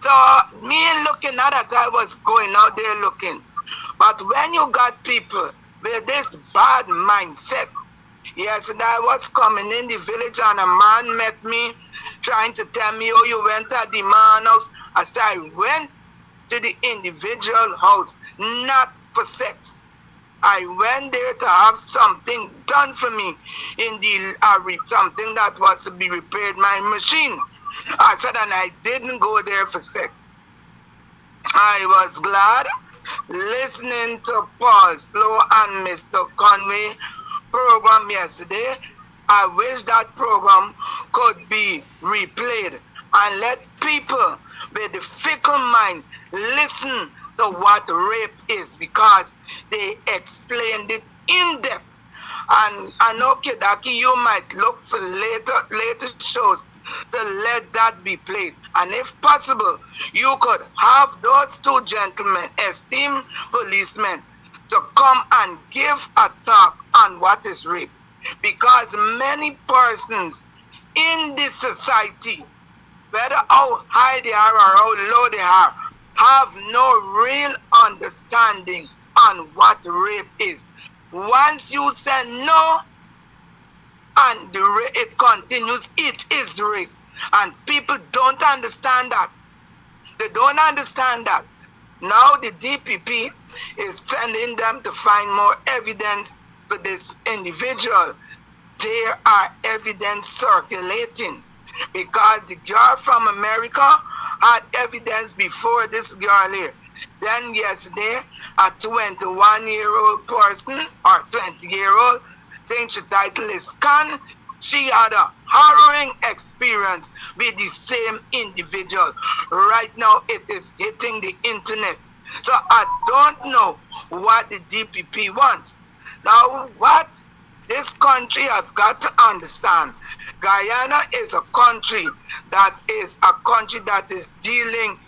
So me looking at that, I was going out there looking. But when you got people with this bad mindset, yesterday I was coming in the village and a man met me trying to tell me, oh, you went to the man house. I said, I went to the individual house, not for sex. I went there to have something done for me in the something that was to be repaired, my machine. I said, and I didn't go there for sex. I was glad listening to Paul Slow and Mr. Conway program yesterday. I wish that program could be replayed and let people with the fickle mind listen to what rape is, because they explained it in depth. And I know, Kedaki, you might look for later shows to let that be played. And if possible, you could have those two gentlemen, esteemed policemen, to come and give a talk on what is rape. Because many persons in this society, whether how high they are or how low they are, have no real understanding on what rape is. Once you say no, and it continues, it is rape. And people don't understand that. They don't understand that. Now the DPP is sending them to find more evidence for this individual. There are evidence circulating, because the girl from America had evidence before this girl here. Then yesterday, a 21-year-old person, or 20-year-old, think the title is Khan, she had a harrowing experience with the same individual. Right now, it is hitting the internet. So I don't know what the DPP wants. Now, what this country has got to understand, Guyana is a country that is dealing